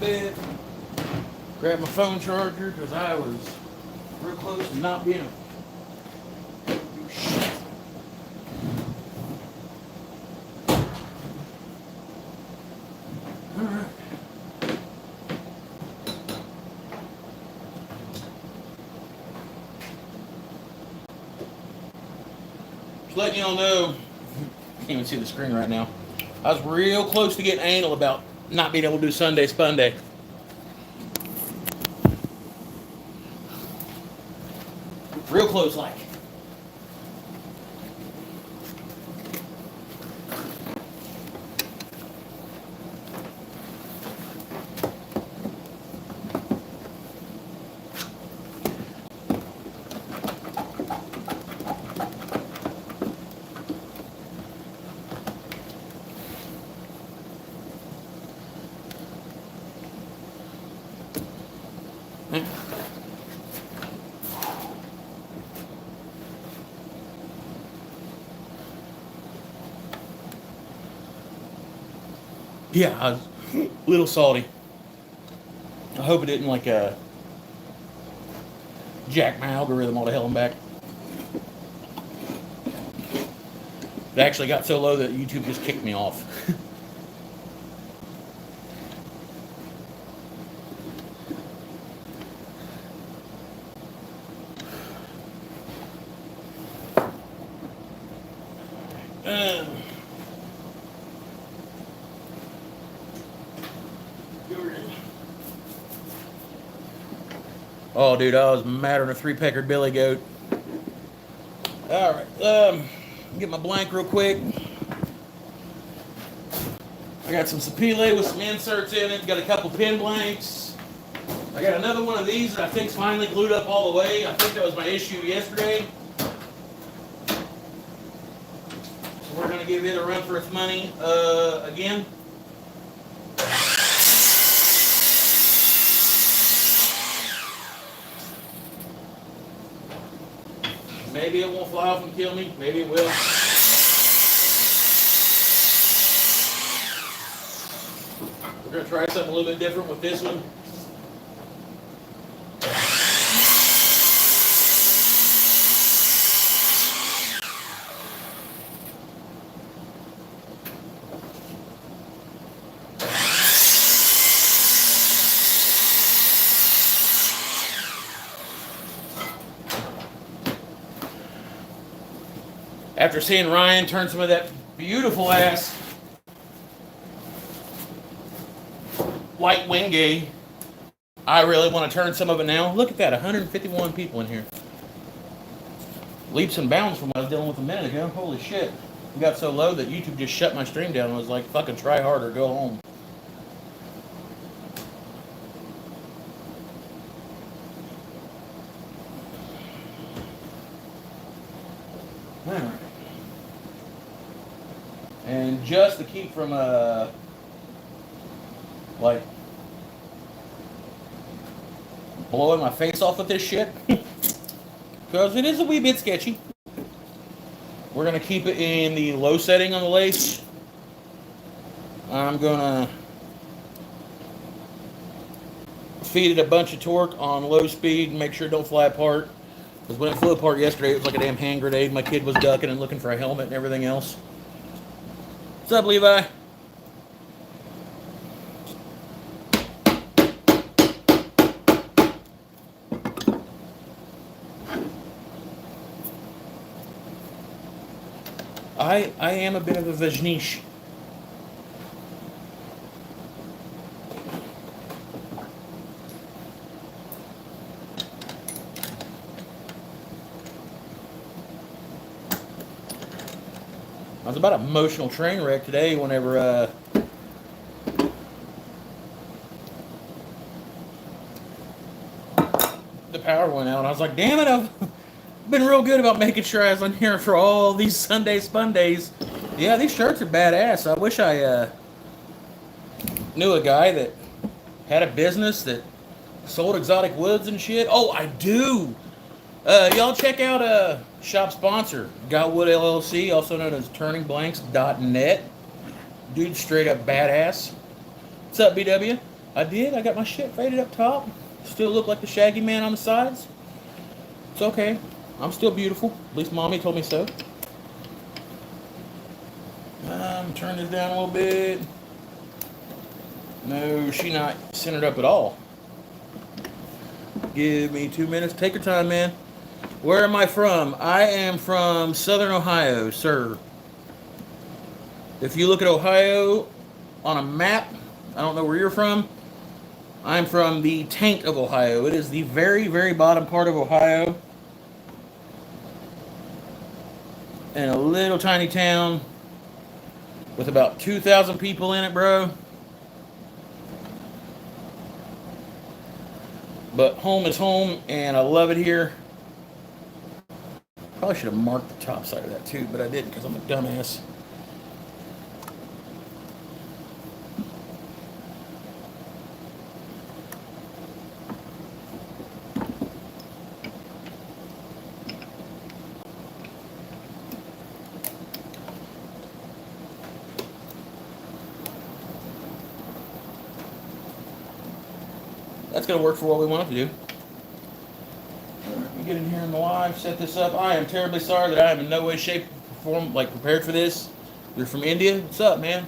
bed, grab my phone charger because I was real close to not being a shit. All right. Just letting y'all know, can't even see the screen right now. I was real close to getting anal about not being able to do Sunday Spunday. Real close, like. Yeah, I was a little salty. I hope it didn't like jack my algorithm all the hell and back. It actually got so low that YouTube just kicked me off. Oh, dude, I was madder than a three-peckered billy goat. All right, get my blank real quick. I got some sapile with some inserts in it. Got a couple pin blanks. I got another one of these that I think's finally glued up all the way. I think that was my issue yesterday. So we're gonna give it a run for its money again. Maybe it won't fly off and kill me. Maybe it will. We're going to try something a little bit different with this one. After seeing Ryan turn some of that beautiful ass white Wingate, I really want to turn some of it now. Look at that, 151 people in here. Leaps and bounds from what I was dealing with a minute ago. Holy shit. It got so low that YouTube just shut my stream down and was like, fucking try harder, go home. Alright. And just to keep from, like, blowing my face off with this shit, because it is a wee bit sketchy, we're going to keep it in the low setting on the lace. I'm going to feed it a bunch of torque on low speed and make sure it don't fly apart. Because when it flew apart yesterday, it was like a damn hand grenade. My kid was ducking and looking for a helmet and everything else. What's up, Levi? I am a bit of a Vajnish. I was about an emotional train wreck today whenever the power went out. I was like, damn it, I've been real good about making sure I was on here for all these Sunday Spundays. Yeah, these shirts are badass. I wish I knew a guy that had a business that sold exotic woods and shit. Oh, I do. Y'all check out shop sponsor, Gotwood LLC, also known as turningblanks.net. Dude, straight up badass. What's up, BW? I did. I got my shit faded up top. Still look like the Shaggy Man on the sides. It's okay. I'm still beautiful. At least mommy told me so. Turn this down a little bit. No, she not centered up at all. Give me 2 minutes. Take your time, man. Where am I from? I am from Southern Ohio, sir. If you look at Ohio on a map, I don't know where you're from. I'm from the taint of Ohio. It is the very, very bottom part of Ohio. In a little tiny town with about 2,000 people in it, bro. But home is home, and I love it here. Probably should have marked the top side of that too, but I didn't because I'm a dumbass. That's going to work for what we want it to do. Get in here in the live, set this up. I am terribly sorry that I am in no way, shape, or form prepared for this. You're from India? What's up, man?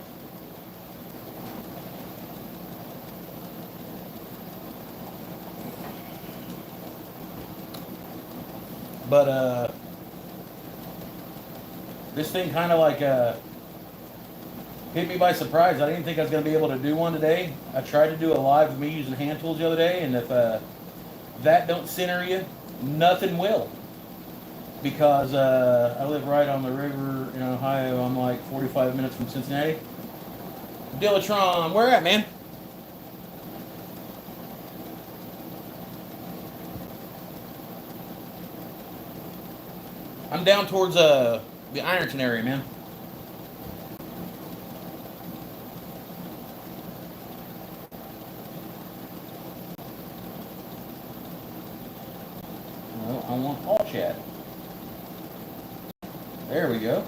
But this thing kind of hit me by surprise. I didn't think I was going to be able to do one today. I tried to do a live of me using hand tools the other day, and if that don't center you, nothing will. Because I live right on the river in Ohio. I'm like 45 minutes from Cincinnati. Dillatron, where at, man? I'm down towards the Ironton area, man. Well, I want all chat. There we go.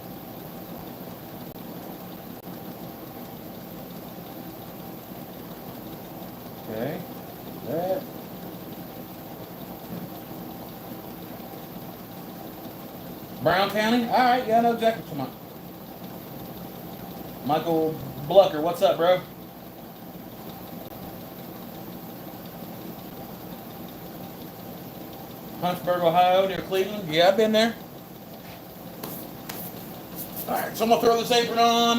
Okay. That. Brown County? Alright, yeah, I know exactly. Come on. Michael Blucker, what's up, bro? Huntsburg, Ohio, near Cleveland. Yeah, I've been there. Alright, so I'm going to throw this apron on.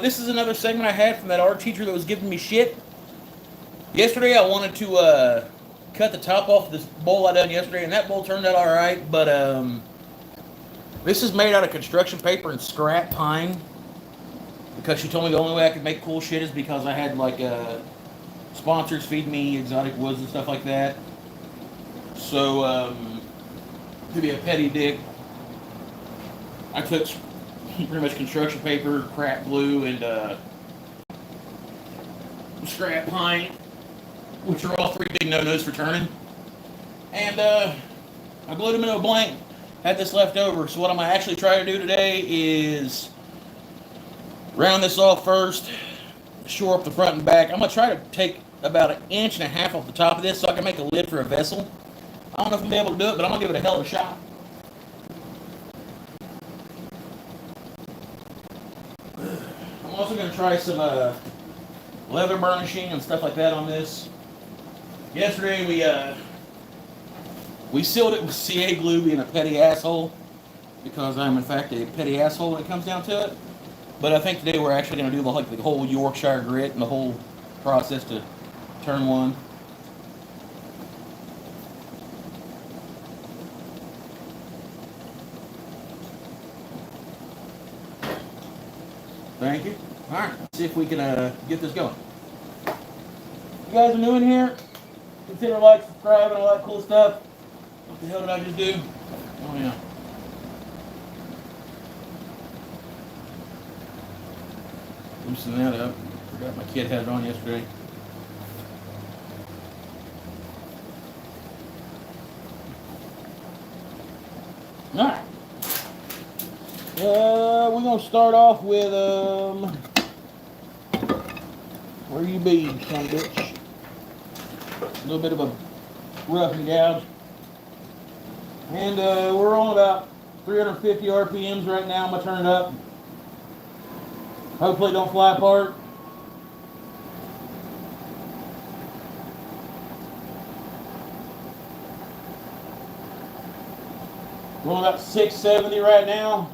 This is another segment I had from that art teacher that was giving me shit. Yesterday I wanted to cut the top off this bowl I done yesterday, and that bowl turned out alright, but this is made out of construction paper and scrap pine, because she told me the only way I could make cool shit is because I had sponsors feed me exotic woods and stuff like that. So to be a petty dick, I took pretty much construction paper, crap glue, and scrap pine, which are all three big no-nos for turning. And I glued them into a blank. Had this left over. So what I'm going to actually try to do today is round this off first, shore up the front and back. I'm going to try to take about 1.5 inches off the top of this so I can make a lid for a vessel. I don't know if I'm going to be able to do it, but I'm going to give it a hell of a shot. I'm also going to try some leather burnishing and stuff like that on this. Yesterday we sealed it with CA glue, being a petty asshole, because I'm in fact a petty asshole when it comes down to it. But I think today we're actually going to do the whole Yorkshire grit and the whole process to turn one. Thank you. All right, let's see if we can get this going. You guys are new in here, consider like, subscribing, all that cool stuff. What the hell did I just do? Oh yeah. Loosen that up. Forgot my kid had it on yesterday. Alright. We're gonna start off with where you be, son of a bitch? A little bit of a rough and gouge. And we're on about 350 RPMs right now. I'm going to turn it up. Hopefully it don't fly apart. Going about 670 right now.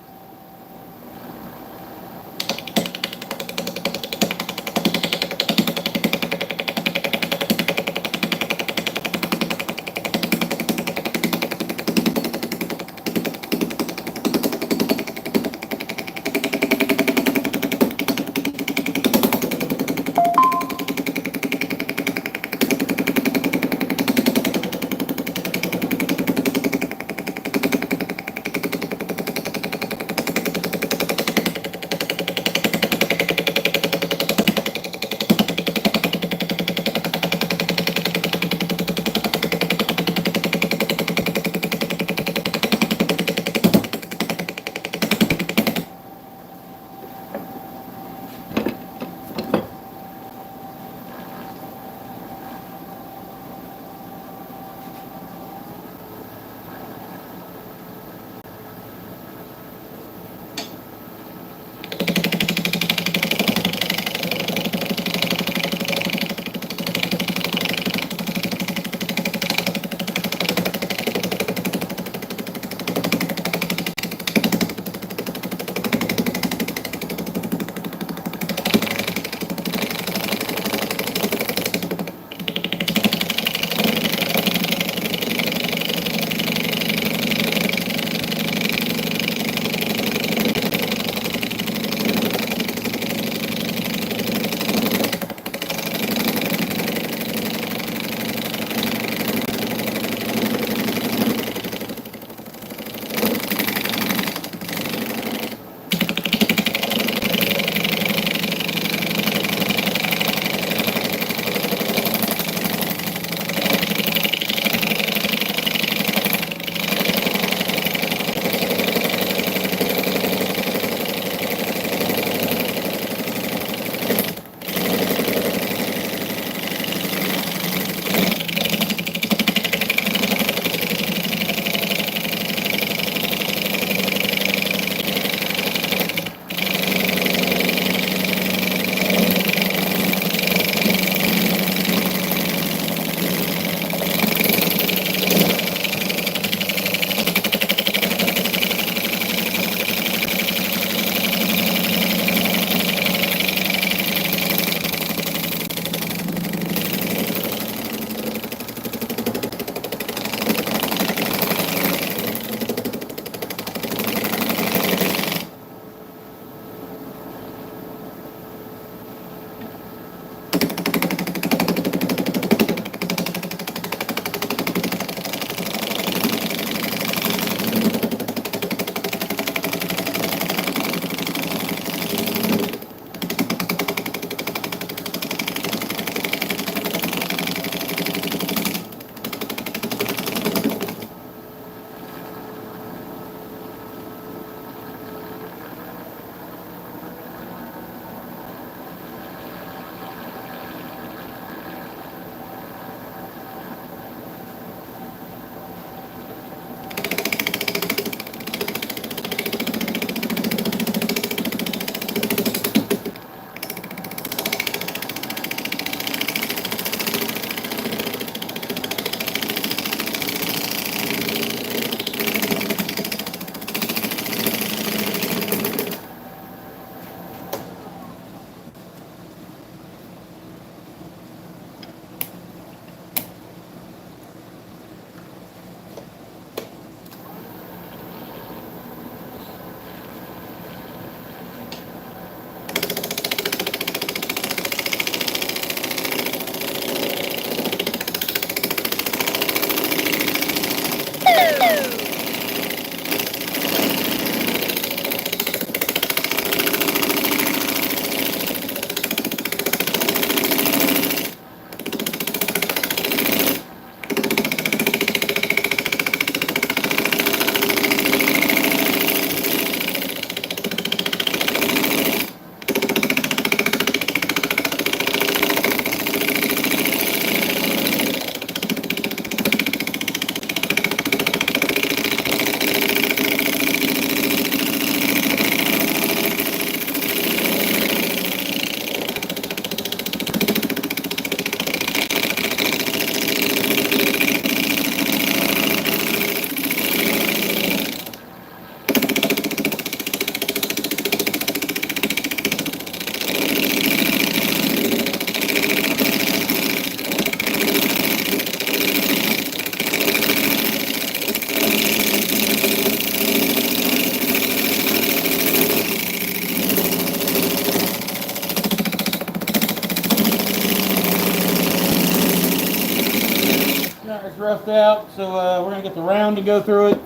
roughed out, so we're going to get the round to go through it.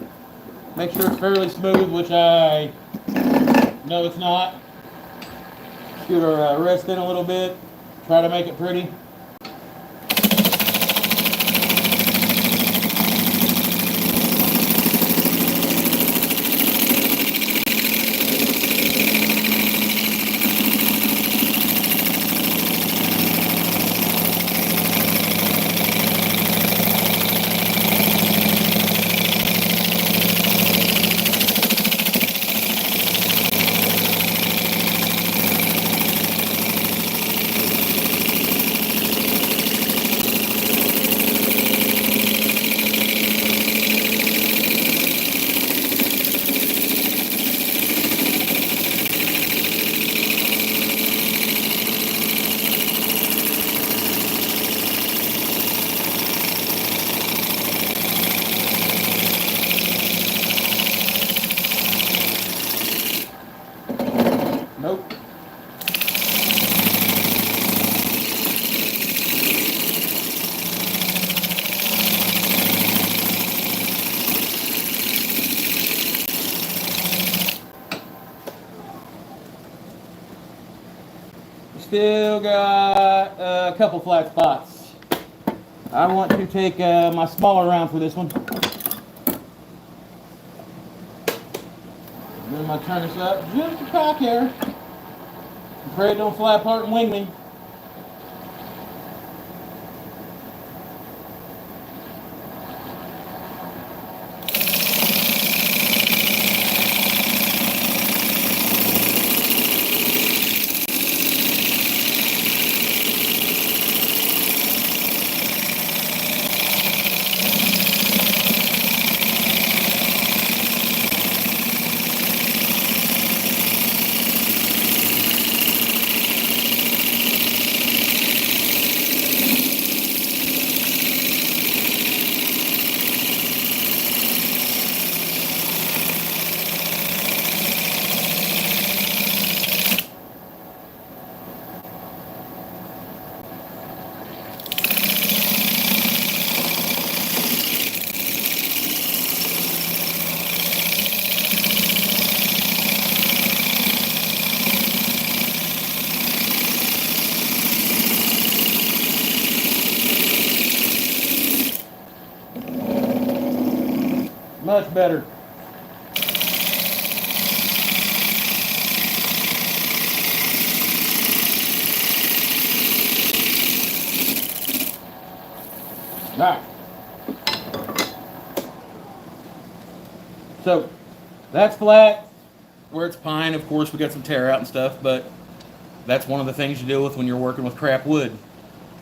Make sure it's fairly smooth, which I know it's not. Scoot our rest in a little bit. Try to make it pretty. Nope. Still got a couple flat spots. I want to take my smaller round for this one. Then I'm going to turn this up just a crack here. I'm afraid it don't fly apart and wing me. Much better. Alright. So, that's flat. Where it's pine, of course, we got some tear out and stuff, but that's one of the things you deal with when you're working with crap wood.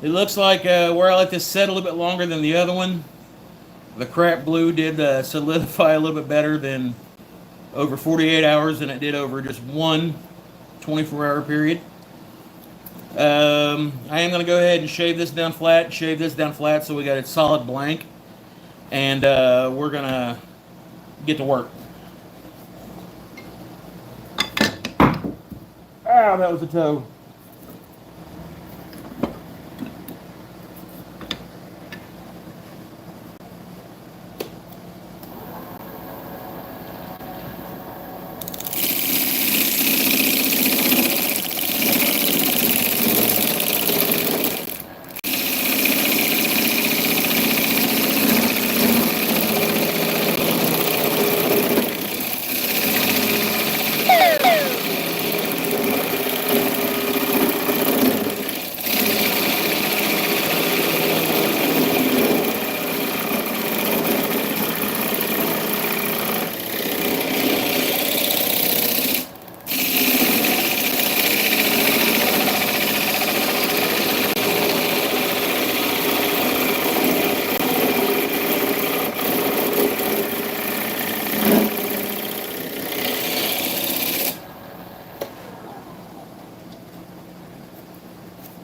It looks like where I let this set a little bit longer than the other one, the crap blue did solidify a little bit better than over 48 hours than it did over just one 24-hour period. I am going to go ahead and shave this down flat, so we got it solid blank. And we're going to get to work. Ow, that was a toe.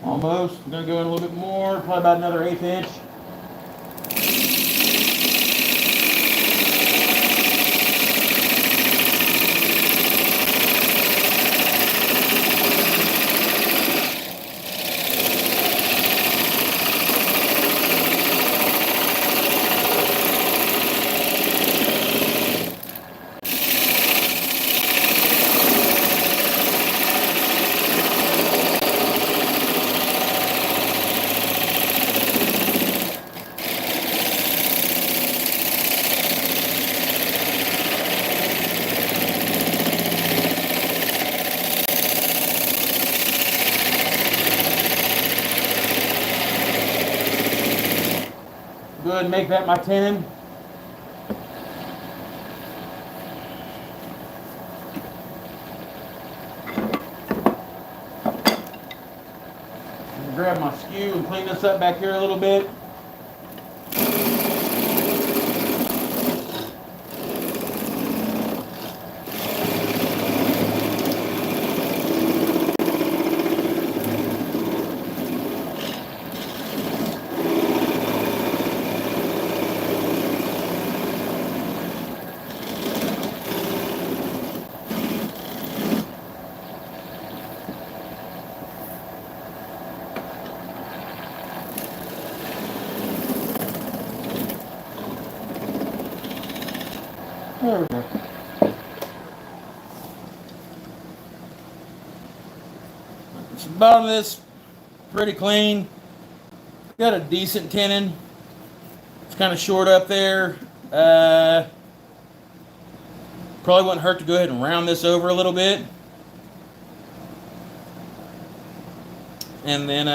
Almost. I'm going to go in a little bit more, probably about another 1/8 inch. ahead and make that my tenon. Grab my skew and clean this up back here a little bit. There we go. So the bottom of this, pretty clean. Got a decent tenon. It's kind of short up there. Probably wouldn't hurt to go ahead and round this over a little bit. And then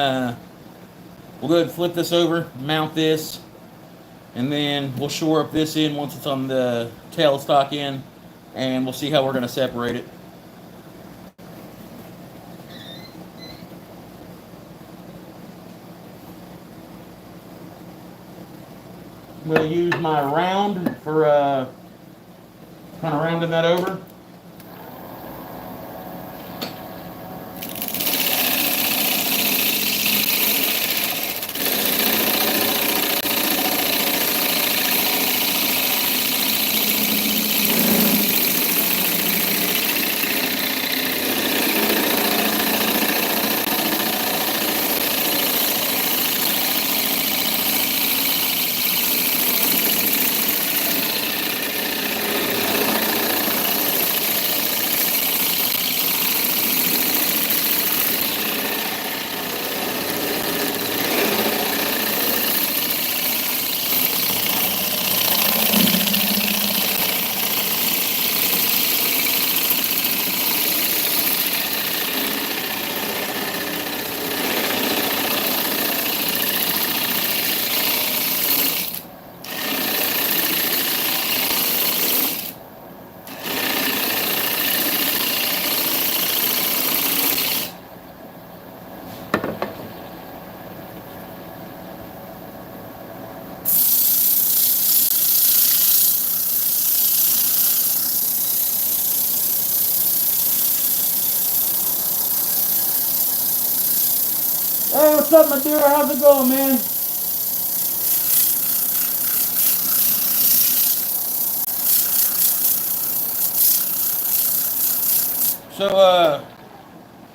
we'll go ahead and flip this over, mount this. And then we'll shore up this in once it's on the tailstock end, and we'll see how we're going to separate it. I'm going to use my round for kind of rounding that over. Hey, what's up, my dear? How's it going, man? So,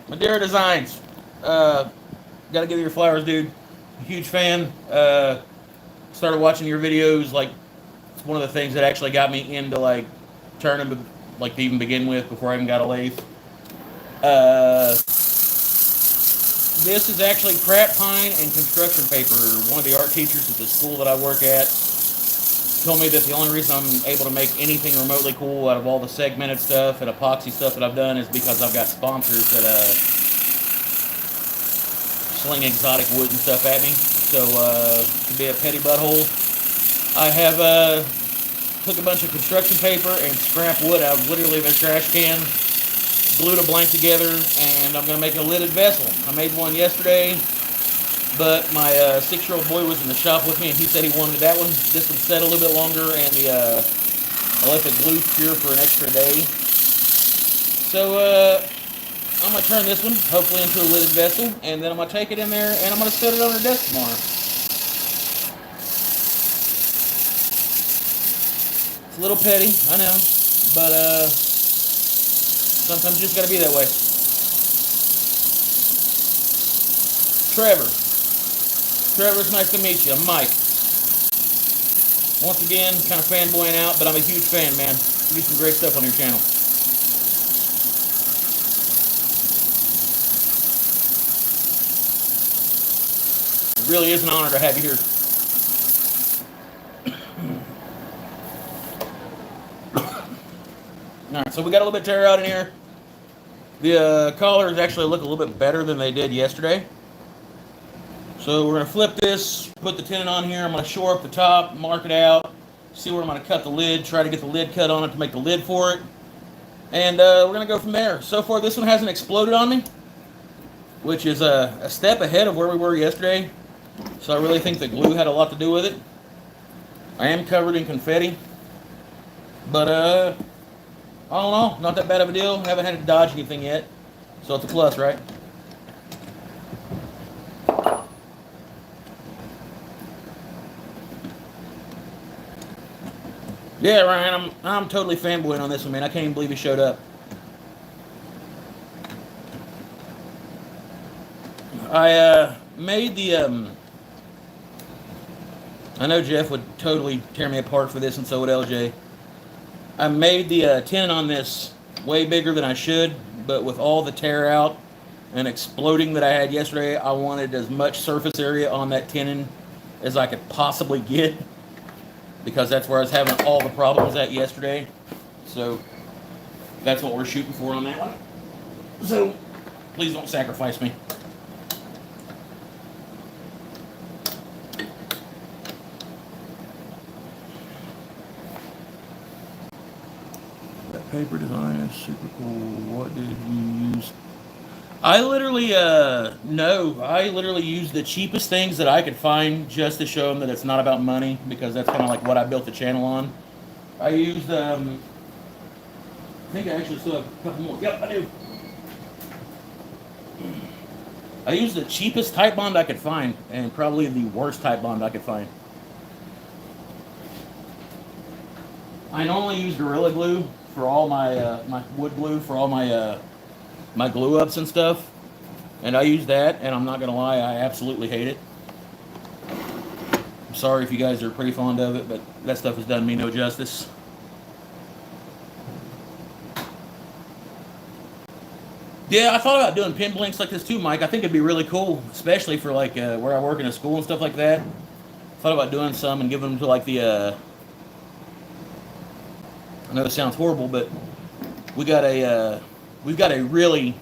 Madeira Designs. Gotta give you your flowers, dude. Huge fan. Started watching your videos. Like, it's one of the things that actually got me into, like, turning, like, to even begin with before I even got a lathe. This is actually crap pine and construction paper. One of the art teachers at the school that I work at told me that the only reason I'm able to make anything remotely cool out of all the segmented stuff and epoxy stuff that I've done is because I've got sponsors that sling exotic wood and stuff at me. So to be a petty butthole, I have took a bunch of construction paper and scrap wood out of literally their trash can, glued a blank together, and I'm going to make a lidded vessel. I made one yesterday, but my 6-year-old boy was in the shop with me, and he said he wanted that one. This one set a little bit longer, and I left it glue cure for an extra day. So I'm going to turn this one, hopefully, into a lidded vessel, and then I'm going to take it in there, and I'm going to set it on her desk tomorrow. It's a little petty, I know, but sometimes you just gotta be that way. Trevor, it's nice to meet you. I'm Mike. Once again, kind of fanboying out, but I'm a huge fan, man. You do some great stuff on your channel. It really is an honor to have you here. Alright, so we got a little bit of tear out in here. The collars actually look a little bit better than they did yesterday. So we're going to flip this, put the tenon on here. I'm going to shore up the top, mark it out, see where I'm going to cut the lid, try to get the lid cut on it to make the lid for it. And we're going to go from there. So far, this one hasn't exploded on me, which is a step ahead of where we were yesterday. So I really think the glue had a lot to do with it. I am covered in confetti. But, I don't know. Not that bad of a deal. Haven't had to dodge anything yet. So it's a plus, right? Yeah, Ryan, I'm totally fanboying on this one, man. I can't even believe he showed up. I made the I know Jeff would totally tear me apart for this, and so would LJ. I made the tenon on this way bigger than I should, but with all the tear out and exploding that I had yesterday, I wanted as much surface area on that tenon as I could possibly get, because that's where I was having all the problems at yesterday. So that's what we're shooting for on that one. So please don't sacrifice me. That paper design is super cool. What did you use? I literally, no. I literally used the cheapest things that I could find just to show them that it's not about money, because that's kind of like what I built the channel on. I used, I think I actually still have a couple more. Yep, I do. I used the cheapest type bond I could find, and probably the worst type bond I could find. I normally use Gorilla Glue for all my, my wood glue for all my, my glue ups and stuff, and I use that, and I'm not gonna lie, I absolutely hate it. I'm sorry if you guys are pretty fond of it, but that stuff has done me no justice. Yeah, I thought about doing pin blinks like this too, Mike. I think it'd be really cool, especially for like where I work in a school and stuff like that. Thought about doing some and giving them to like the I know it sounds horrible, but we've got a really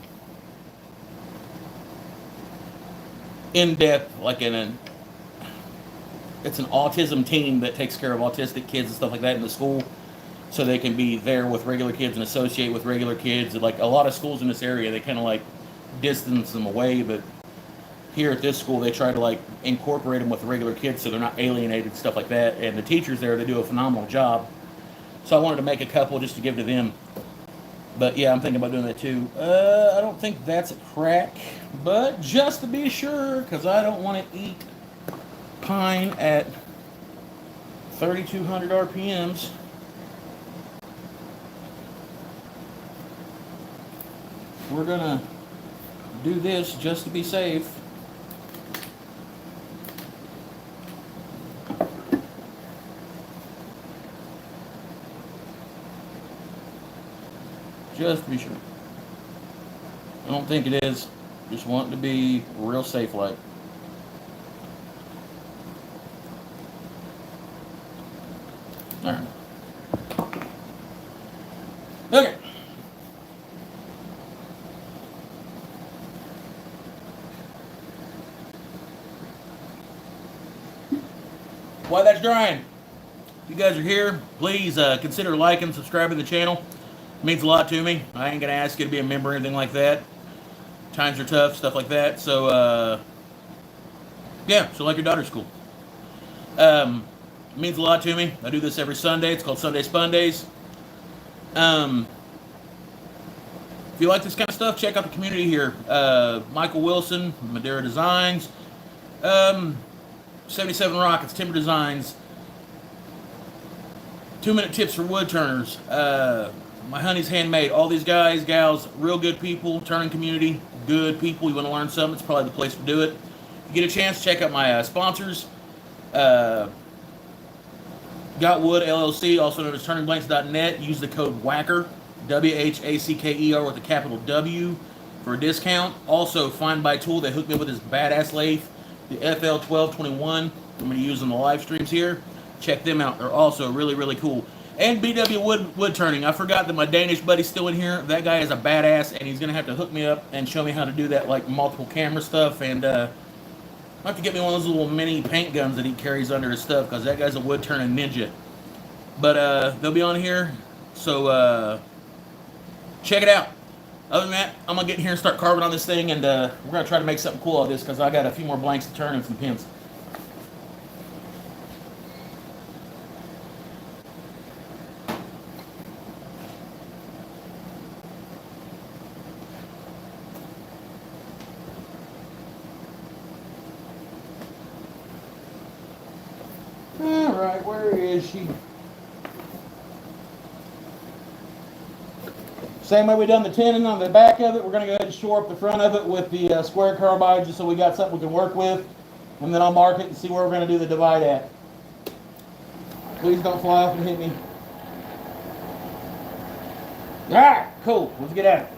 in-depth, like it's an autism team that takes care of autistic kids and stuff like that in the school, so they can be there with regular kids and associate with regular kids. Like a lot of schools in this area, they kind of like distance them away, but here at this school, they try to like incorporate them with the regular kids so they're not alienated and stuff like that. And the teachers there, they do a phenomenal job. So I wanted to make a couple just to give to them. But yeah, I'm thinking about doing that too. I don't think that's a crack, but just to be sure, because I don't want to eat pine at 3,200 RPMs. We're gonna do this just to be safe. Just to be sure. I don't think it is. Just want to be real safe like. Alright. Okay. While that's drying, if you guys are here, please consider liking, subscribing to the channel. It means a lot to me. I ain't gonna ask you to be a member or anything like that. Times are tough, stuff like that. So yeah, so like your daughter's school. It means a lot to me. I do this every Sunday. It's called Sunday Spundays. If you like this kind of stuff, check out the community here. Michael Wilson, Madeira Designs, 77 Rockets, Timber Designs, 2-minute tips for wood turners, My Honey's Handmade. All these guys, gals, real good people. Turning community, good people. You want to learn something, it's probably the place to do it. If you get a chance, check out my sponsors. Got Wood LLC, also known as turningblanks.net. Use the code WHACKER, WHACKER with a capital W for a discount. Also, Find by Tool, they hooked me with this badass lathe, the FL1221. I'm going to use in the live streams here. Check them out. They're also really, really cool. And BW Wood Turning. I forgot that my Danish buddy's still in here. That guy is a badass, and he's going to have to hook me up and show me how to do that, like multiple camera stuff. And I'll have to get me one of those little mini paint guns that he carries under his stuff, because that guy's a wood turning ninja. But they'll be on here, so check it out. Other than that, I'm gonna get in here and start carving on this thing, and we're gonna try to make something cool out of this, because I got a few more blanks to turn and some pins. All right, where is she? Same way we done the tenon on the back of it, we're going to go ahead and shore up the front of it with the square carbide, just so we got something we can work with. And then I'll mark it and see where we're going to do the divide at. Please don't fly off and hit me. Alright, cool. Let's get at it.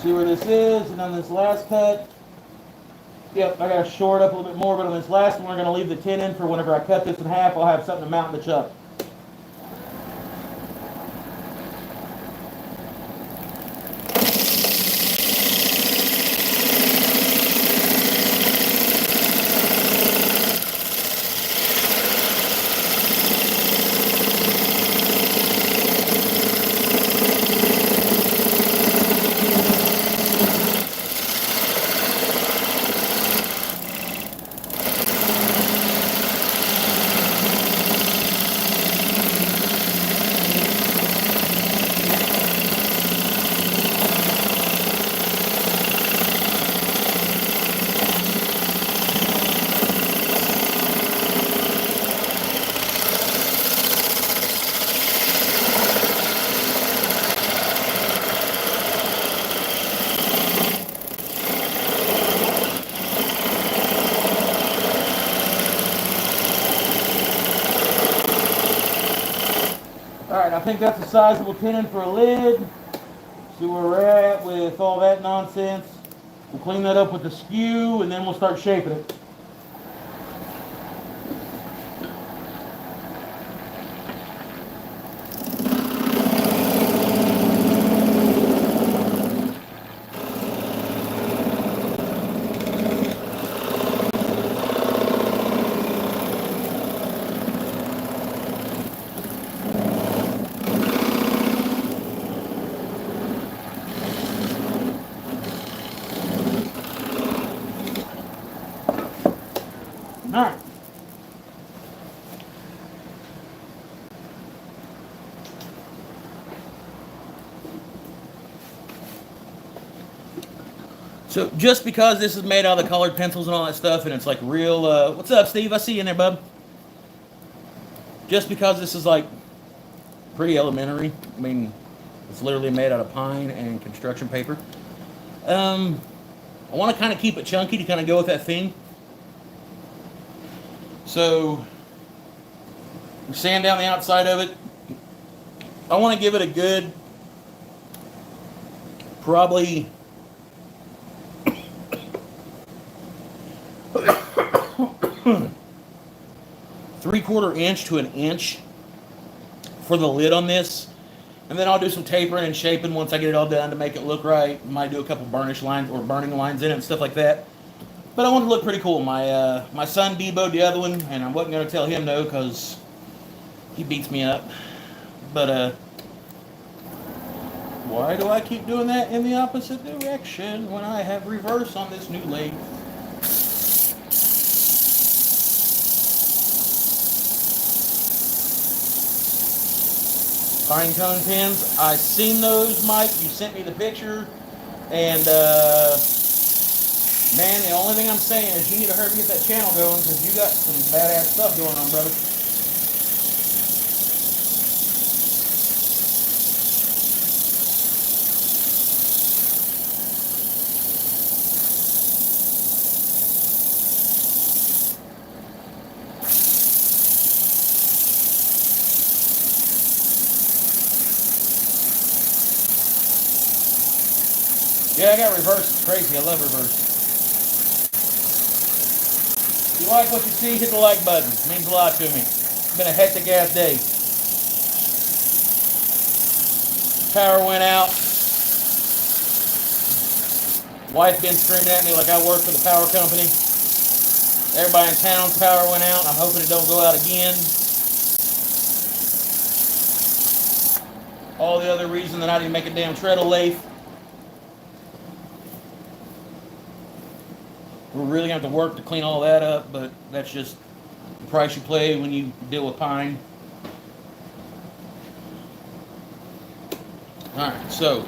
See where this is, and on this last cut, yep, I got to shore it up a little bit more, but on this last one, we're going to leave the tin in for whenever I cut this in half, I'll have something to mount in the chuck. Alright, I think that's a sizable tenon for a lid. See where we're at with all that nonsense. We'll clean that up with the skew, and then we'll start shaping it. Alright. So just because this is made out of the colored pencils and all that stuff, and it's like real, what's up, Steve? I see you in there, bub. Just because this is like pretty elementary, I mean, it's literally made out of pine and construction paper. I want to kind of keep it chunky to kind of go with that theme. So, sand down the outside of it. I want to give it a good, probably, three-quarter inch to an inch for the lid on this. And then I'll do some tapering and shaping once I get it all done to make it look right. Might do a couple burnish lines or burning lines in it and stuff like that. But I want it to look pretty cool. My son deboed the other one, and I wasn't going to tell him no because he beats me up. But why do I keep doing that in the opposite direction when I have reverse on this new lathe? Pine cone pins. I seen those, Mike. You sent me the picture, and man, the only thing I'm saying is you need to hurry get that channel going because you got some badass stuff going on, brother. Yeah, I got reverse. It's crazy. I love reverse. If you like what you see, hit the like button. It means a lot to me. It's been a hectic ass day. Power went out. Wife been screaming at me like I work for the power company. Everybody in town's power went out. I'm hoping it don't go out again. All the other reason that I didn't make a damn treadle lathe. We're really going to have to work to clean all that up, but that's just the price you pay when you deal with pine. Alright, so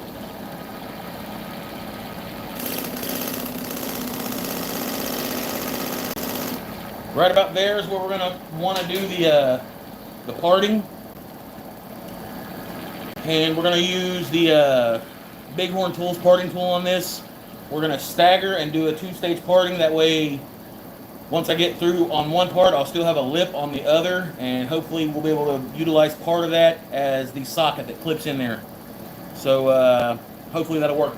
right about there is where we're going to want to do the parting. And we're going to use the Bighorn Tools parting tool on this. We're going to stagger and do a two-stage parting. That way, once I get through on one part, I'll still have a lip on the other. And hopefully we'll be able to utilize part of that as the socket that clips in there. So hopefully that'll work.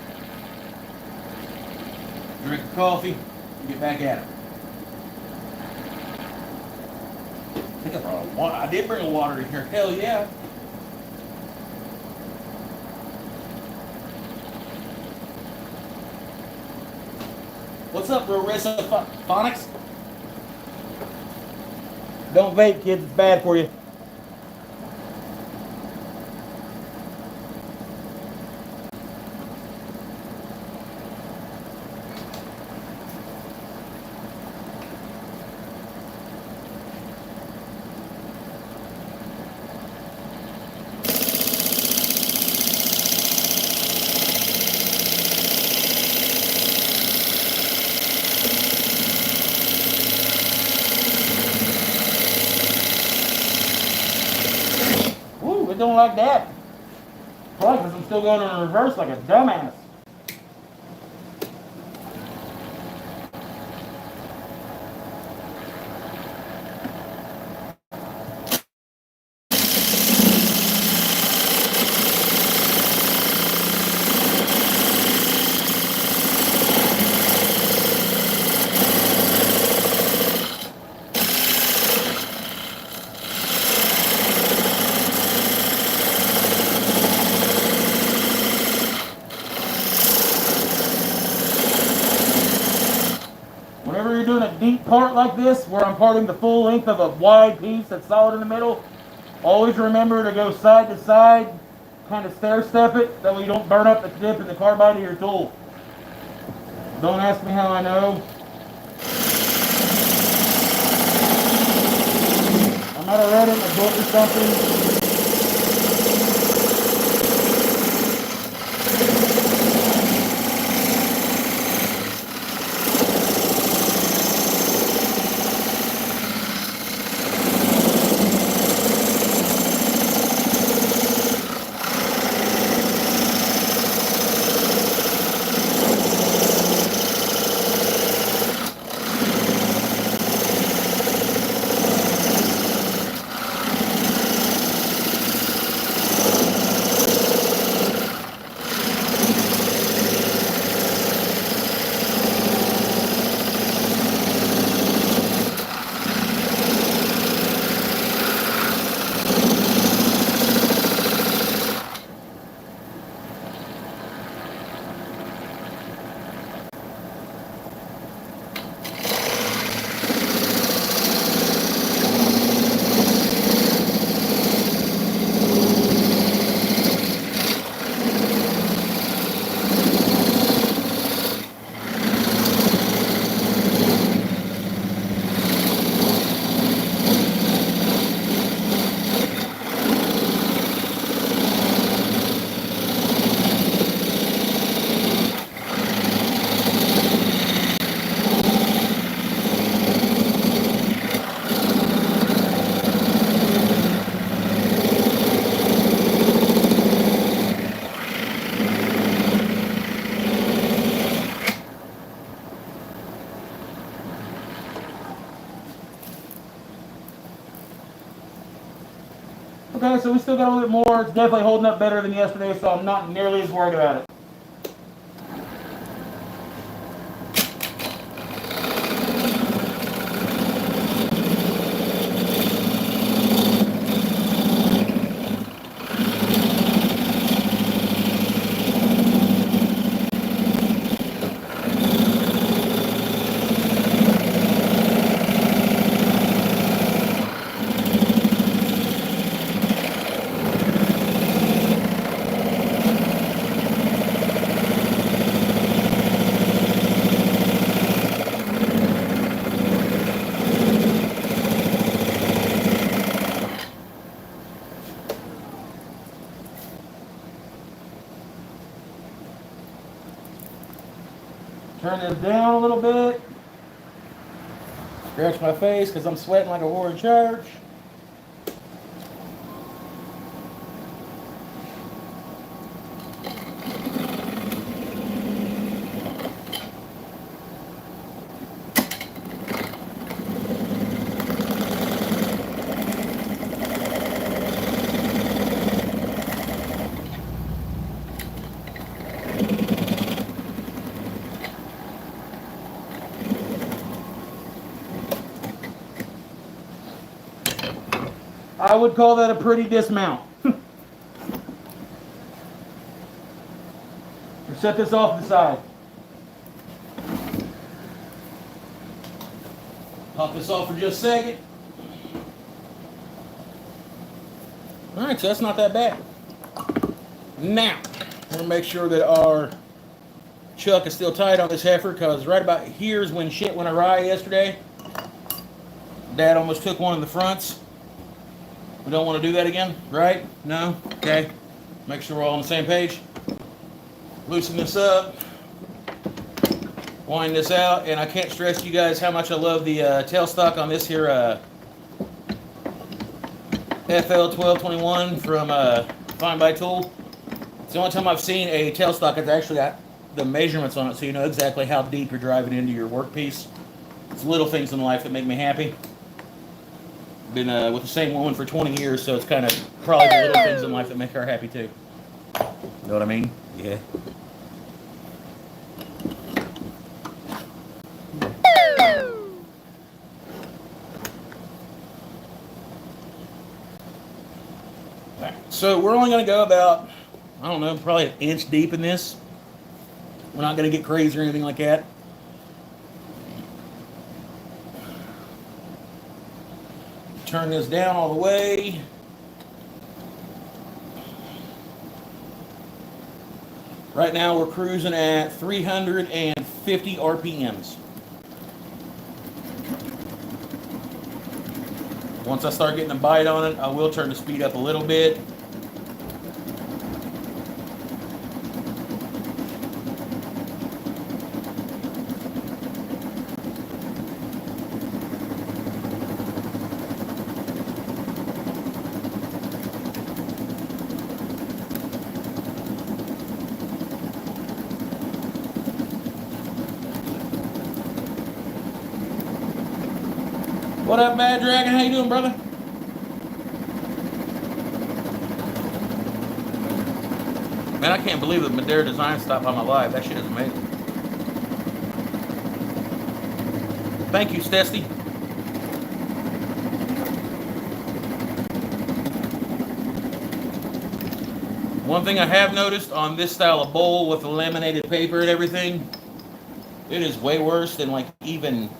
Drink the coffee and get back at it. I think I brought a water. I did bring a water in here. Hell yeah. What's up, Rorissa Phonics? Don't vape, kids. It's bad for you. Don't like that. Probably because I'm still going in reverse like a dumbass. Whenever you're doing a deep part like this, where I'm parting the full length of a wide piece that's solid in the middle, always remember to go side to side, kind of stair step it, that way you don't burn up the tip and the carbide of your tool. Don't ask me how I know. I might have read it in a book or something. Okay, so we still got a little bit more. It's definitely holding up better than yesterday, so I'm not nearly as worried about it. Wind this down a little bit. Scratch my face because I'm sweating like a whore in church. I would call that a pretty dismount. Set this off to the side. Pop this off for just a second. Alright, so that's not that bad. Now, I'm going to make sure that our chuck is still tight on this heifer, because right about here's when shit went awry yesterday. Dad almost took one of the fronts. We don't want to do that again, right? No? Okay. Make sure we're all on the same page. Loosen this up. Wind this out. And I can't stress to you guys how much I love the tailstock on this here FL1221 from Fine by Tool. It's the only time I've seen a tailstock that's actually got the measurements on it, so you know exactly how deep you're driving into your workpiece. It's little things in life that make me happy. Been with the same woman for 20 years, so it's kind of probably the little things in life that make her happy too. Know what I mean? Yeah. So we're only going to go about, I don't know, probably an inch deep in this. We're not going to get crazy or anything like that. Turn this down all the way. Right now we're cruising at 350 RPMs. Once I start getting a bite on it, I will turn the speed up a little bit. What up, Bad Dragon? How you doing, brother? Man, I can't believe that Madeira Design stopped by my live. That shit is amazing. Thank you, Stesty. One thing I have noticed on this style of bowl with the laminated paper and everything, it is way worse than like even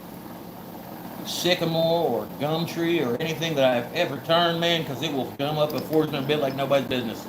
sycamore or gum tree or anything that I've ever turned, man, because it will gum up a Forstner bit like nobody's business.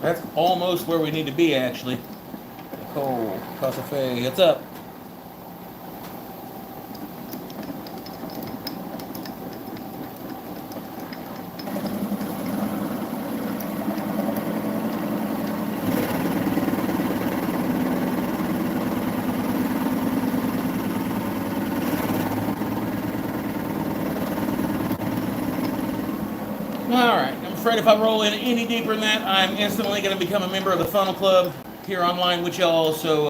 That's almost where we need to be, actually. Nicole, Casafe, it's up. Alright, I'm afraid if I roll in any deeper than that, I'm instantly going to become a member of the Funnel Club here online with y'all, so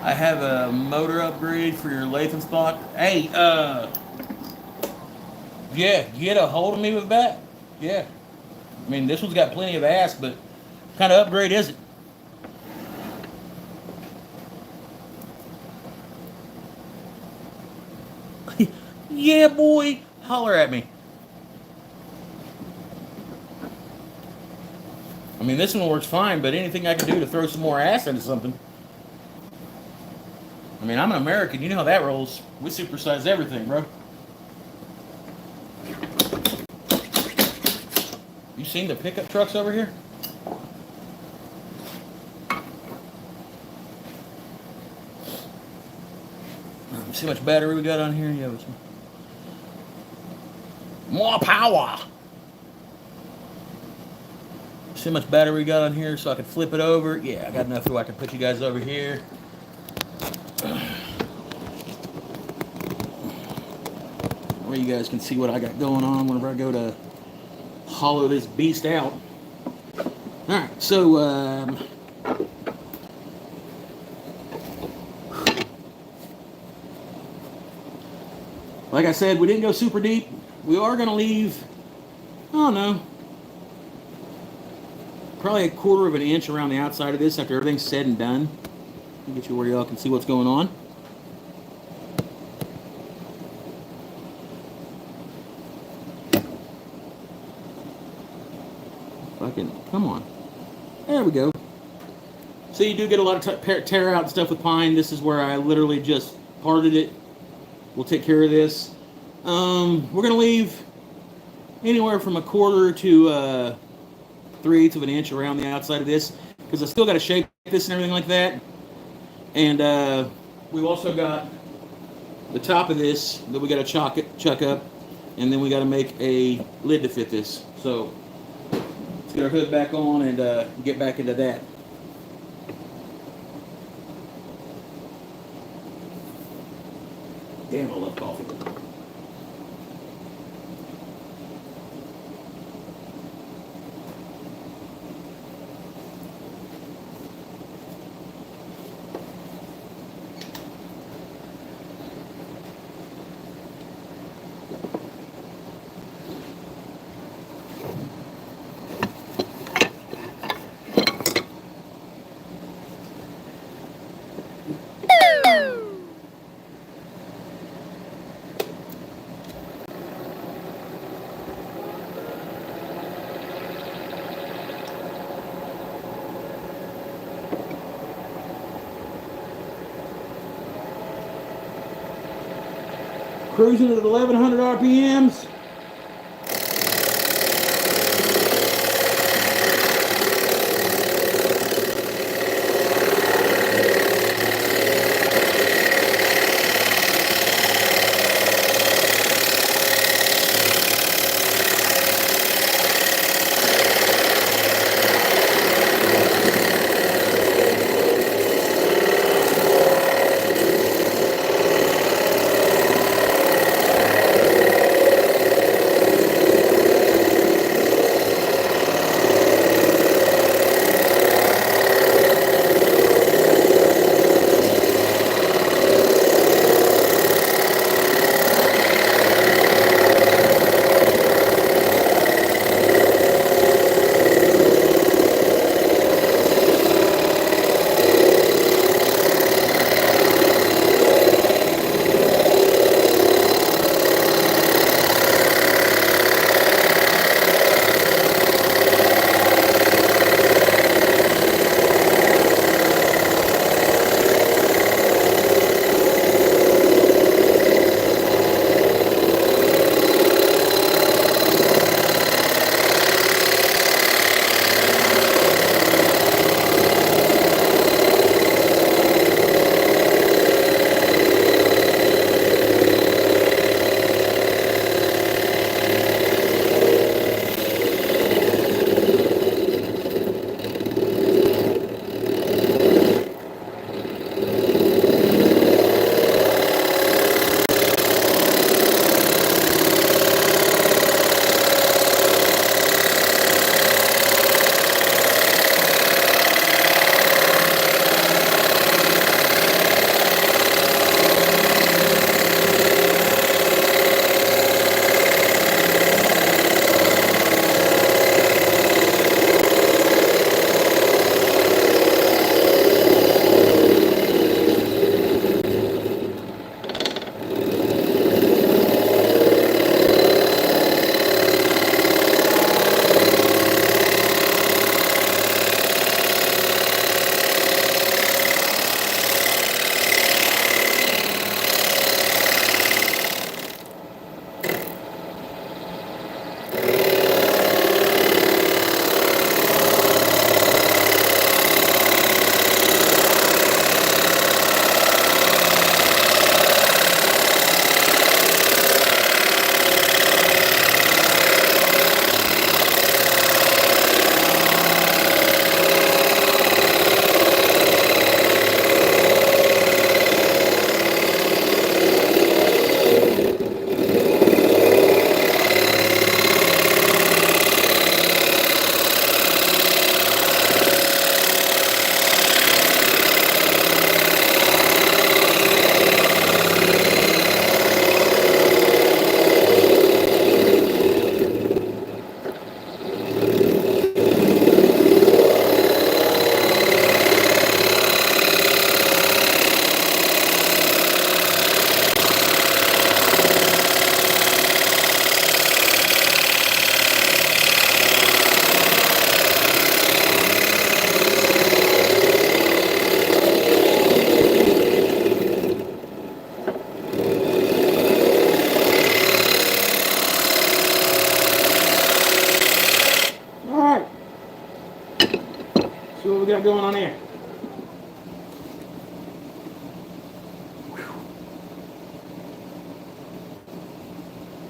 I have a motor upgrade for your Lathan stock. Hey, yeah, get a hold of me with that. Yeah, I mean this one's got plenty of ass, but what kind of upgrade is it? Yeah, boy, holler at me. I mean this one works fine, but anything I can do to throw some more ass into something. I mean I'm an American, you know how that rolls. We supersize everything, bro. You seen the pickup trucks over here? See how much battery we got on here? Yeah, more power. See how much battery we got on here so I can flip it over? Yeah, I got enough so I can put you guys over here. Where you guys can see what I got going on whenever I go to hollow this beast out. Alright, so like I said, we didn't go super deep. We are going to leave, I don't know, probably a quarter of an inch around the outside of this after everything's said and done. I'll get you where y'all can see what's going on. Fucking, come on. There we go. So you do get a lot of tear out stuff with pine. This is where I literally just parted it. We'll take care of this. We're going to leave anywhere from a quarter to 3/8 of an inch around the outside of this because I still got to shape this and everything like that. And we've also got the top of this that we got to chuck up, and then we got to make a lid to fit this. So let's get our hood back on and get back into that. Damn, I love coffee. Cruising at 1100 RPMs.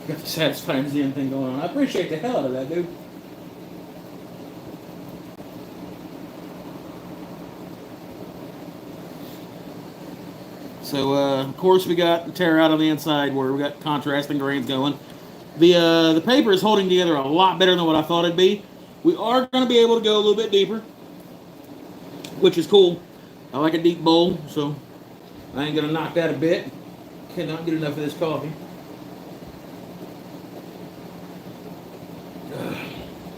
Got the satisfying Zen thing going on. I appreciate the hell out of that, dude. So, of course, we got the tear out on the inside where we got contrasting grains going. The paper is holding together a lot better than what I thought it'd be. We are going to be able to go a little bit deeper, which is cool. I like a deep bowl, so I ain't going to knock that a bit. Cannot get enough of this coffee.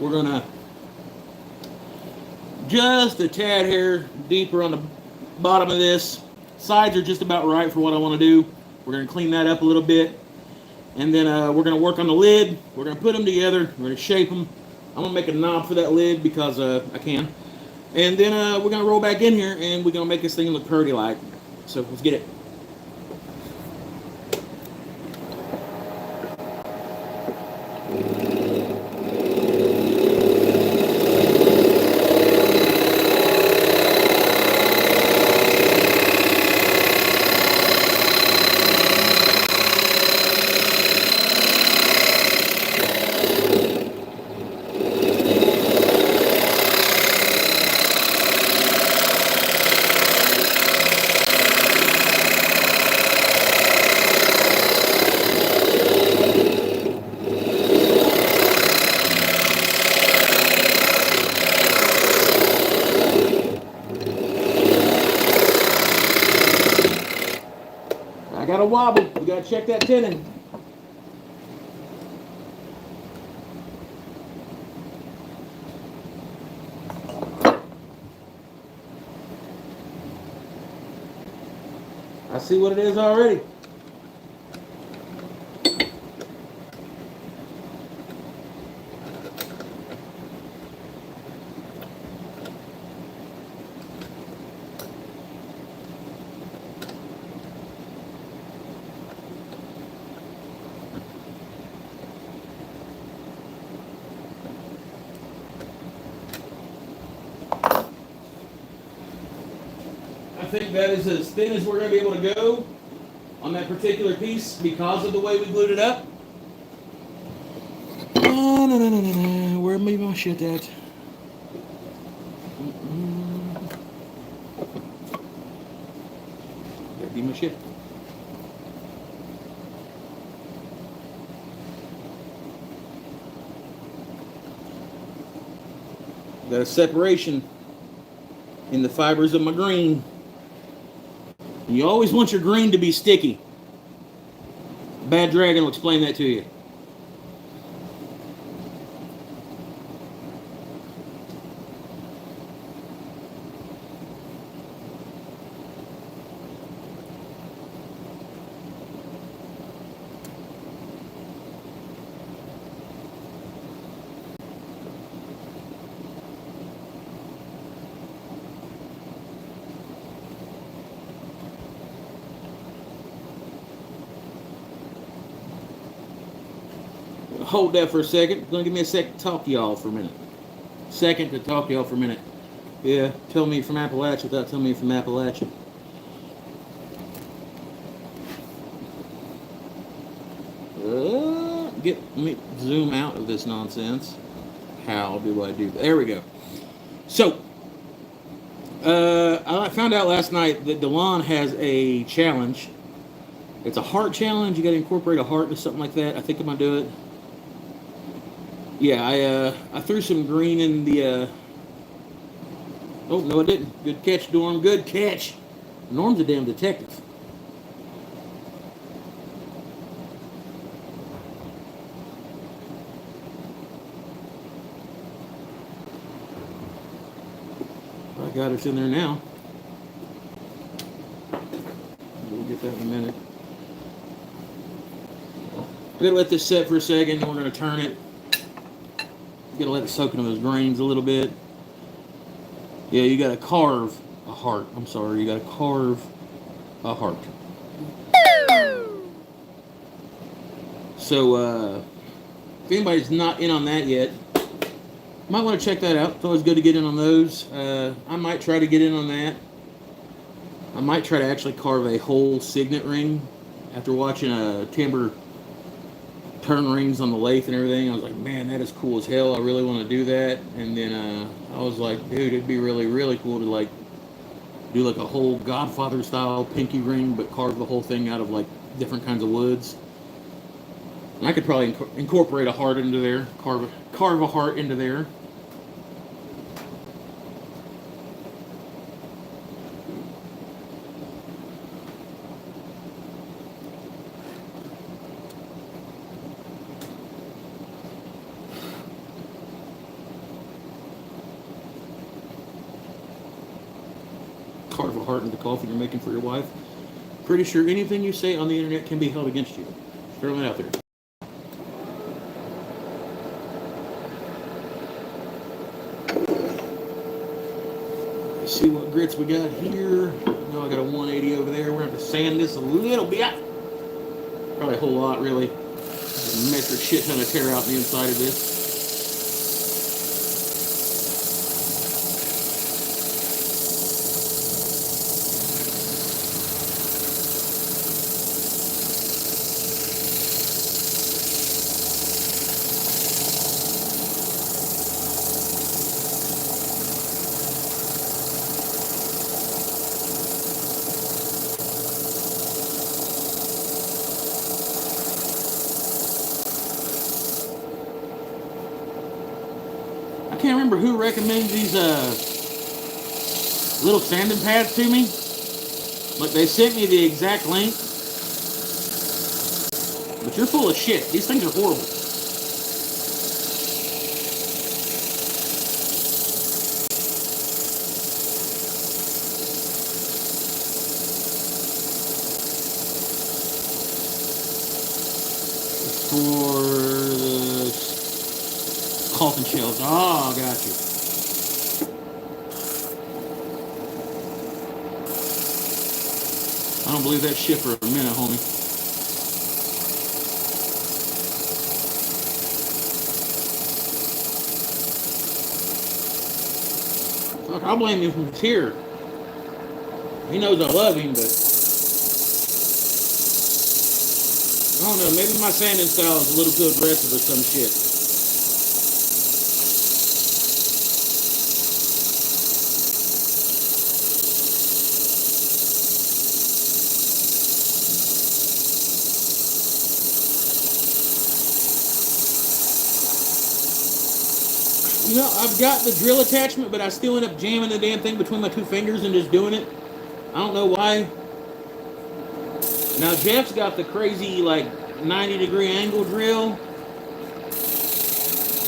We're going to just a tad hair deeper on the bottom of this. Sides are just about right for what I want to do. We're going to clean that up a little bit. And then we're going to work on the lid. We're going to put them together. We're going to shape them. I'm going to make a knob for that lid because I can. And then we're going to roll back in here and we're going to make this thing look pretty like. So let's get it. I got a wobble. We got to check that tenon. I see what it is already. I think that is as thin as we're going to be able to go on that particular piece because of the way we glued it up. No. Where am I my shit at? That'd be my shit. Got a separation in the fibers of my green. You always want your green to be sticky. Bad Dragon will explain that to you. Hold that for a second. Gonna give me a second to talk to y'all for a minute. Yeah, tell me from Appalachia without telling me from Appalachia. Let me zoom out of this nonsense. How do I do that? There we go. So, I found out last night that DeLon has a challenge. It's a heart challenge. You got to incorporate a heart into something like that. I think I'm gonna do it. Yeah, I threw some green in the, oh, no I didn't. Good catch, Norm. Good catch. Norm's a damn detective. I got it in there now. We'll get that in a minute. We're going to let this set for a second, and we're going to turn it. Gotta let it soak into those grains a little bit. Yeah, you gotta carve a heart. I'm sorry, you gotta carve a heart. So, if anybody's not in on that yet, might want to check that out. It's always good to get in on those. I might try to get in on that. I might try to actually carve a whole signet ring after watching a timber turn rings on the lathe and everything. I was like, man, that is cool as hell. I really want to do that. And then I was like, dude, it'd be really, really cool to like do like a whole Godfather style pinky ring, but carve the whole thing out of like different kinds of woods. And I could probably incorporate a heart into there, carve a heart into there. Carve a heart into the coffee you're making for your wife. Pretty sure anything you say on the internet can be held against you. Throw it out there. Let's see what grits we got here. No, I got a 180 over there. We're going to have to sand this a little bit. Probably a whole lot, really. A metric shit ton of tear out the inside of this. I can't remember who recommended these little sanding pads to me. Like, they sent me the exact link. But you're full of shit. These things are horrible. It's for the coffin shells. Oh, got you. I don't believe that shit for a minute, homie. Fuck, I'll blame him if he's here. He knows I love him, but I don't know. Maybe my sanding style is a little too aggressive or some shit. You know, I've got the drill attachment, but I still end up jamming the damn thing between my two fingers and just doing it. I don't know why. Now, Jeff's got the crazy, like, 90-degree angle drill.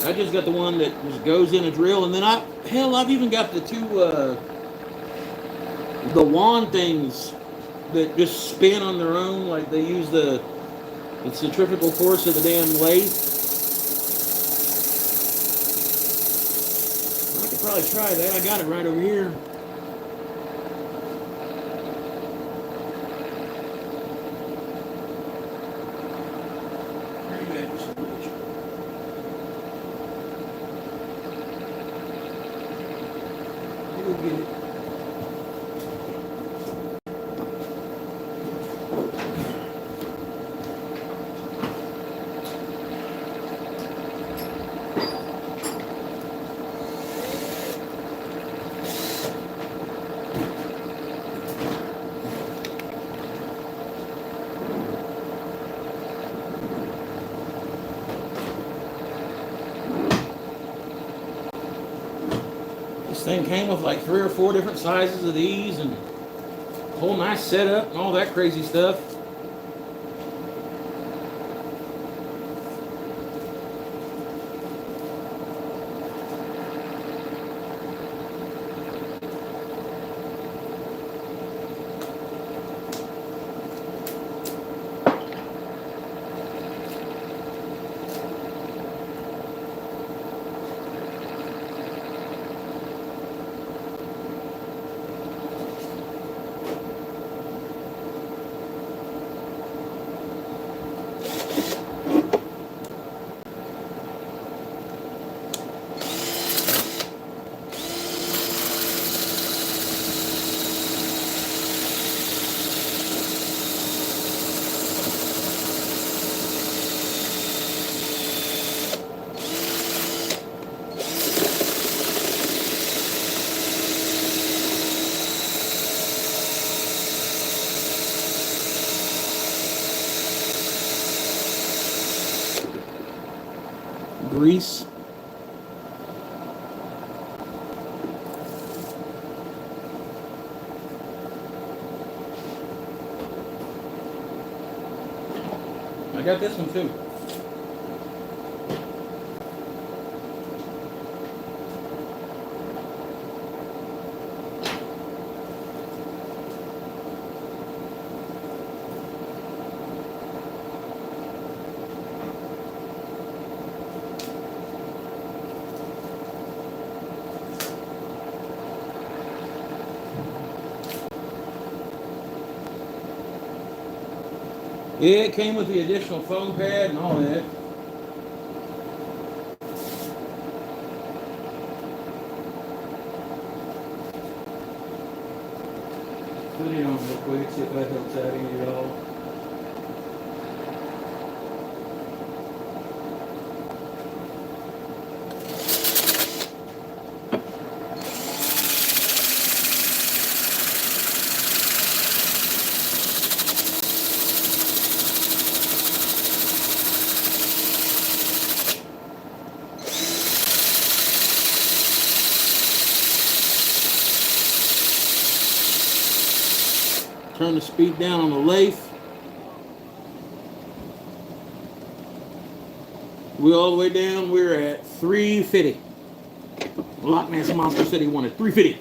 I just got the one that just goes in a drill. And then I've even got the two, the wand things that just spin on their own. Like, they use the centrifugal force of the damn lathe. I could probably try that. I got it right over here. Where are you at, Mr. Rich? We'll get it. This thing came with like 3 or 4 different sizes of these and a whole nice setup and all that crazy stuff. grease. I got this one too. Yeah, it came with the additional foam pad and all that. Put it on real quick, see if that helps out any at all. Turn the speed down on the lathe. We're all the way down. We're at 350. Loch Ness Monster said he wanted 350.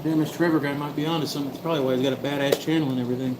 Damn, this Trevor guy might be onto something. That's probably why he's got a badass channel and everything.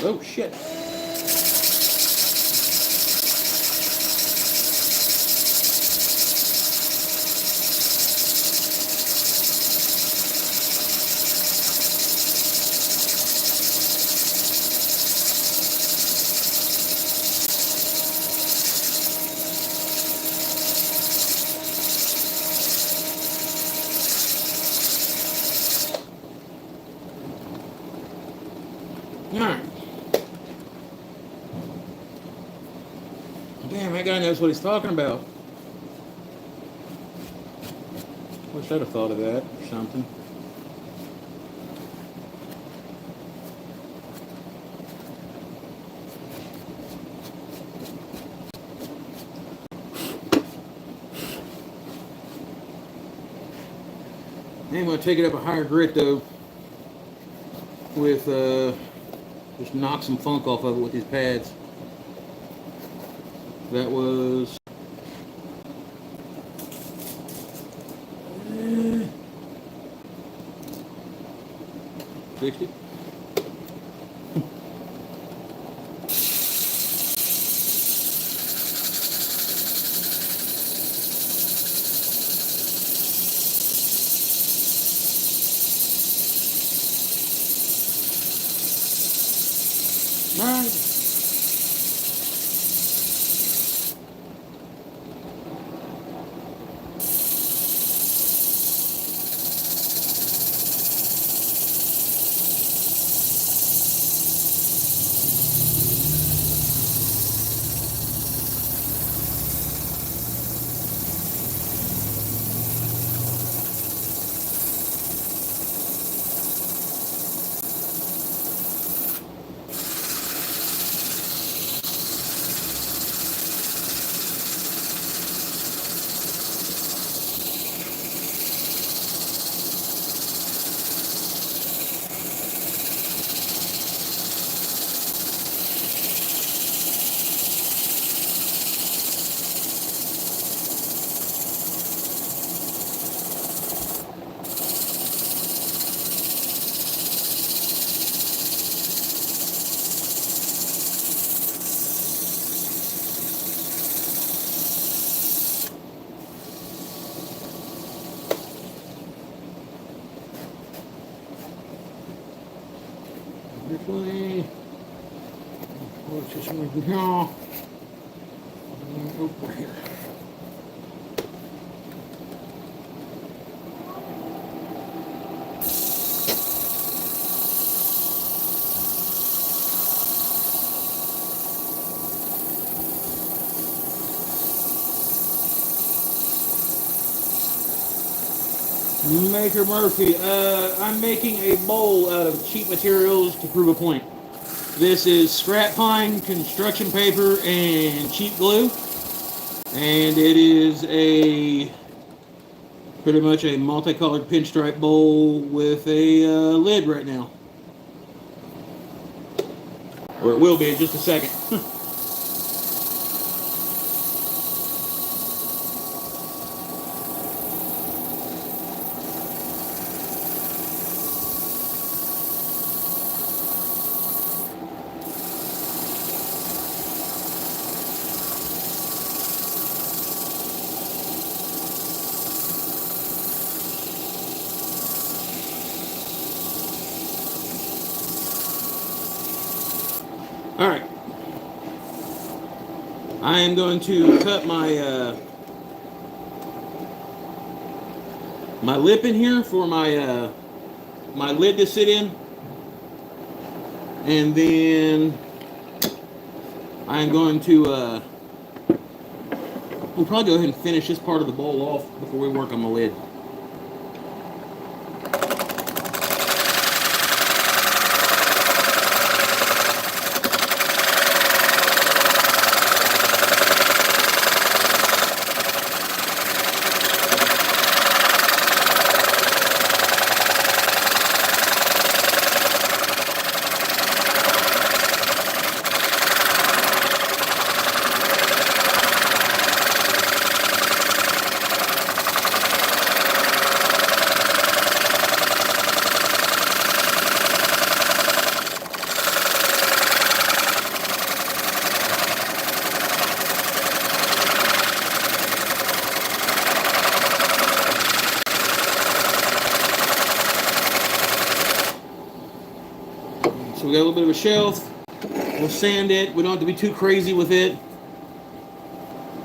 Oh, shit. All right. Damn, that guy knows what he's talking about. Wish I'd have thought of that or something. I'm going to take it up a higher grit though with just knock some funk off of it with these pads. That was 60. All right. carefully. What's this one here? Over here. Maker Murphy, I'm making a bowl out of cheap materials to prove a point. This is scrap pine, construction paper, and cheap glue. And it is pretty much a multicolored pinstripe bowl with a lid right now. Or it will be in just a second. Alright, I am going to cut my my lip in here for my my lid to sit in, and then I'm going to we'll probably go ahead and finish this part of the bowl off before we work on the lid. So we got a little bit of a shelf. We'll sand it. We don't have to be too crazy with it.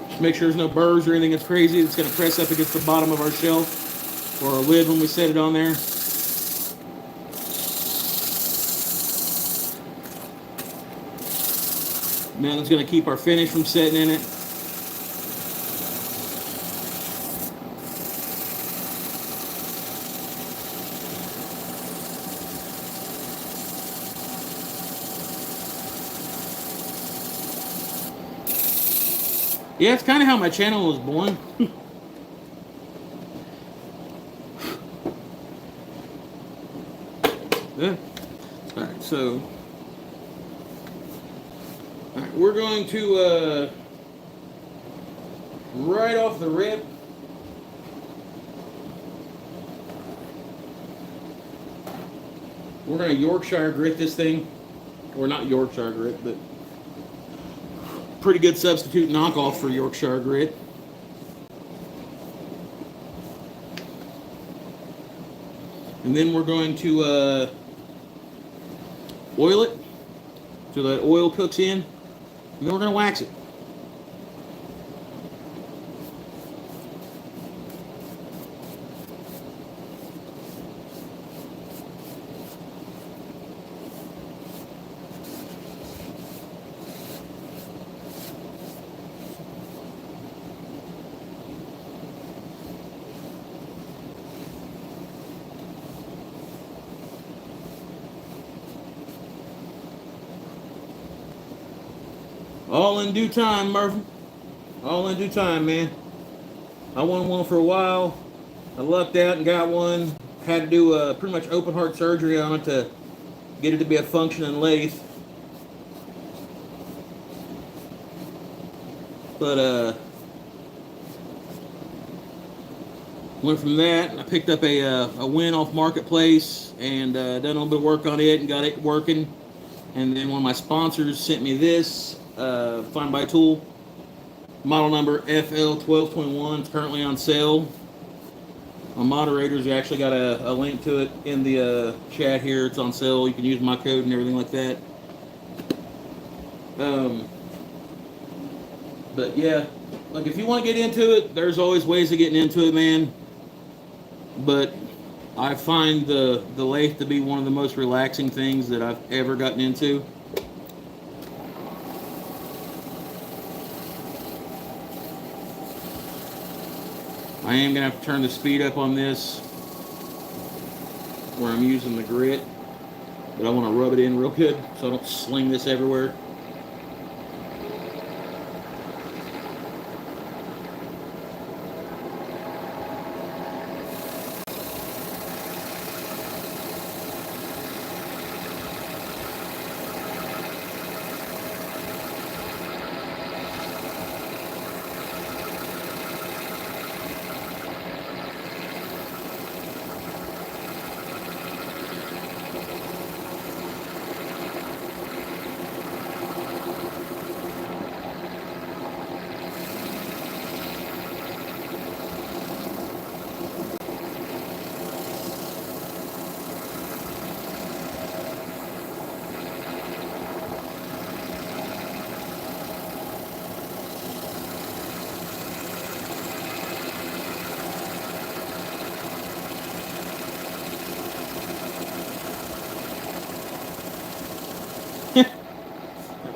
Just make sure there's no burrs or anything that's crazy. It's going to press up against the bottom of our shelf or our lid when we set it on there. Now it's going to keep our finish from setting in it. Yeah, it's kind of how my channel was born. Yeah. Alright, so we're going to right off the rip, we're going to Yorkshire grit this thing. Or not Yorkshire grit, but pretty good substitute knockoff for Yorkshire grit. And then we're going to oil it so that oil cooks in, and then we're going to wax it. All in due time, Murphy. All in due time, man. I wanted one for a while. I lucked out and got one. Had to do pretty much open heart surgery on it to get it to be a functioning lathe. But went from that. I picked up a win off Marketplace and done a little bit of work on it and got it working. And then one of my sponsors sent me this. Find by Tool, model number FL1221. It's currently on sale. My moderators, you actually got a link to it in the chat here. It's on sale. You can use my code and everything like that. But yeah, like if you want to get into it, there's always ways of getting into it, man. But I find the lathe to be one of the most relaxing things that I've ever gotten into. I am gonna have to turn the speed up on this where I'm using the grit, but I want to rub it in real good so I don't sling this everywhere.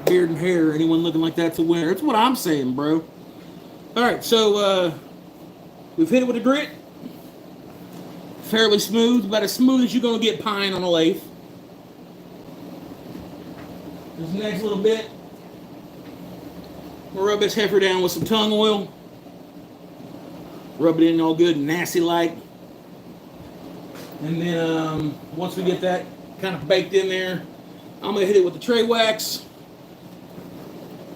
Beard and hair, anyone looking like that's a winner. That's what I'm saying, bro. Alright, so we've hit it with a grit. Fairly smooth, about as smooth as you're going to get pine on a lathe. This next little bit, we'll rub this heifer down with some tongue oil. Rub it in all good and nasty like. And then once we get that kind of baked in there, I'm going to hit it with the tray wax.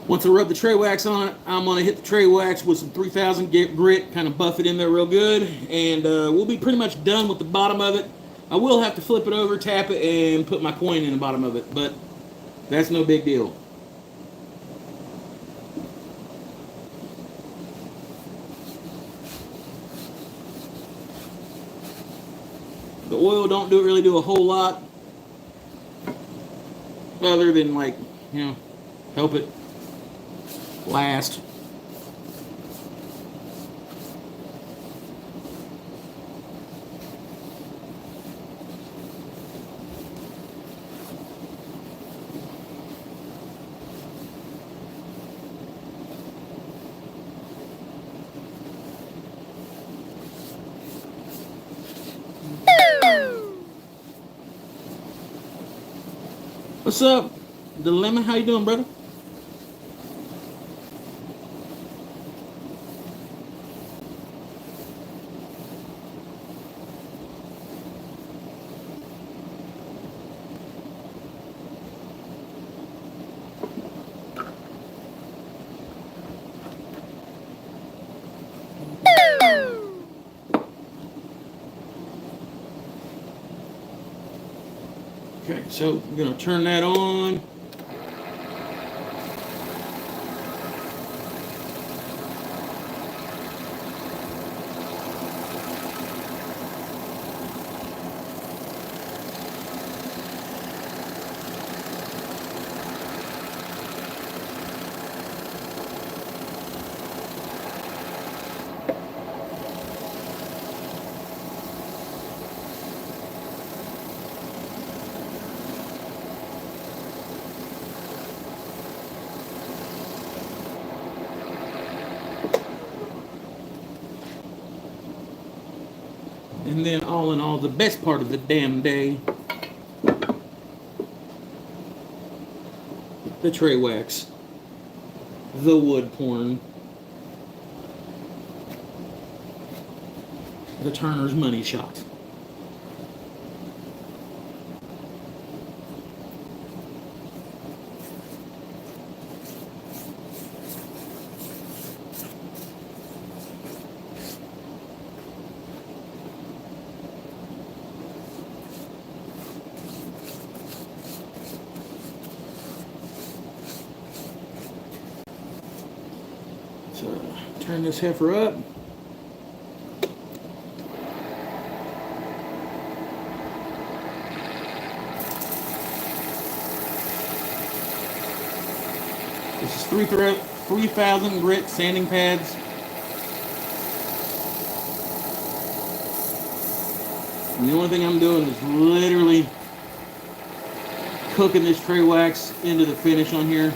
Once I rub the tray wax on it, I'm going to hit the tray wax with some 3000 grit, kind of buff it in there real good, and we'll be pretty much done with the bottom of it. I will have to flip it over, tap it, and put my coin in the bottom of it, but that's no big deal. The oil don't really do a whole lot, other than, like, you know, help it last. What's up, Dilemma? How you doing, brother? Okay, so we're going to turn that on. And then all in all, the best part of the damn day, the tray wax, the wood porn, the Turner's money shot. So turn this heifer up. This is 3,000 grit sanding pads. And the only thing I'm doing is literally cooking this tray wax into the finish on here.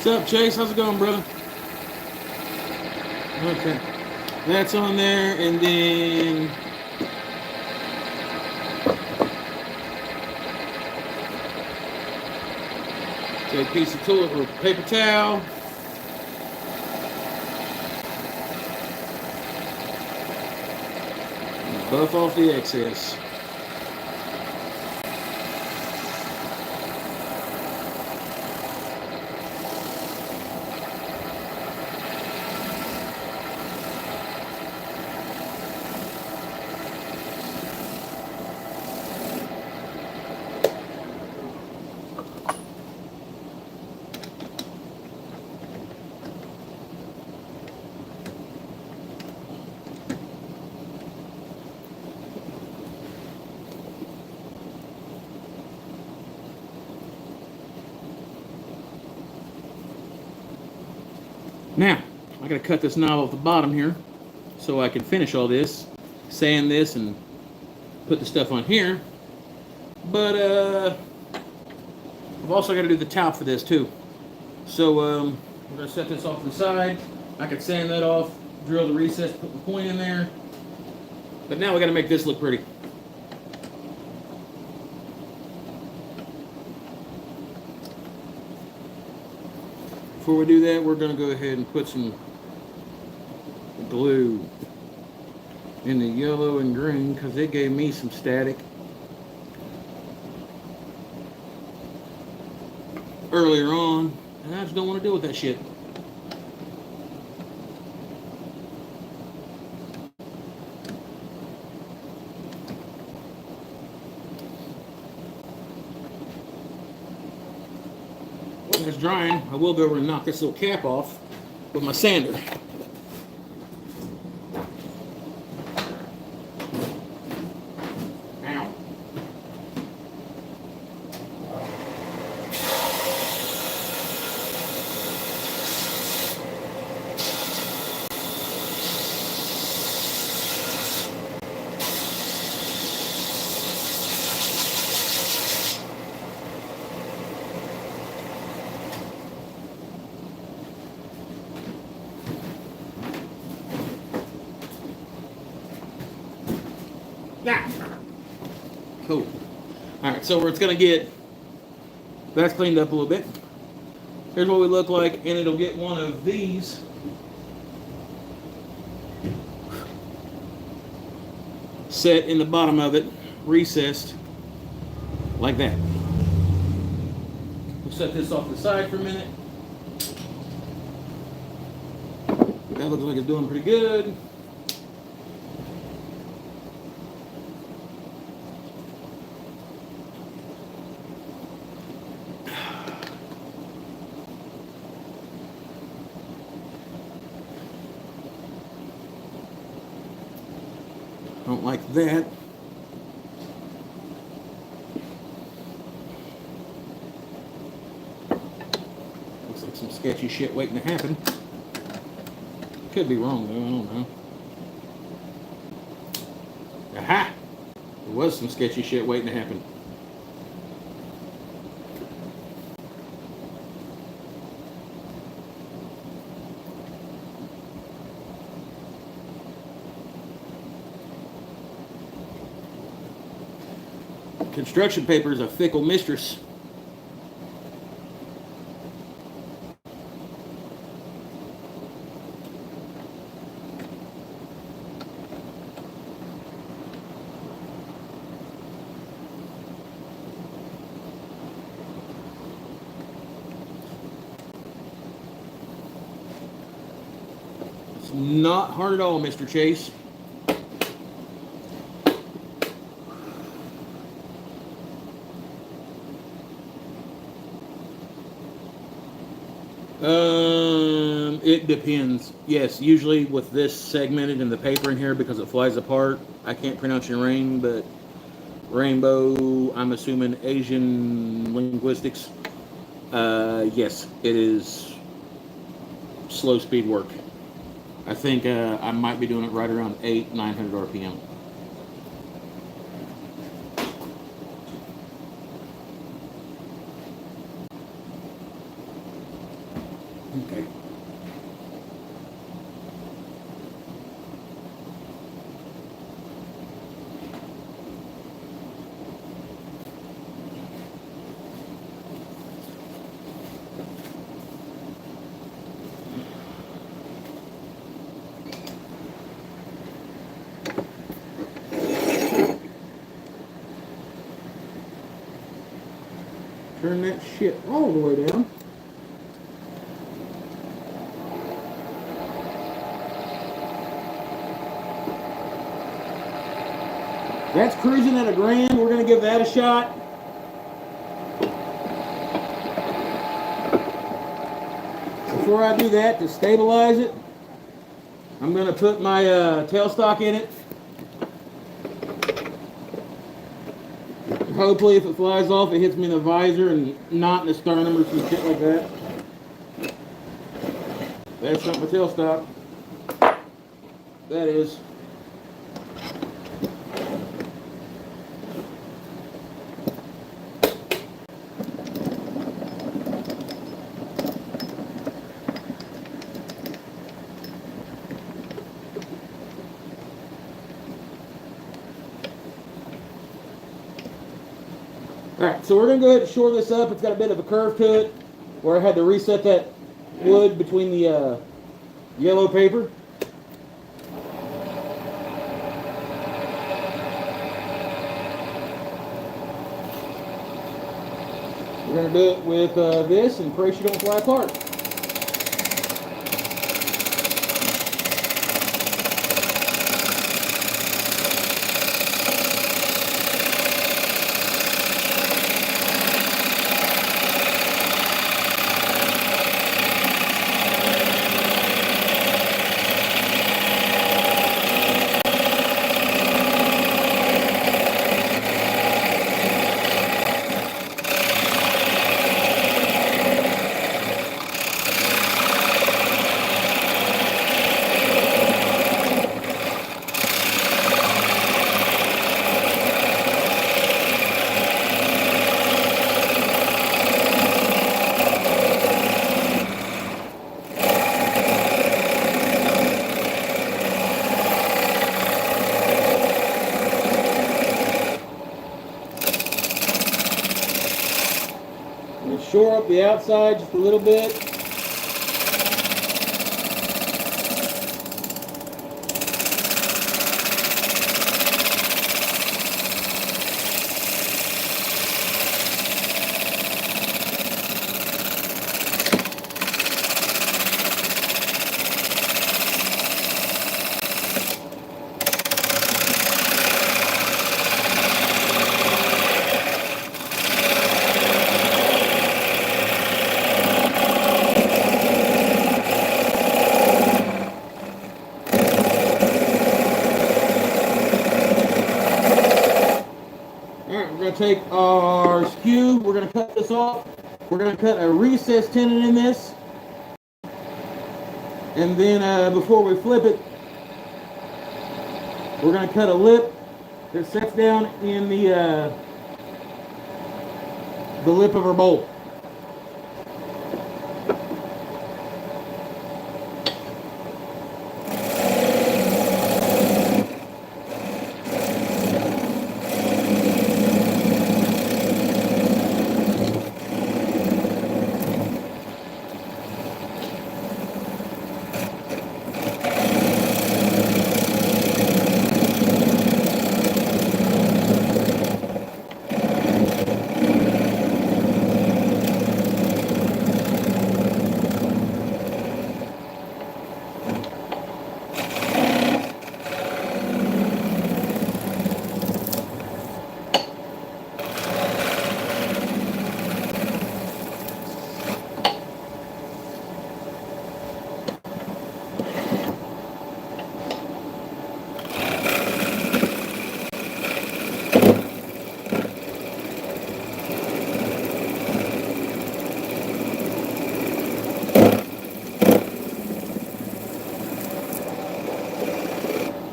What's up, Chase? How's it going, brother? Okay. That's on there, and then take a piece of toilet or paper towel. Buff off the excess. Now, I gotta cut this knob off the bottom here so I can finish all this, sand this, and put the stuff on here. But I've also got to do the top for this too. So we're gonna set this off to the side. I can sand that off, drill the recess, put the point in there. But now we got to make this look pretty. Before we do that, we're going to go ahead and put some glue in the yellow and green because it gave me some static earlier on, and I just don't want to deal with that shit. When it's drying, I will go over and knock this little cap off with my sander. Ow. Yeah. Cool. Alright, so where it's going to get, that's cleaned up a little bit. Here's what we look like, and it'll get one of these set in the bottom of it, recessed, like that. We'll set this off to the side for a minute. That looks like it's doing pretty good. Don't like that. Looks like some sketchy shit waiting to happen. Could be wrong though, I don't know. Aha! There was some sketchy shit waiting to happen. Construction paper is a fickle mistress. It's not hard at all, Mr. Chase. It depends. Yes, usually with this segmented in the paper in here because it flies apart. I can't pronounce your name, but Rainbow, I'm assuming Asian linguistics. Yes, it is slow speed work. I think I might be doing it right around 900 RPM. Okay. Turn that shit all the way down. That's cruising at $1,000. We're going to give that a shot. Before I do that, to stabilize it, I'm going to put my tailstock in it. Hopefully, if it flies off, it hits me in the visor and not in the sternum or some shit like that. That's not my tailstock. That is. Alright, so we're going to go ahead and shore this up. It's got a bit of a curve to it where I had to reset that wood between the yellow paper. We're going to do it with this and pray she don't fly apart. Shore up the outside just a little bit. Take our skew, we're going to cut this off. We're going to cut a recess tenon in this. And then before we flip it, we're going to cut a lip that sets down in the lip of our bolt.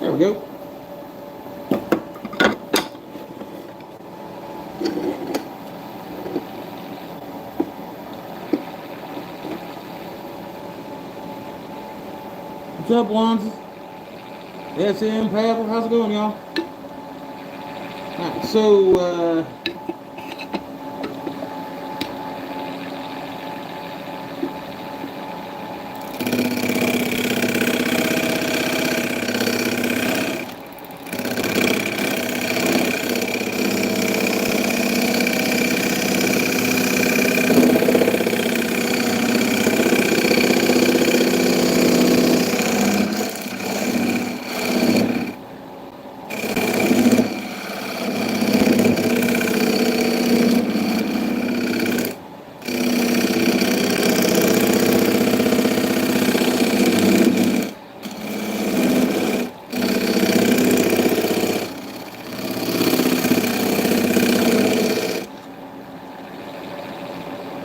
There we go. What's up, Wands? SM, Paddle, how's it going, y'all? Alright, so,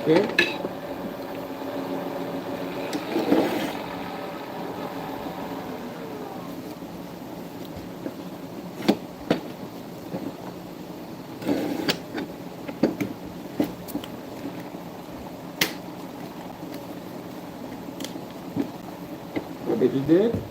okay. I bet you did.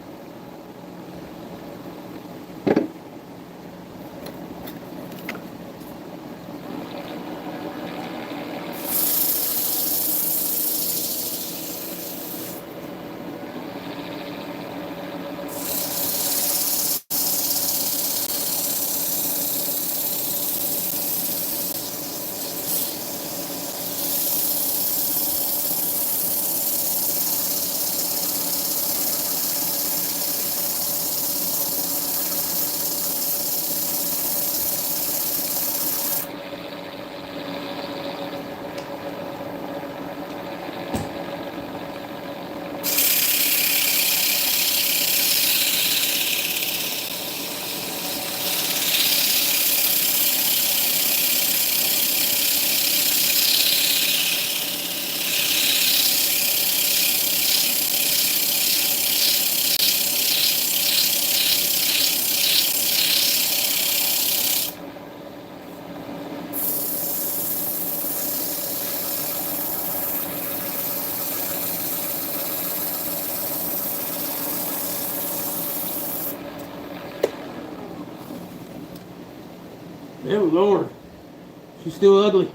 Oh Lord, she's still ugly.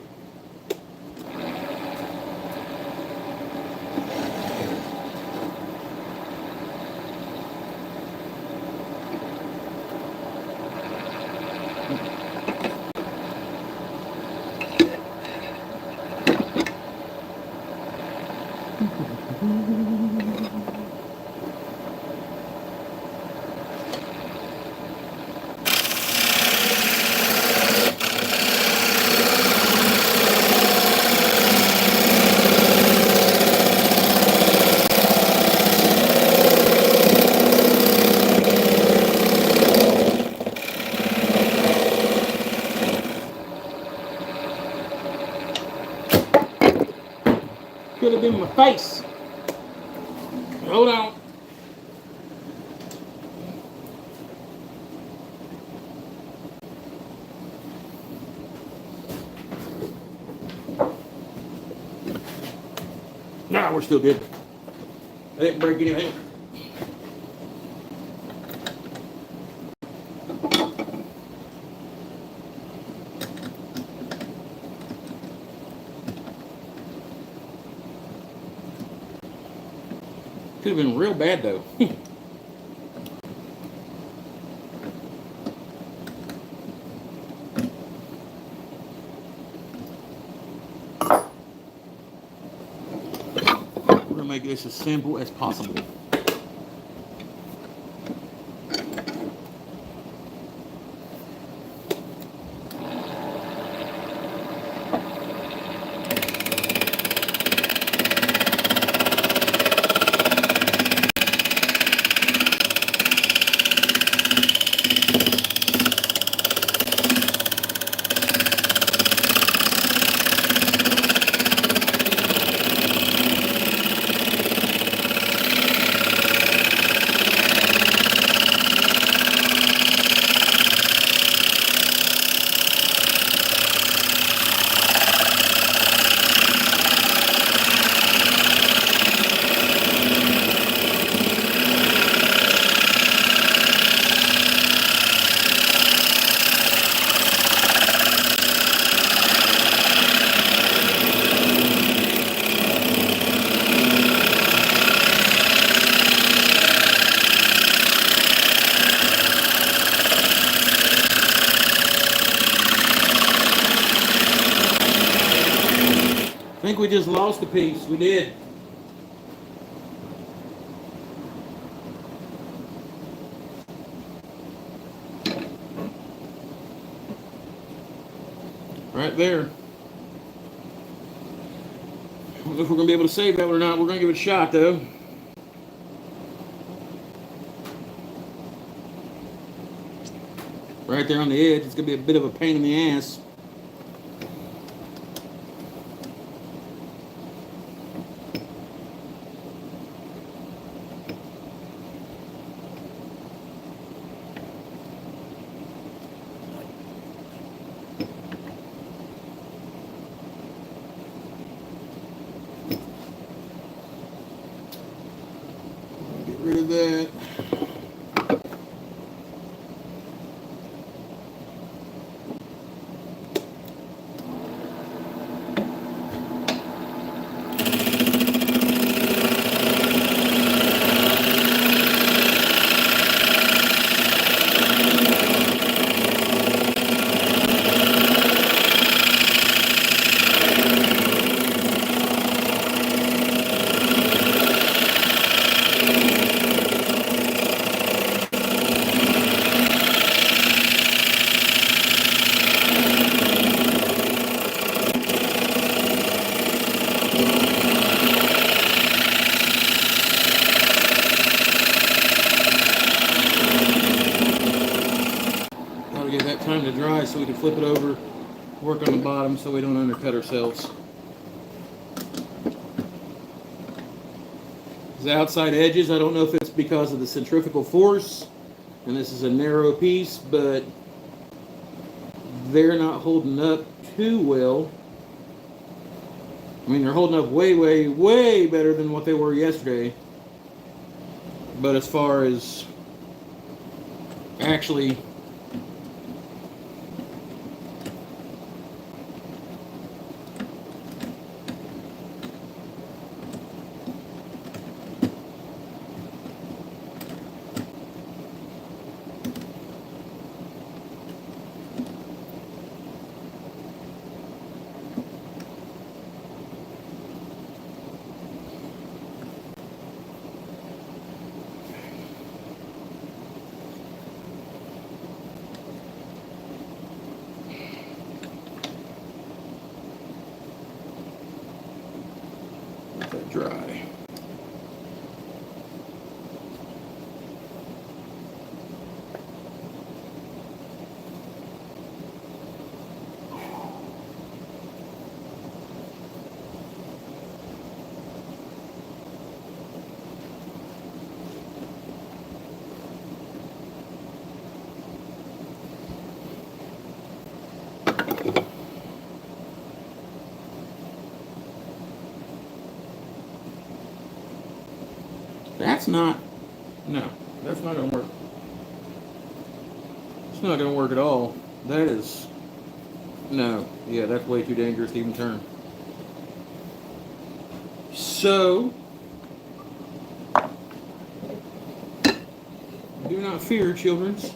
Could have been my face. Hold on. Nah, we're still good. I didn't break anything. Could have been real bad though. We're gonna make this as simple as possible. think we just lost a piece. We did. Right there. I don't know if we're going to be able to save that one or not. We're going to give it a shot, though. Right there on the edge. It's going to be a bit of a pain in the ass. Get rid of that. Get that time to dry so we can flip it over, work on the bottom so we don't undercut ourselves. The outside edges, I don't know if it's because of the centrifugal force, and this is a narrow piece, but they're not holding up too well. I mean, they're holding up way, way, way better than what they were yesterday. But as far as actually let that dry. That's not, no, that's not going to work. It's not going to work at all. That is, no, yeah, that's way too dangerous to even turn. So, do not fear, childrens.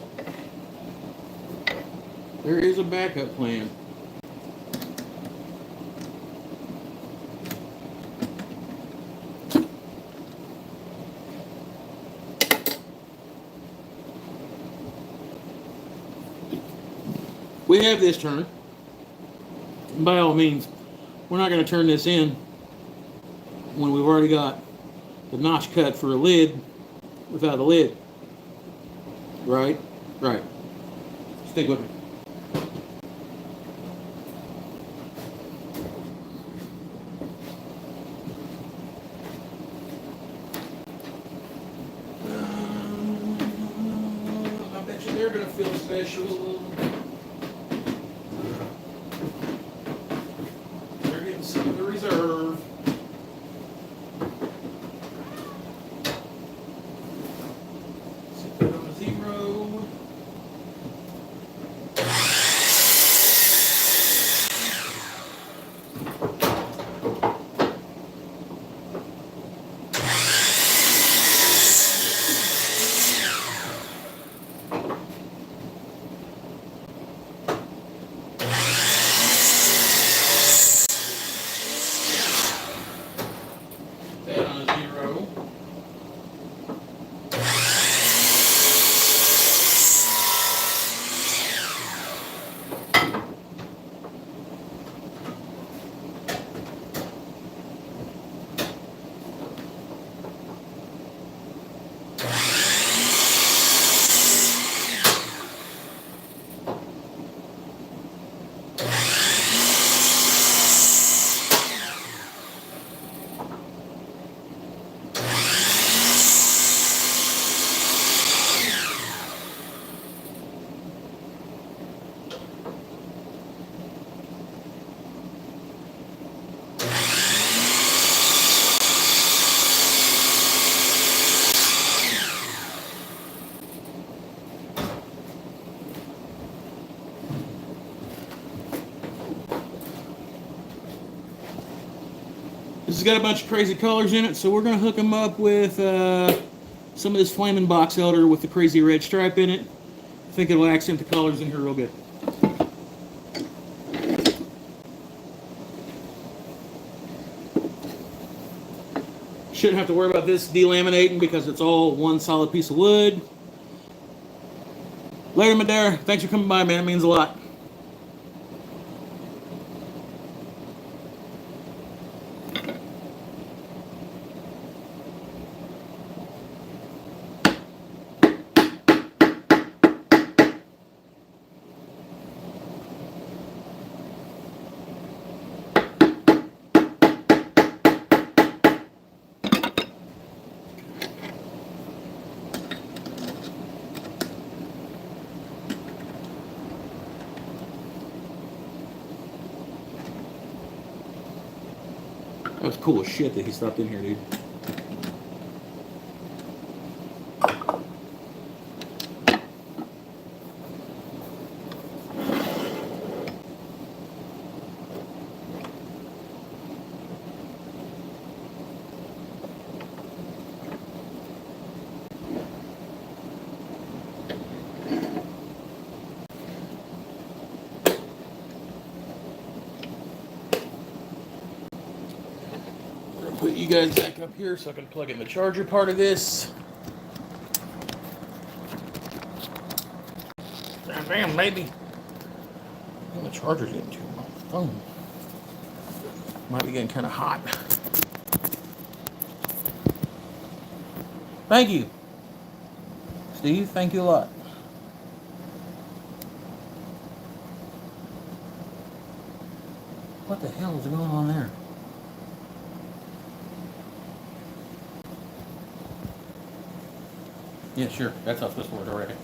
There is a backup plan. We have this turn. By all means, we're not going to turn this in when we've already got the notch cut for a lid without a lid. Right? Right. Stick with me. I bet you they're going to feel special. Some of the reserve. Set that on a 0. This has got a bunch of crazy colors in it, so we're going to hook them up with some of this flaming box elder with the crazy red stripe in it. I think it'll accent the colors in here real good. Shouldn't have to worry about this delaminating because it's all one solid piece of wood. Later, Madera. Thanks for coming by, man. It means a lot. That was cool as shit that he stopped in here, dude. Put you guys back up here so I can plug in the charger part of this. Damn, maybe. The charger's getting too my phone. Might be getting kind of hot. Thank you, Steve. Thank you a lot. What the hell is going on there? Yeah, sure. That's how it's supposed to work already.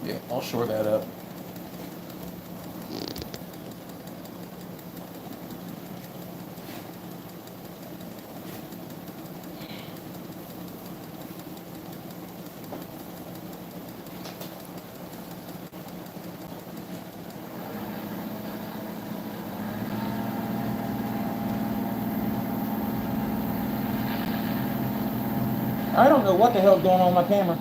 Yeah, I'll shore that up. I don't know what the hell's going on with my camera.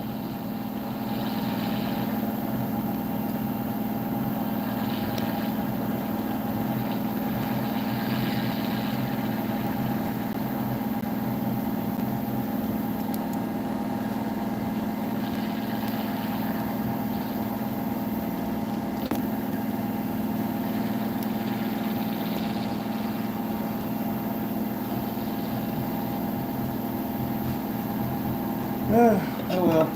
Oh well.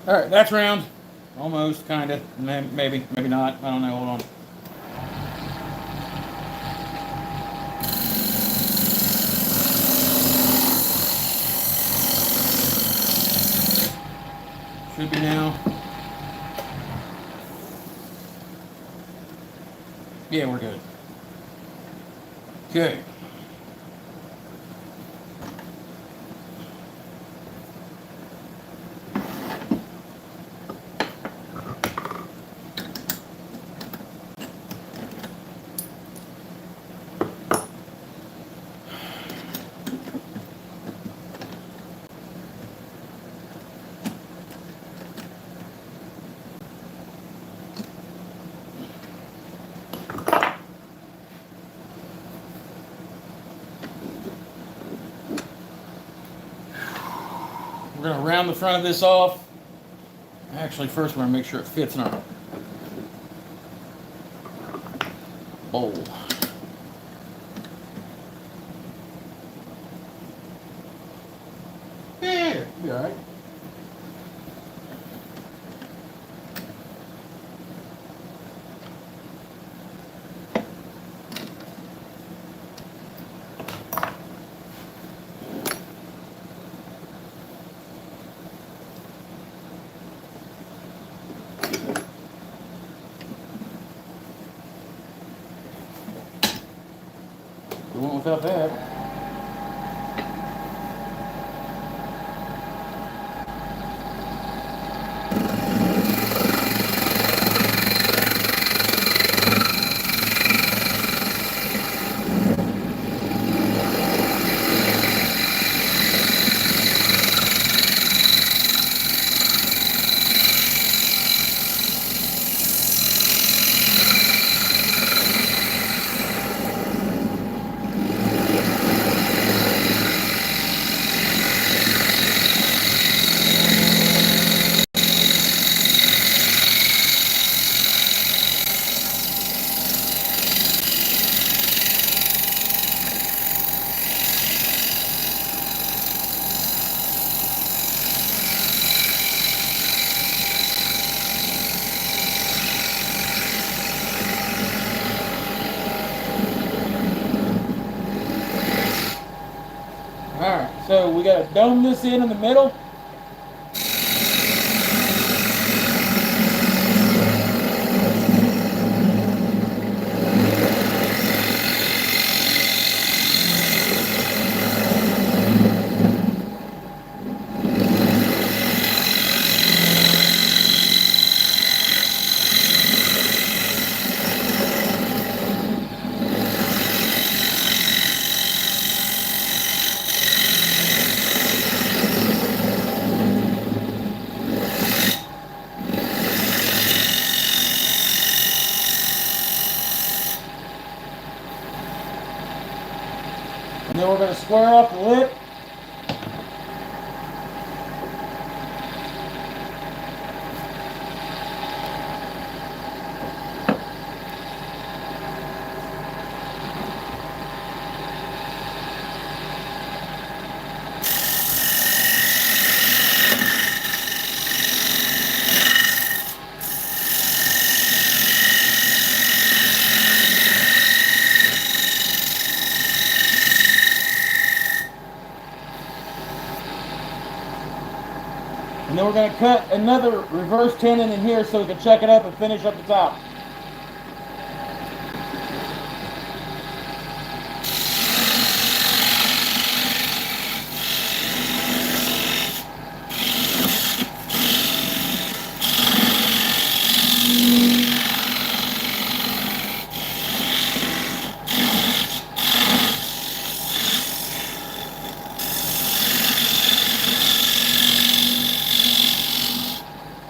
All right, that's round. Almost, kind of, maybe, maybe not. I don't know. Hold on. Should be now. Yeah, we're good. Okay. We're going to round the front of this off. Actually, first we're going to make sure it fits in our bowl. Yeah, be all right. We went without that. Alright, so we got to dome this in the middle. And then we're going to square off the lip. And then we're going to cut another reverse tenon in here so we can check it up and finish up the top.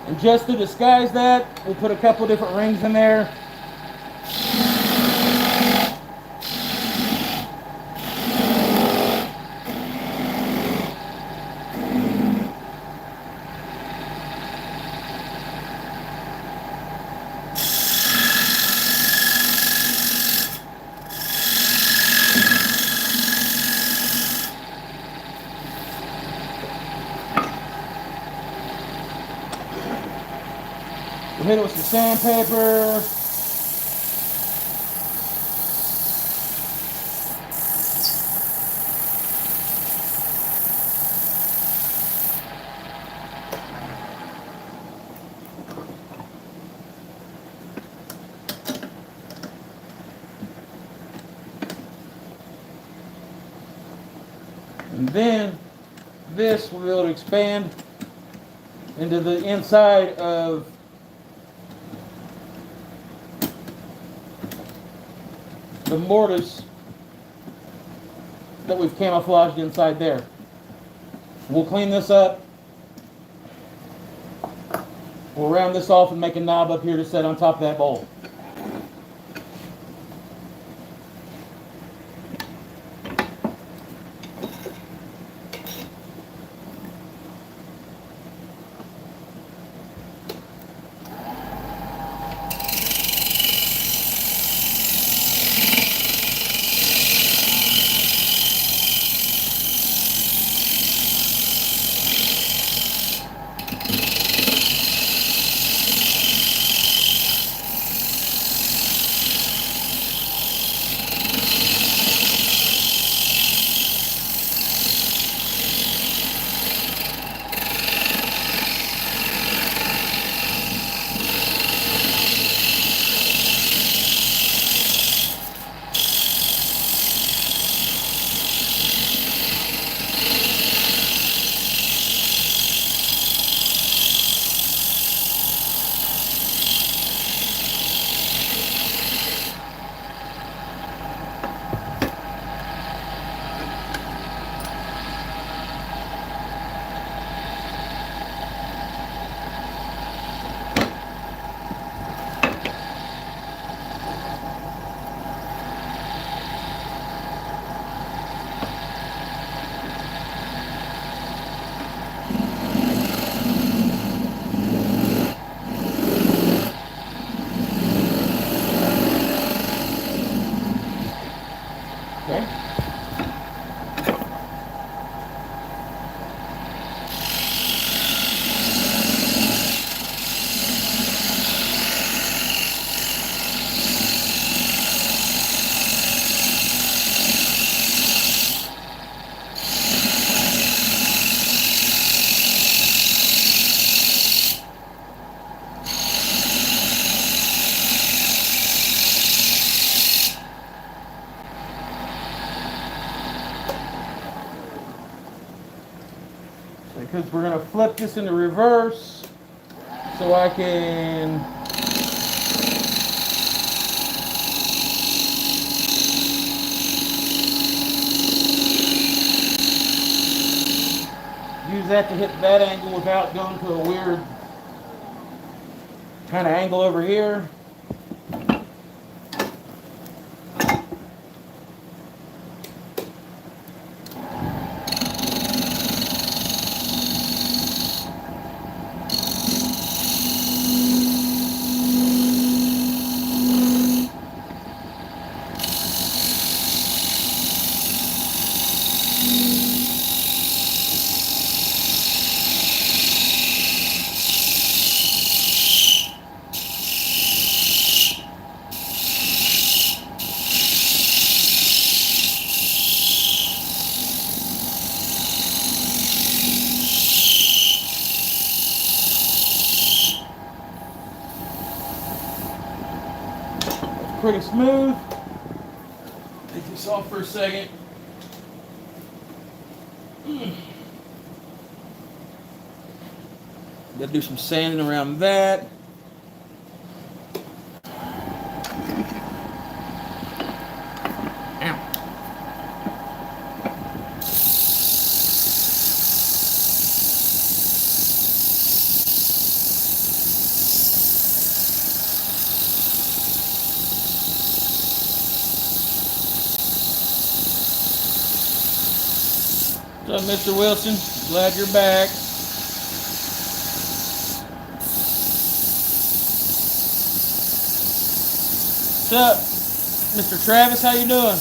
And just to disguise that, we put a couple different rings in there. We'll hit it with some sandpaper. And then this will be able to expand into the inside of the mortise that we've camouflaged inside there. We'll clean this up. We'll round this off and make a knob up here to set on top of that bowl. Okay. Because we're going to flip this into reverse so I can use that to hit that angle without going to a weird kind of angle over here. Pretty smooth. Take this off for a second. Gotta do some sanding around that. What's up, Mr. Wilson? Glad you're back. What's up, Mr. Travis? How you doing?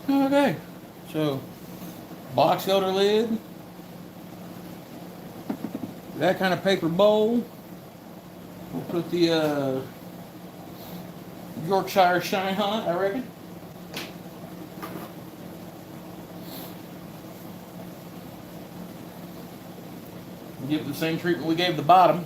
Okay, so box elder lid, that kind of paper bowl. We'll put the Yorkshire shine on it, I reckon. Give it the same treatment we gave the bottom.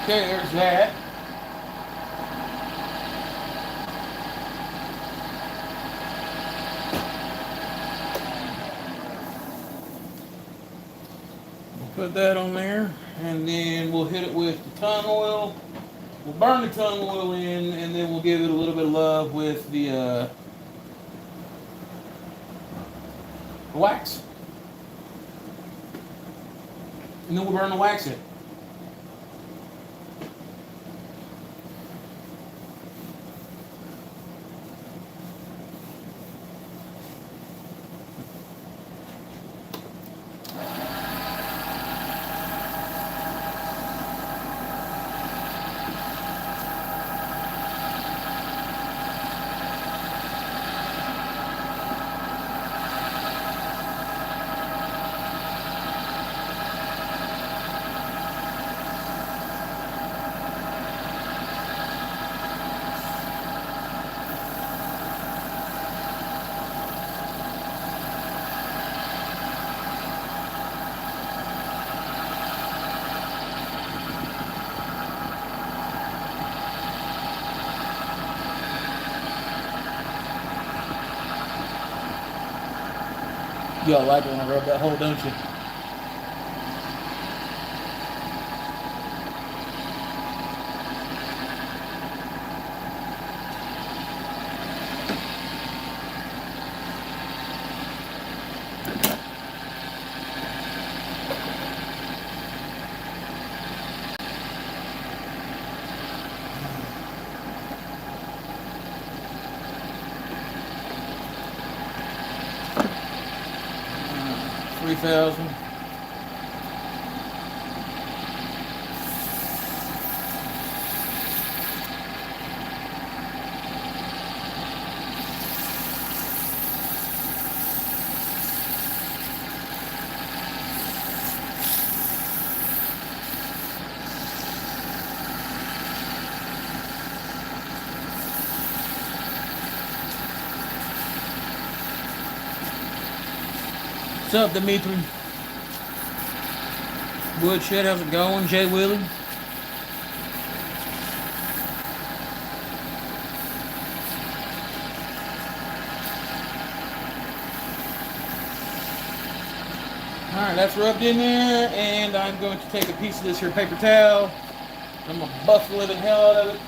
Okay, there's that. We'll put that on there, and then we'll hit it with the tongue oil. We'll burn the tongue oil in, and then we'll give it a little bit of love with the wax. And then we'll burn the wax in. Y'all like it when I rub that hole, don't you? $3,000. What's up, Dimitri? Woodshed, how's it going? Jay Willie? Alright, that's rubbed in there, and I'm going to take a piece of this here paper towel. I'm going to buff the living hell out of it.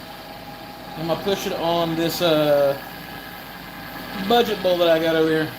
I'm going to push it on this budget bowl that I got over here.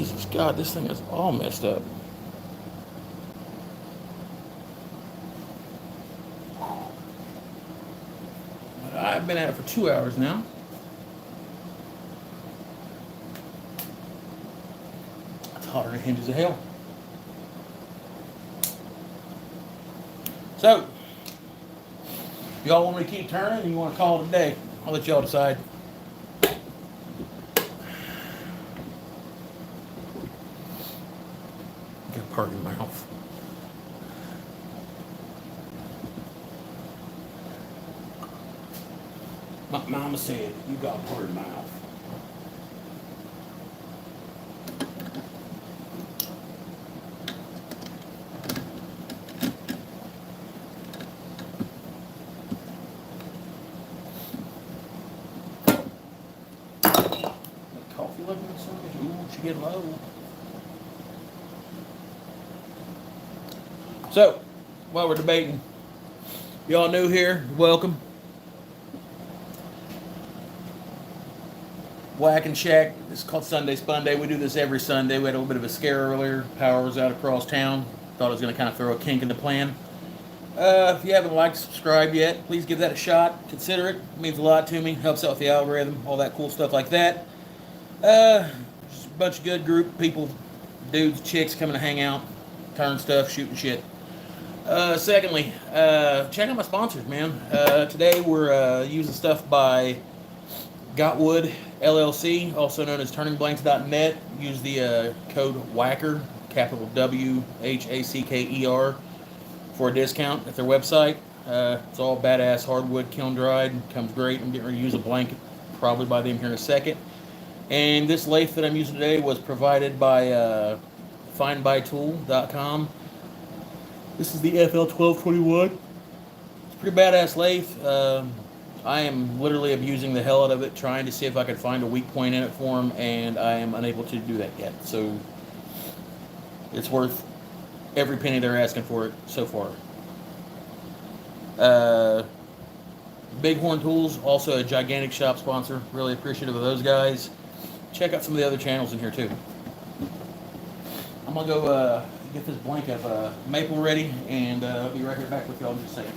Jesus God, this thing is all messed up. I've been at it for 2 hours now. It's hotter than hinges of hell. So, y'all want me to keep turning or you want to call it a day? I'll let y'all decide. Got a part in my mouth. My mama said, you got a part in my mouth. Coffee looking at something? Ooh, she getting low. So, while we're debating, y'all new here, welcome. Whack and Shack. It's called Sunday Spunday. We do this every Sunday. We had a little bit of a scare earlier. Power was out across town. Thought it was going to kind of throw a kink in the plan. If you haven't liked, subscribed yet, please give that a shot. Consider it. It means a lot to me. Helps out with the algorithm. All that cool stuff like that. Just a bunch of good group people, dudes, chicks coming to hang out, turn stuff, shooting shit. Secondly, check out my sponsors, man. Today we're using stuff by Gotwood LLC, also known as turningblanks.net. Use the code WHACKER, capital WHACKER, for a discount at their website. It's all badass hardwood, kiln dried, comes great. I'm getting ready to use a blanket probably by them here in a second. And this lathe that I'm using today was provided by findbytool.com. This is the FL1221. It's a pretty badass lathe. I am literally abusing the hell out of it, trying to see if I can find a weak point in it for them, and I am unable to do that yet. So it's worth every penny they're asking for it so far. Bighorn Tools, also a gigantic shop sponsor. Really appreciative of those guys. Check out some of the other channels in here too. I'm gonna go get this blank of maple ready, and I'll be right here back with y'all in just a second.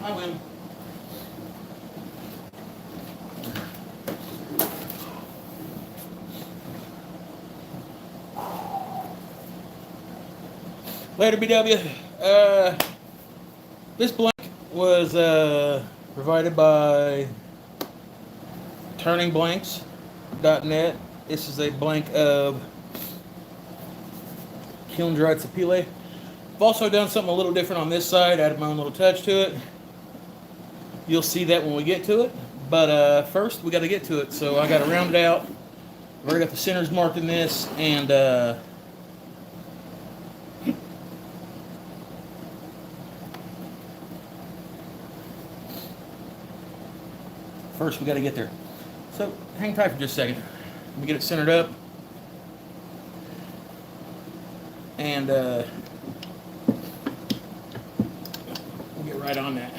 I win. Later, BW. This blank was provided by turningblanks.net. This is a blank of kiln dried sapele. I've also done something a little different on this side, added my own little touch to it. You'll see that when we get to it, but first we got to get to it. So I got to round it out. I've already got the centers marked in this, and first we got to get there. So hang tight for just a second. Let me get it centered up, and we'll get right on that.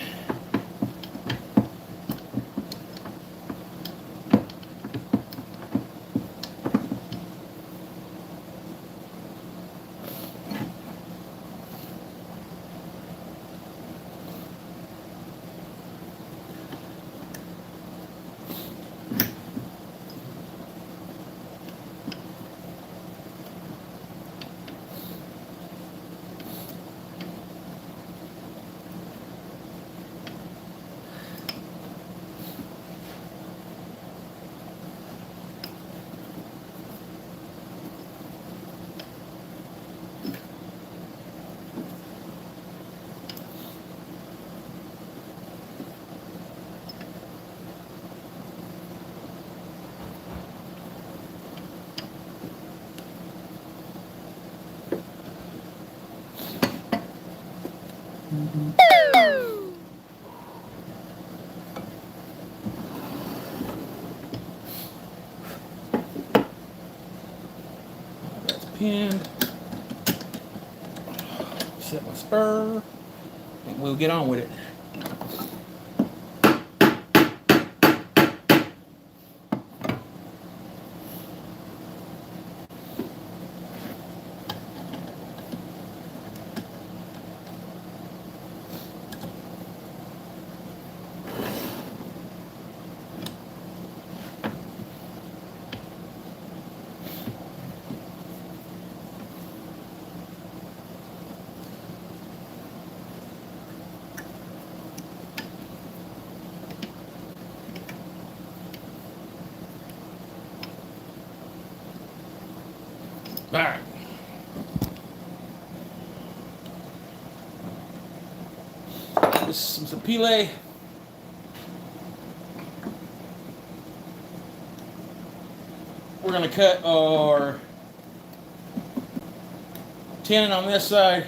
That's pinned. Set my spur, and we'll get on with it. All right. This is some pile. We're going to cut our tenon on this side.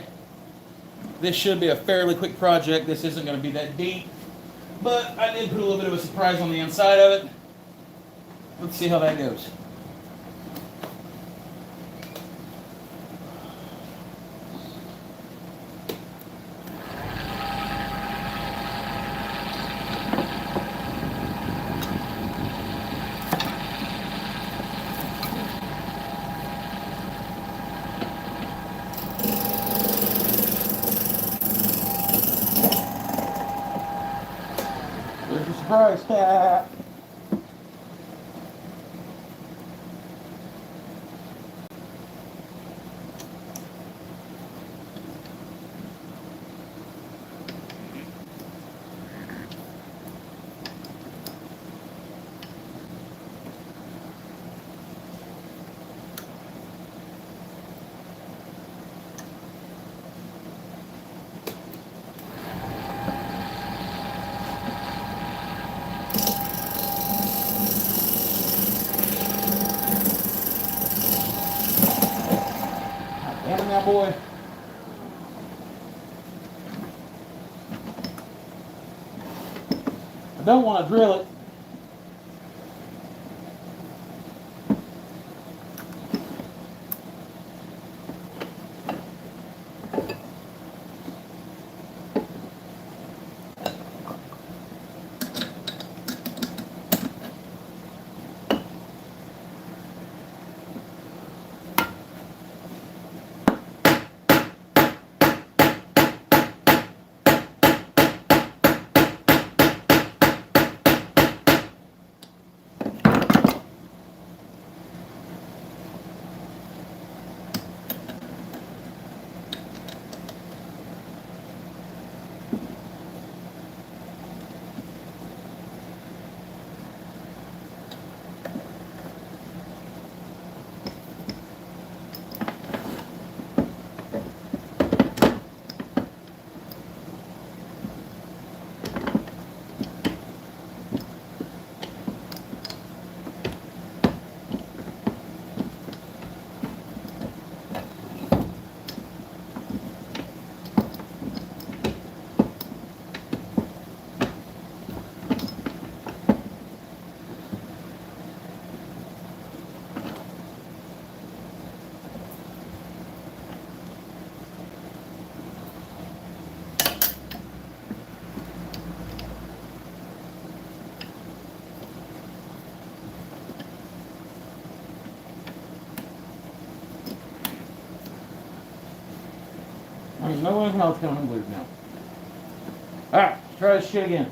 This should be a fairly quick project. This isn't going to be that deep, but I did put a little bit of a surprise on the inside of it. Let's see how that goes. There's your surprise. Damn it now, boy. I don't want to drill it. There's no one else coming loose now. Alright, let's try this shit again.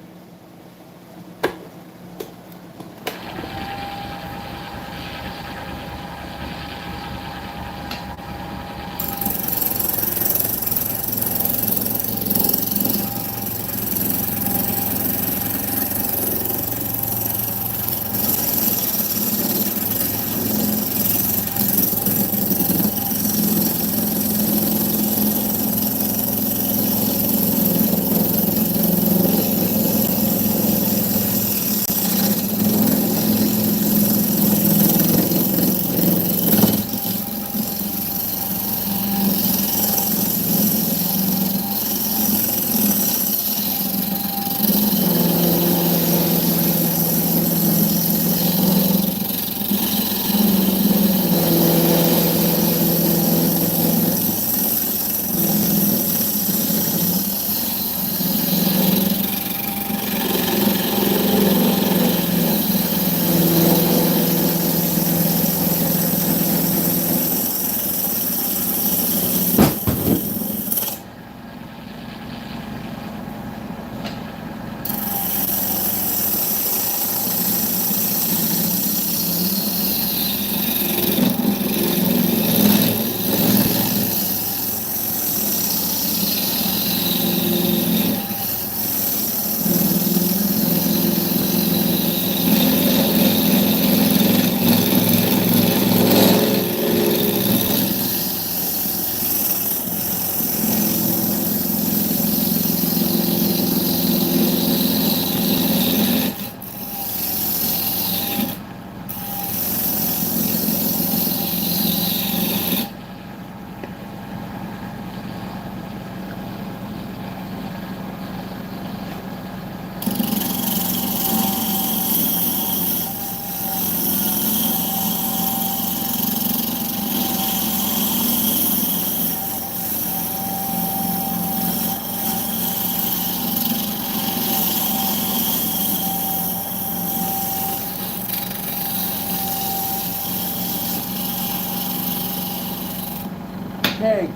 Okay.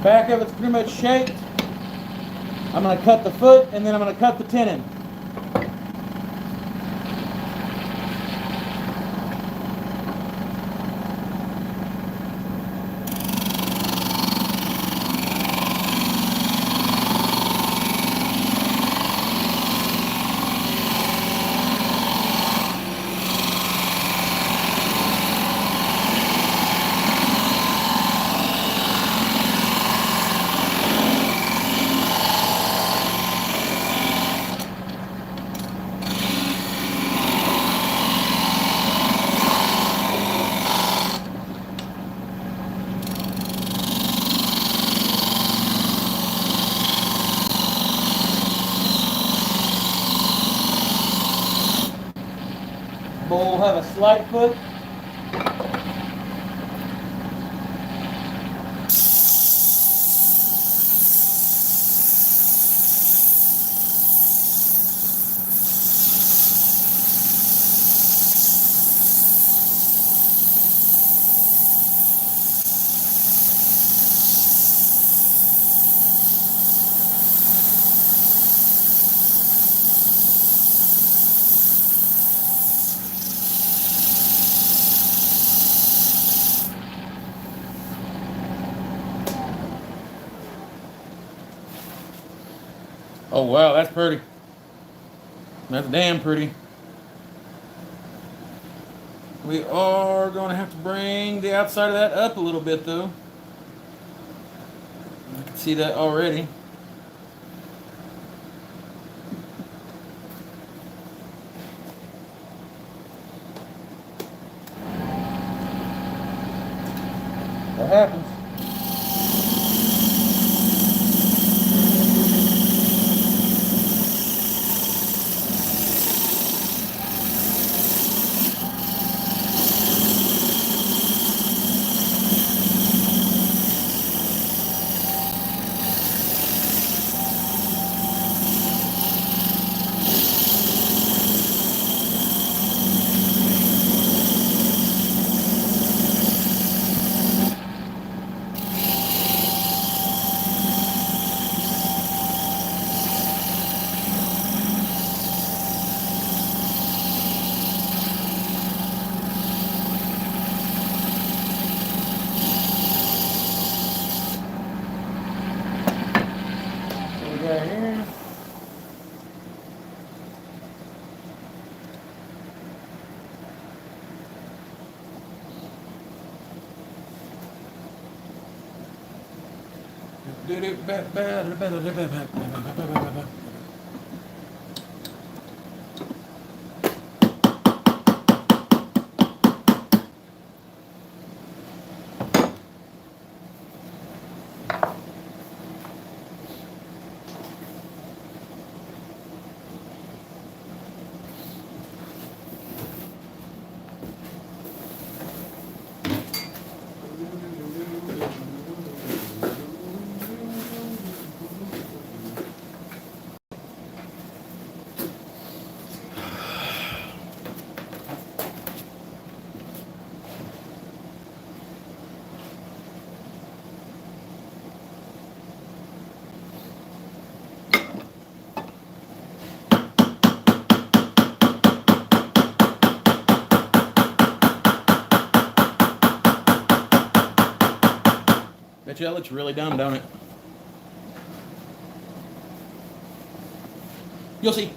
Back of it's pretty much shaped. I'm going to cut the foot and then I'm going to cut the tenon. Bull will have a slight foot. Oh wow, that's pretty. That's damn pretty. We are going to have to bring the outside of that up a little bit though. I can see that already. That happens. What we got here? Bet you that looks really dumb, don't it? You'll see.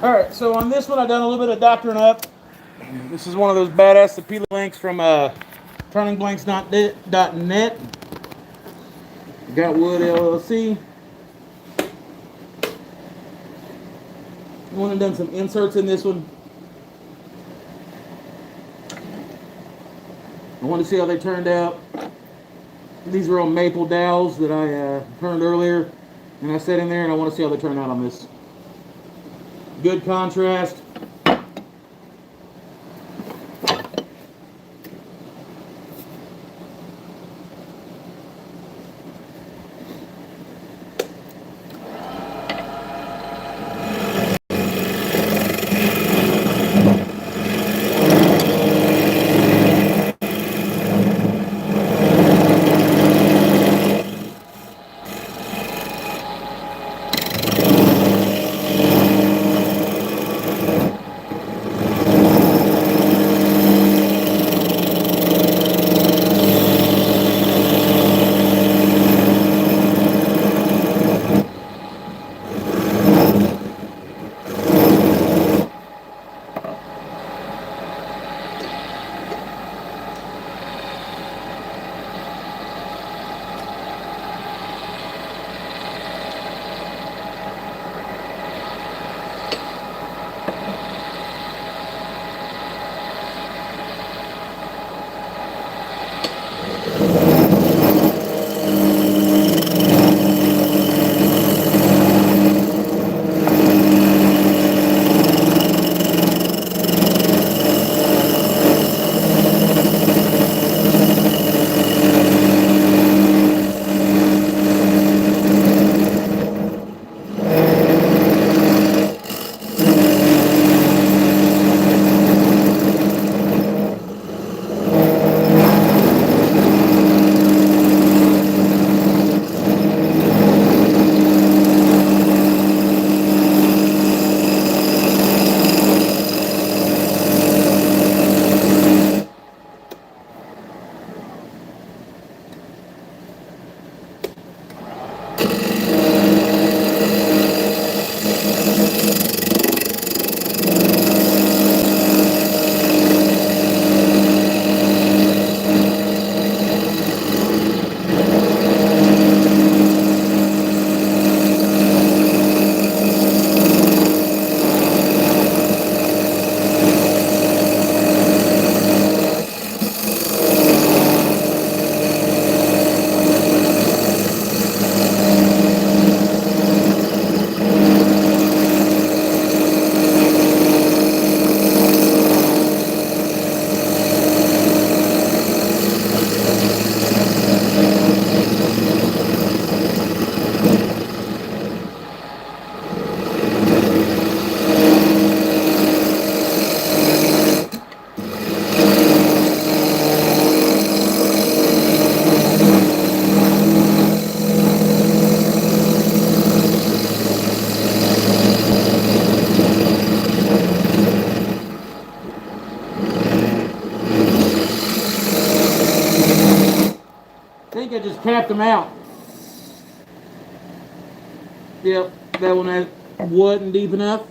Alright, so on this one I've done a little bit of doctoring up. This is one of those badass appeal links from turningblanks.net. Got Wood LLC. I went and done some inserts in this one. I want to see how they turned out. These are all maple dowels that I turned earlier, and I set in there, and I want to see how they turn out on this. Good contrast. I think I just tapped them out. Yep, that one wasn't deep enough.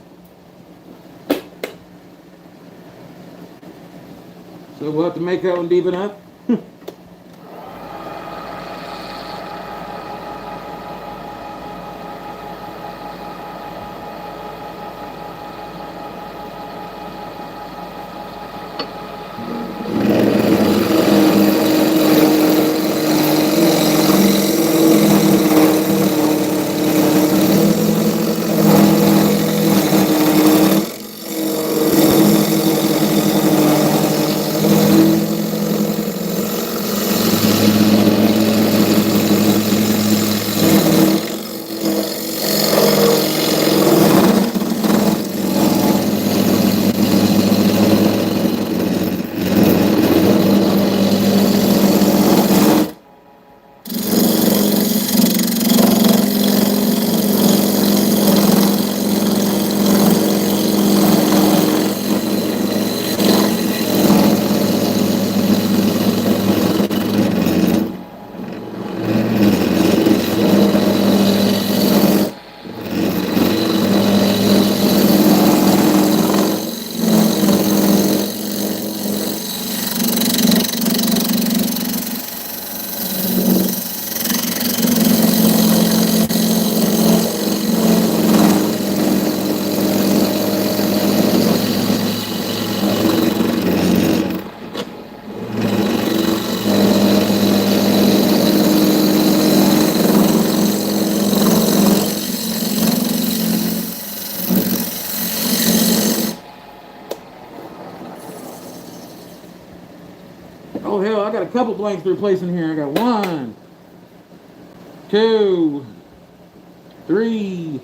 So we'll have to make that one deep enough. Oh hell, I got a couple blanks to replace in here. I got 1, 2, 3.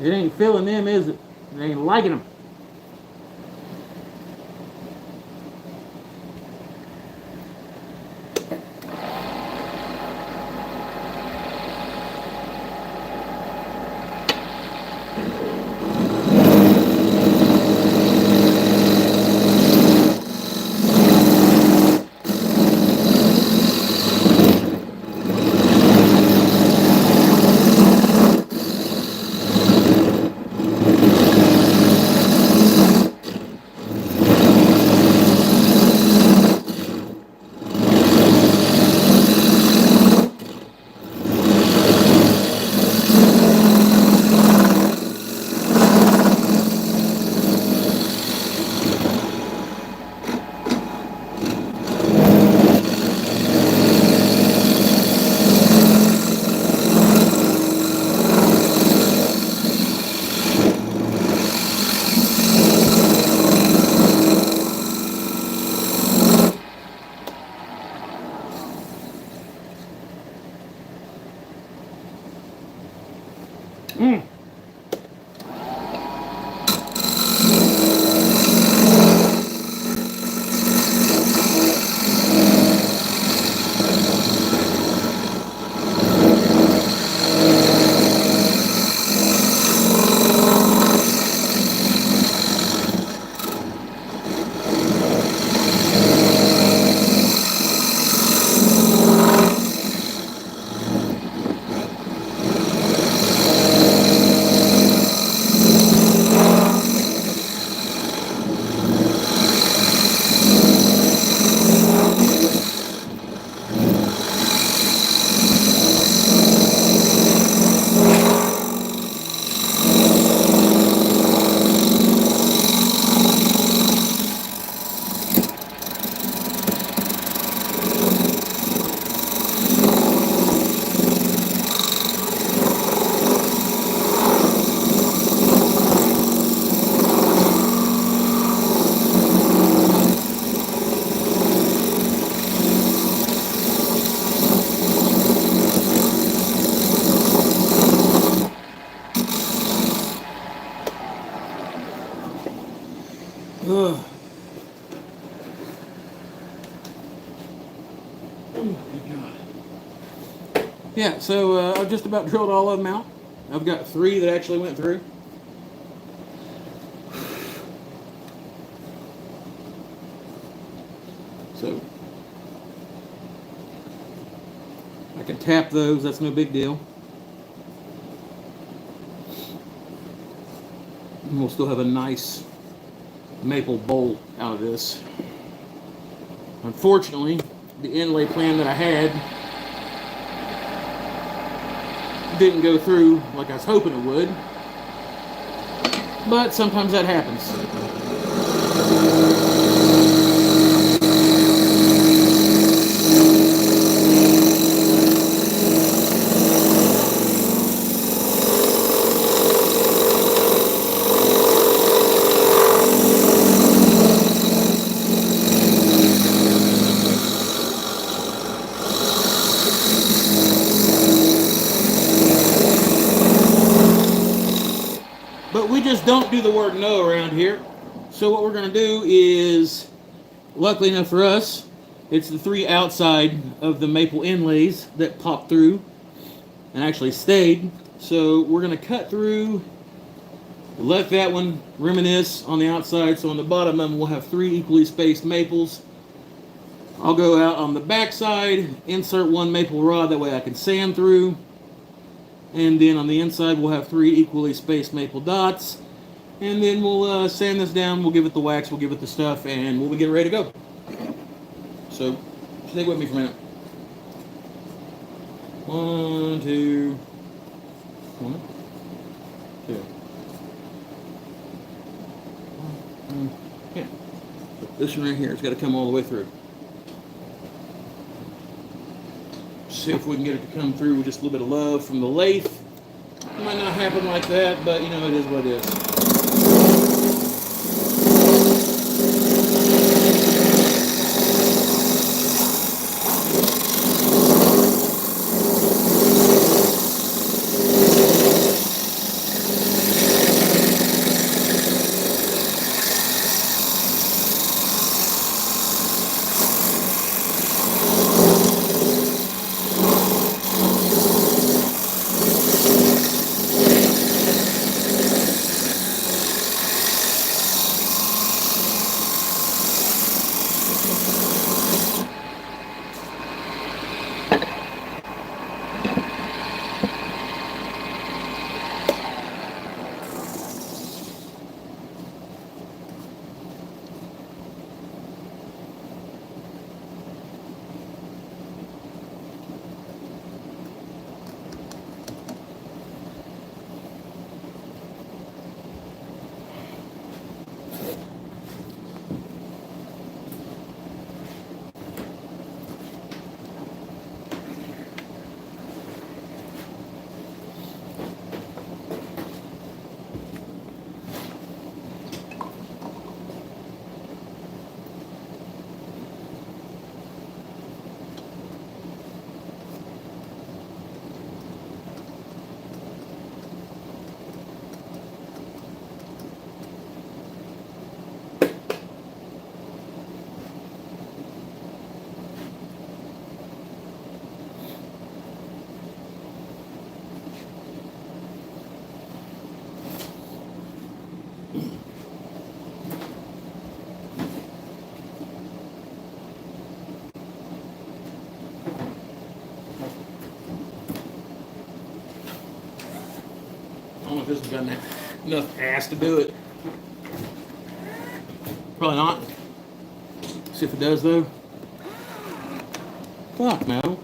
It ain't filling them, is it? It ain't liking them. Mm. Ugh. Oh my God. Yeah, so I've just about drilled all of them out. I've got 3 that actually went through. So I can tap those, that's no big deal. And we'll still have a nice maple bowl out of this. Unfortunately, the inlay plan that I had didn't go through like I was hoping it would, but sometimes that happens. But we just don't do the word no around here. So what we're going to do is, luckily enough for us, it's the 3 outside of the maple inlays that popped through and actually stayed. So we're going to cut through, let that one reminisce on the outside. So on the bottom of them we'll have 3 equally spaced maples. I'll go out on the back side, insert 1 maple rod, that way I can sand through. And then on the inside we'll have 3 equally spaced maple dots. And then we'll sand this down, we'll give it the wax, we'll give it the stuff, and we'll get ready to go. So, stay with me for a minute. 1, 2, 1, 2. Yeah. This one right here has got to come all the way through. See if we can get it to come through with just a little bit of love from the lathe. It might not happen like that, but you know, it is what it is. don't know if this has got enough ass to do it. Probably not. See if it does though. Fuck no.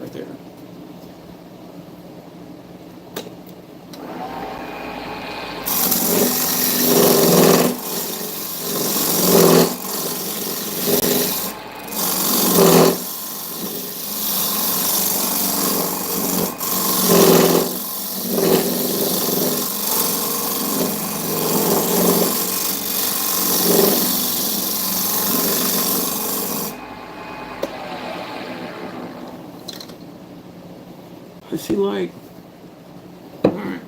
Right there. Is he like? All right.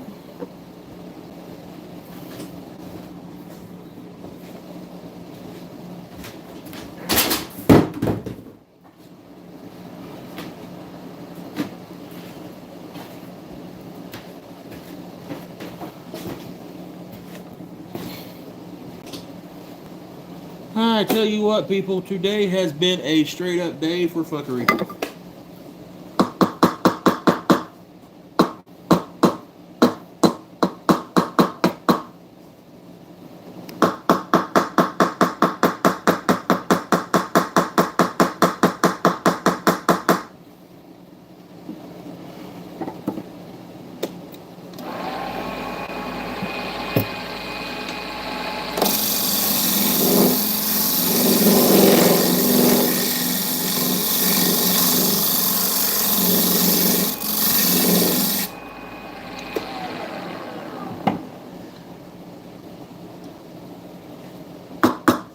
I tell you what, people, today has been a straight up day for fuckery.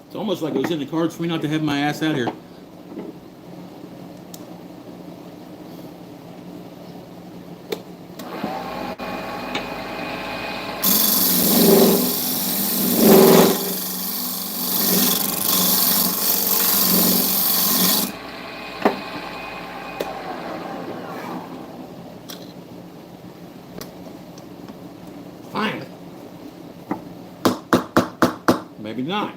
It's almost like it was in the cards for me not to have my ass out here. Finally. Maybe not.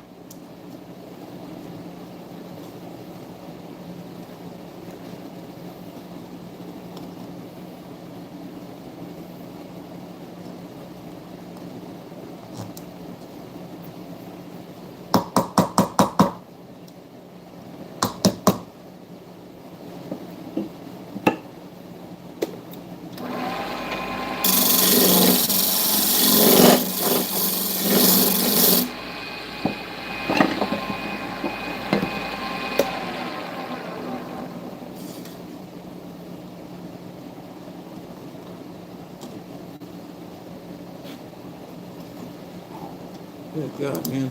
Good God, man.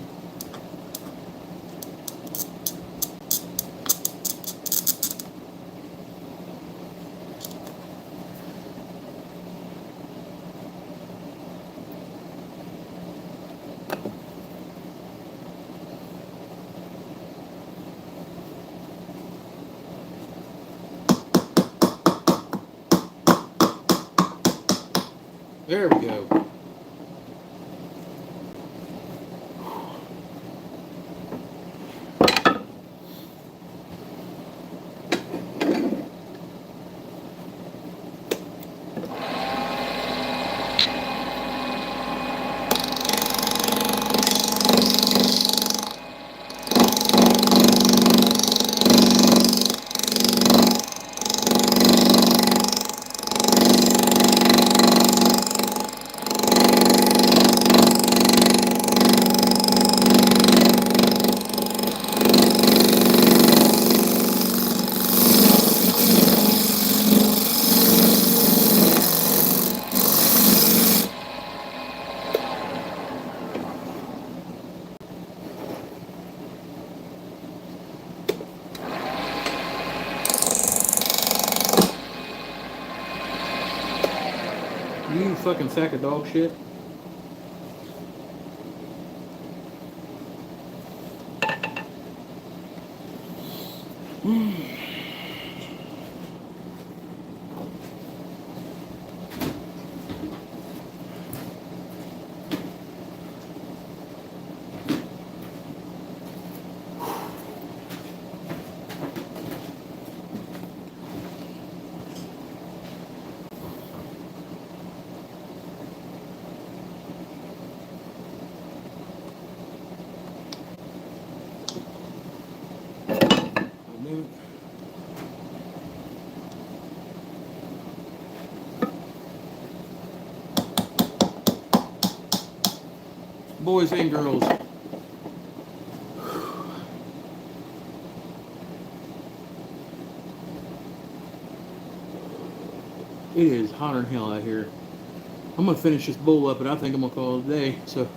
There we go. You fucking sack of dog shit. Boys and girls. It is hotter than hell out here. I'm gonna finish this bowl up, and I think I'm gonna call it a day. So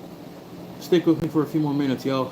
stick with me for a few more minutes, y'all.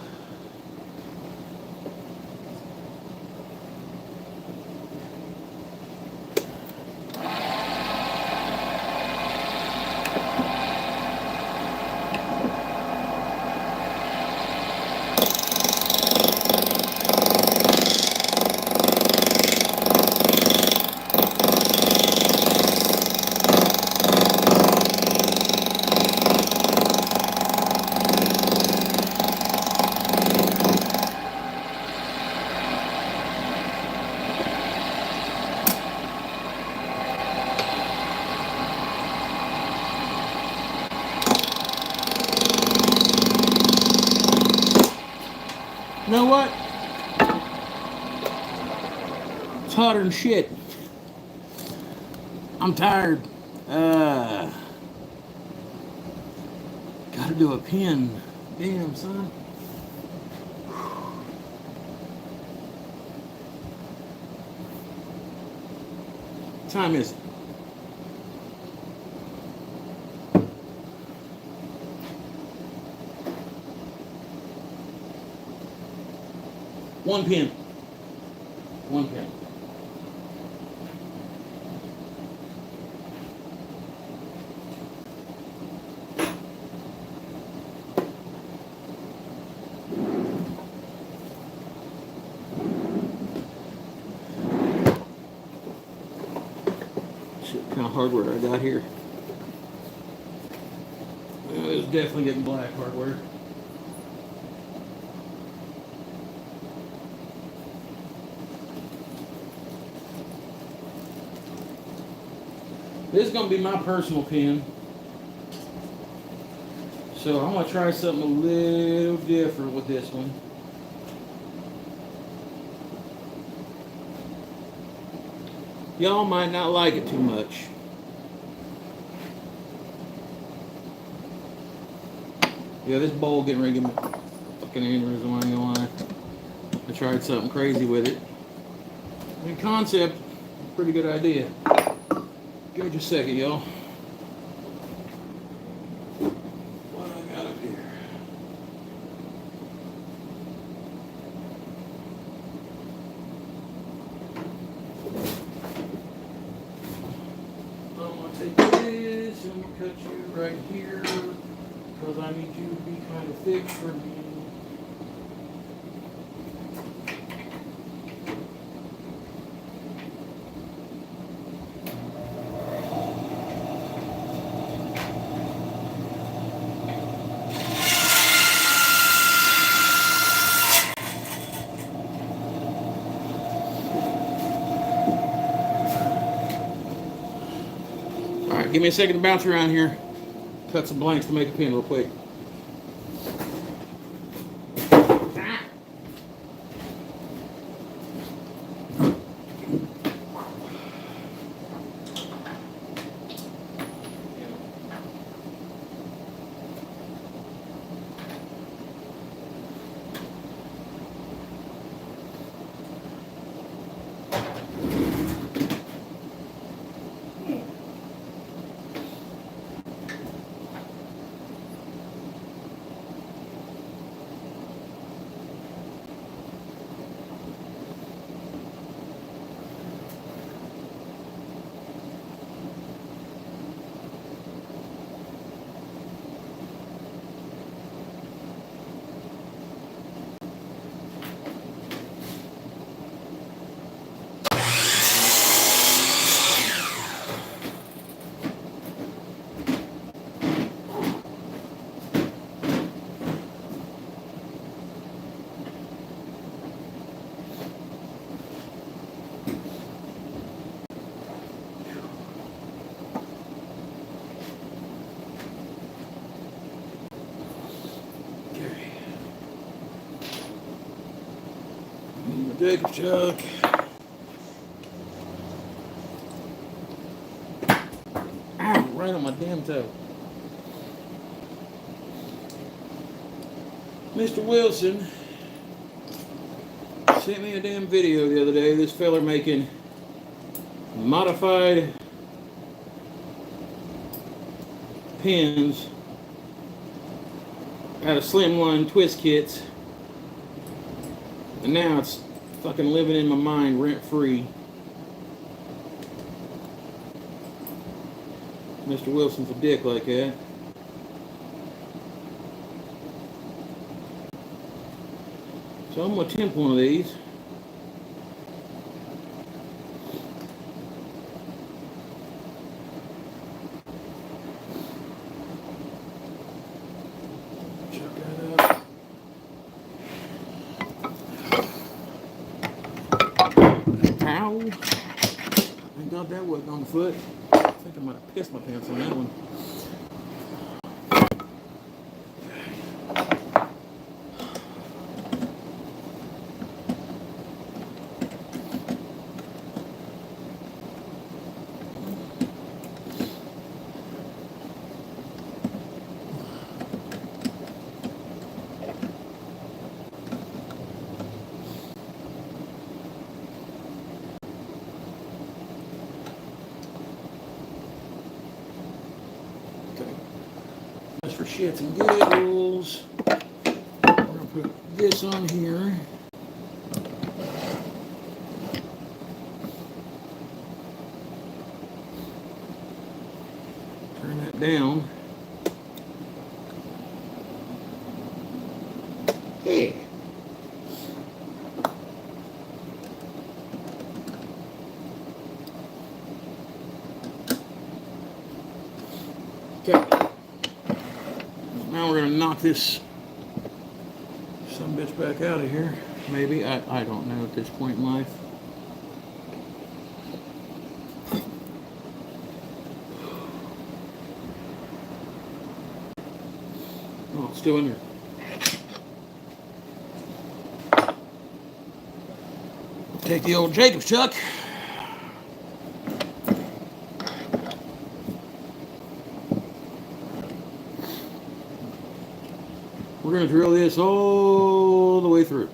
You know what? It's hotter than shit. I'm tired. Gotta do a pin. Damn, son. What time is it? One pin. One pin. Shit, what kind of hardware I got here? Well, it's definitely getting black hardware. This is going to be my personal pin. So I'm going to try something a little different with this one. Y'all might not like it too much. Yeah, this bowl getting ready to give me fucking aneurysm, I ain't gonna lie. I tried something crazy with it. In concept, pretty good idea. Give me just a second, y'all. What I got up here? I'm gonna take this and I'm gonna cut you right here because I need you to be kind of thick for me. Alright, give me a second to bounce around here. Cut some blanks to make a pin real quick. Jacob Chuck. Ow, right on my damn toe. Mr. Wilson sent me a damn video the other day. This feller making modified pins out of slimline twist kits, and now it's fucking living in my mind rent free. Mr. Wilson's a dick like that. So I'm gonna attempt one of these. Check that out. Ow! Thank God that wasn't on the foot. I think I might have pissed my pants on that one. Just for shits and giggles, we're gonna put this on here. Turn that down. Yeah. Okay. Now we're going to knock this some bitch back out of here. Maybe. I don't know at this point in life. Oh, it's still in there. Take the old Jacob's chuck. We're going to drill this all the way through.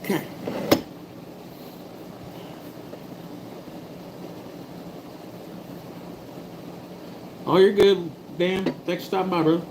Okay. Oh, you're good, Dan. Thanks for stopping by, brother.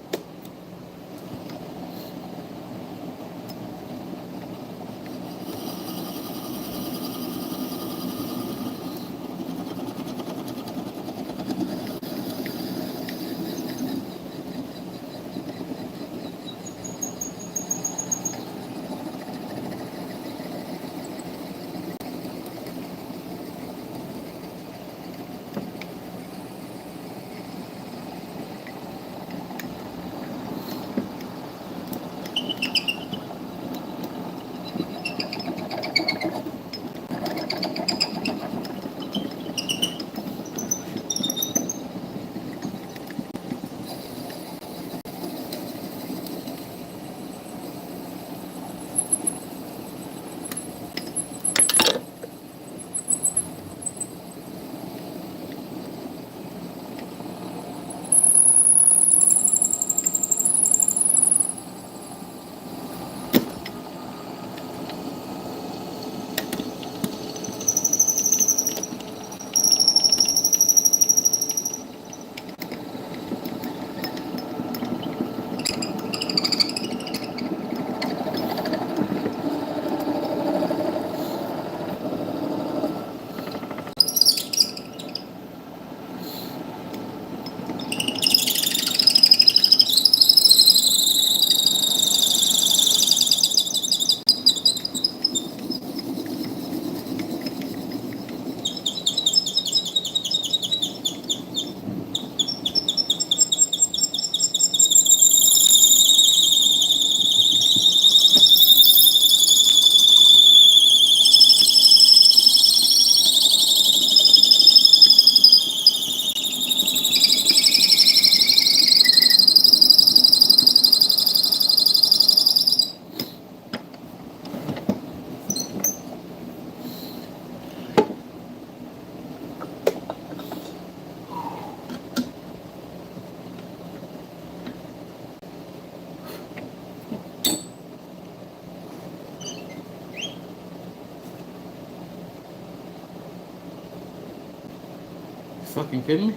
fucking kidding me?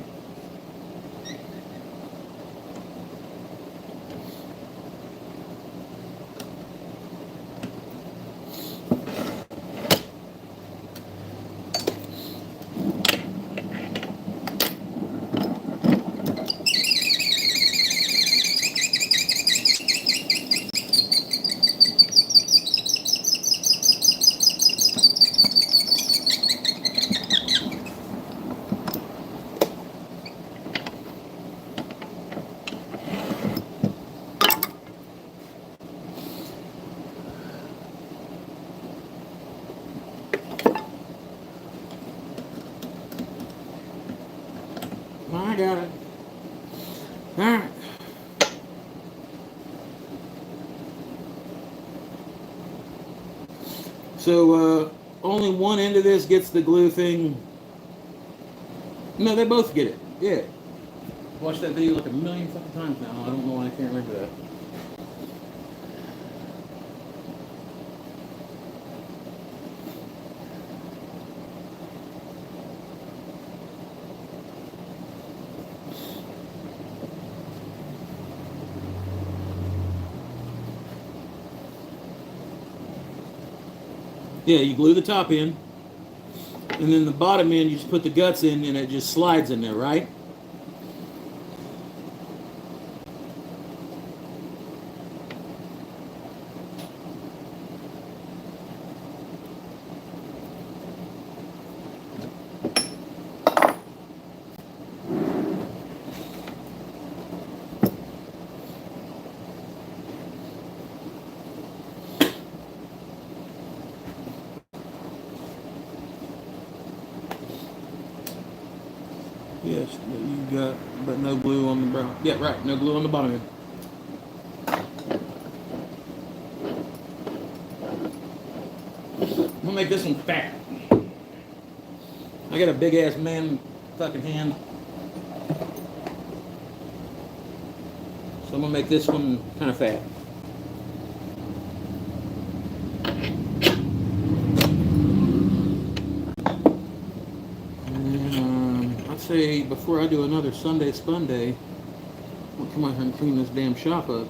I got it. Alright. So, only one end of this gets the glue thing. No, they both get it. Yeah. Watched that video like a million fucking times now. I don't know why I can't remember that. Yeah, you glue the top in, and then the bottom end you just put the guts in and it just slides in there, right? Yes, you got, but no glue on the brown. Yeah, right, no glue on the bottom end. I'm gonna make this one fat. I got a big ass man fucking hand. So I'm gonna make this one kind of fat. I'd say before I do another Sunday Spunday, I'll come out here and clean this damn shop up.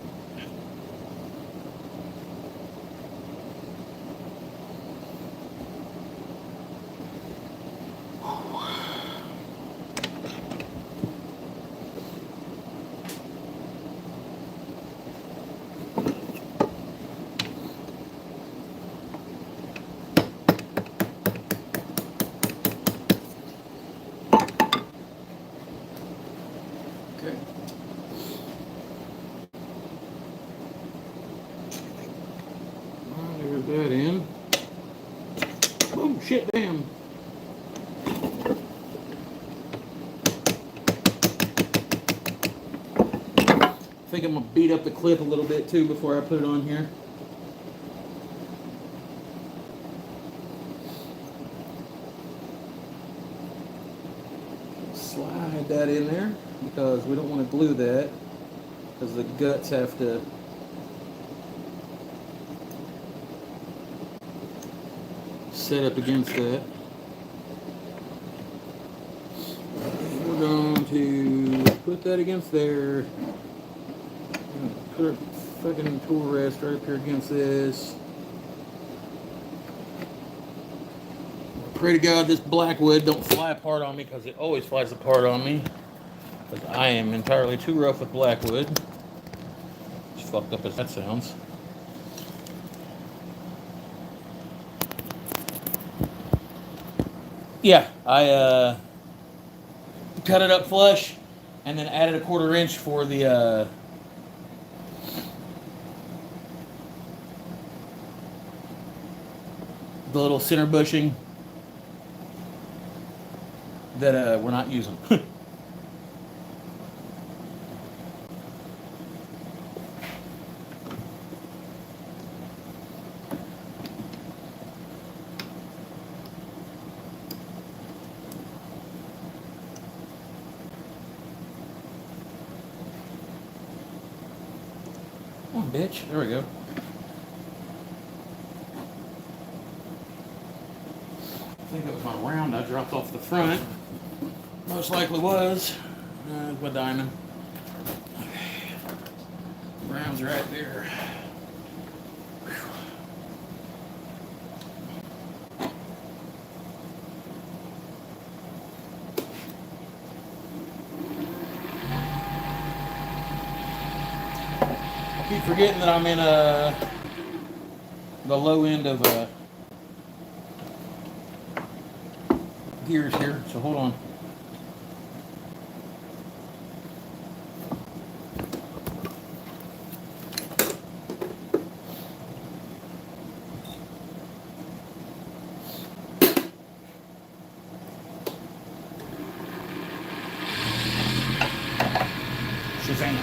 Okay. There's that in. Oh shit, damn. I think I'm gonna beat up the clip a little bit too before I put it on here. Slide that in there because we don't want to glue that because the guts have to set up against that. We're going to put that against there. Put a fucking tool rest right up here against this. Pray to God this black wood don't fly apart on me because it always flies apart on me. Because I am entirely too rough with black wood. As fucked up as that sounds. Yeah, I cut it up flush and then added a 1/4 inch for the little center bushing that we're not using. Come on, bitch. There we go. I think it was my round I dropped off the front. Most likely was. With diamond. Brown's right there. I keep forgetting that I'm in the low end of gears here, so hold on. Shazam.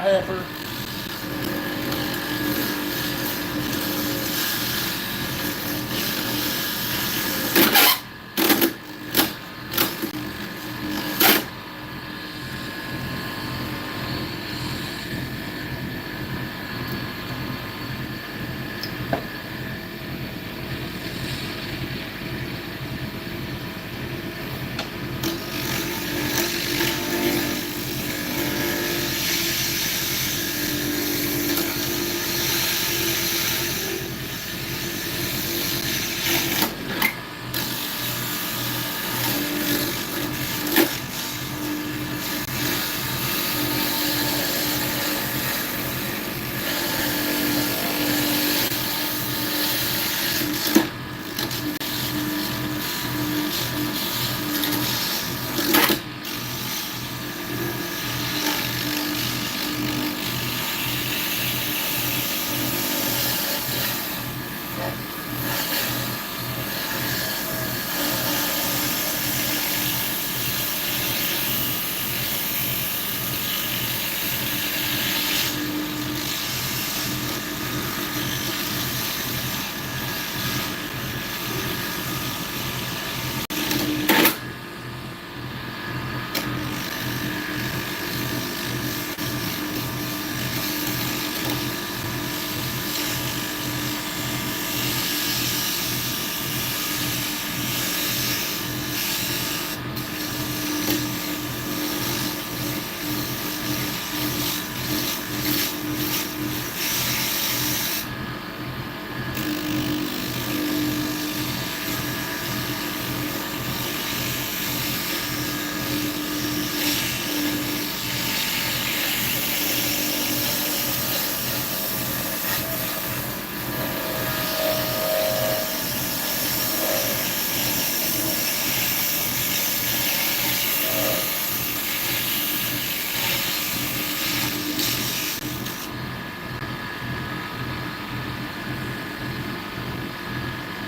Heifer.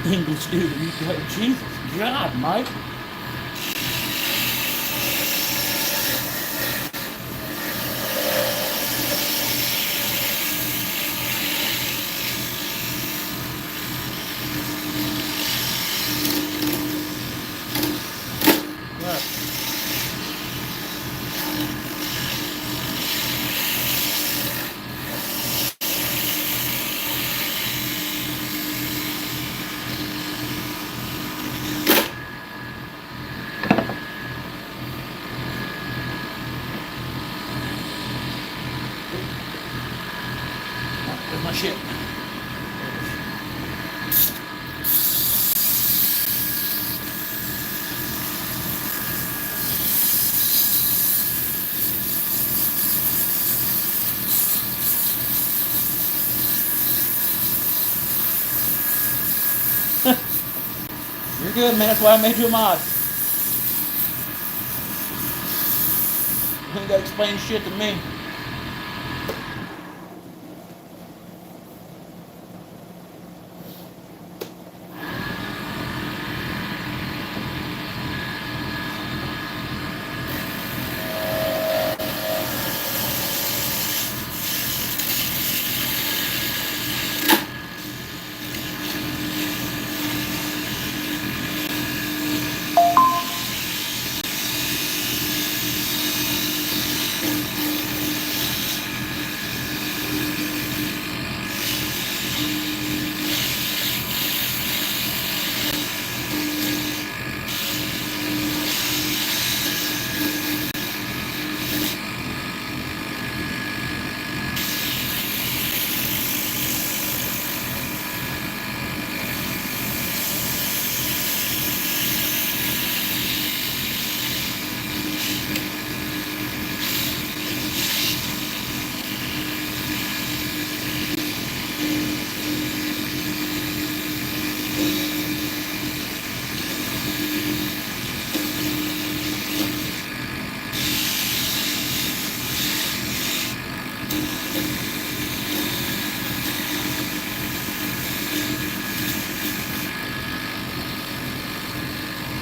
English dude, you go, Jesus God, Mike. good, man. That's why I made you a mod. You ain't gotta explain shit to me.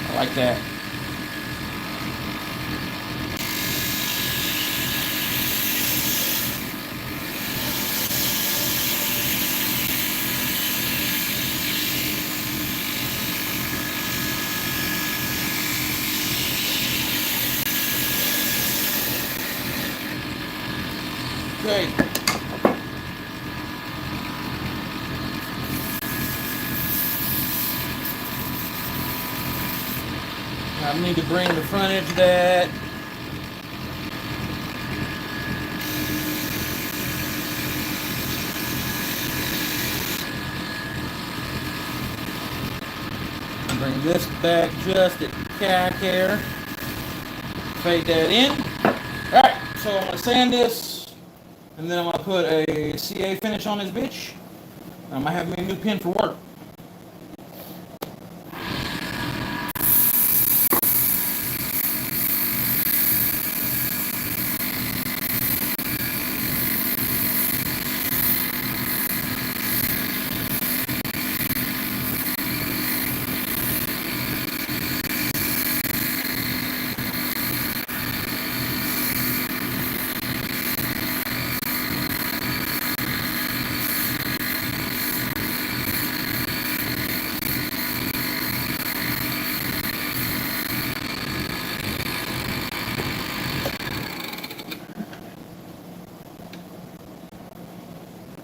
I like that. Okay. I need to bring the front edge of that. Bring this back just at cack hair. Fade that in. Alright, so I'm going to sand this, and then I'm going to put a CA finish on this bitch. I might have me a new pin for work.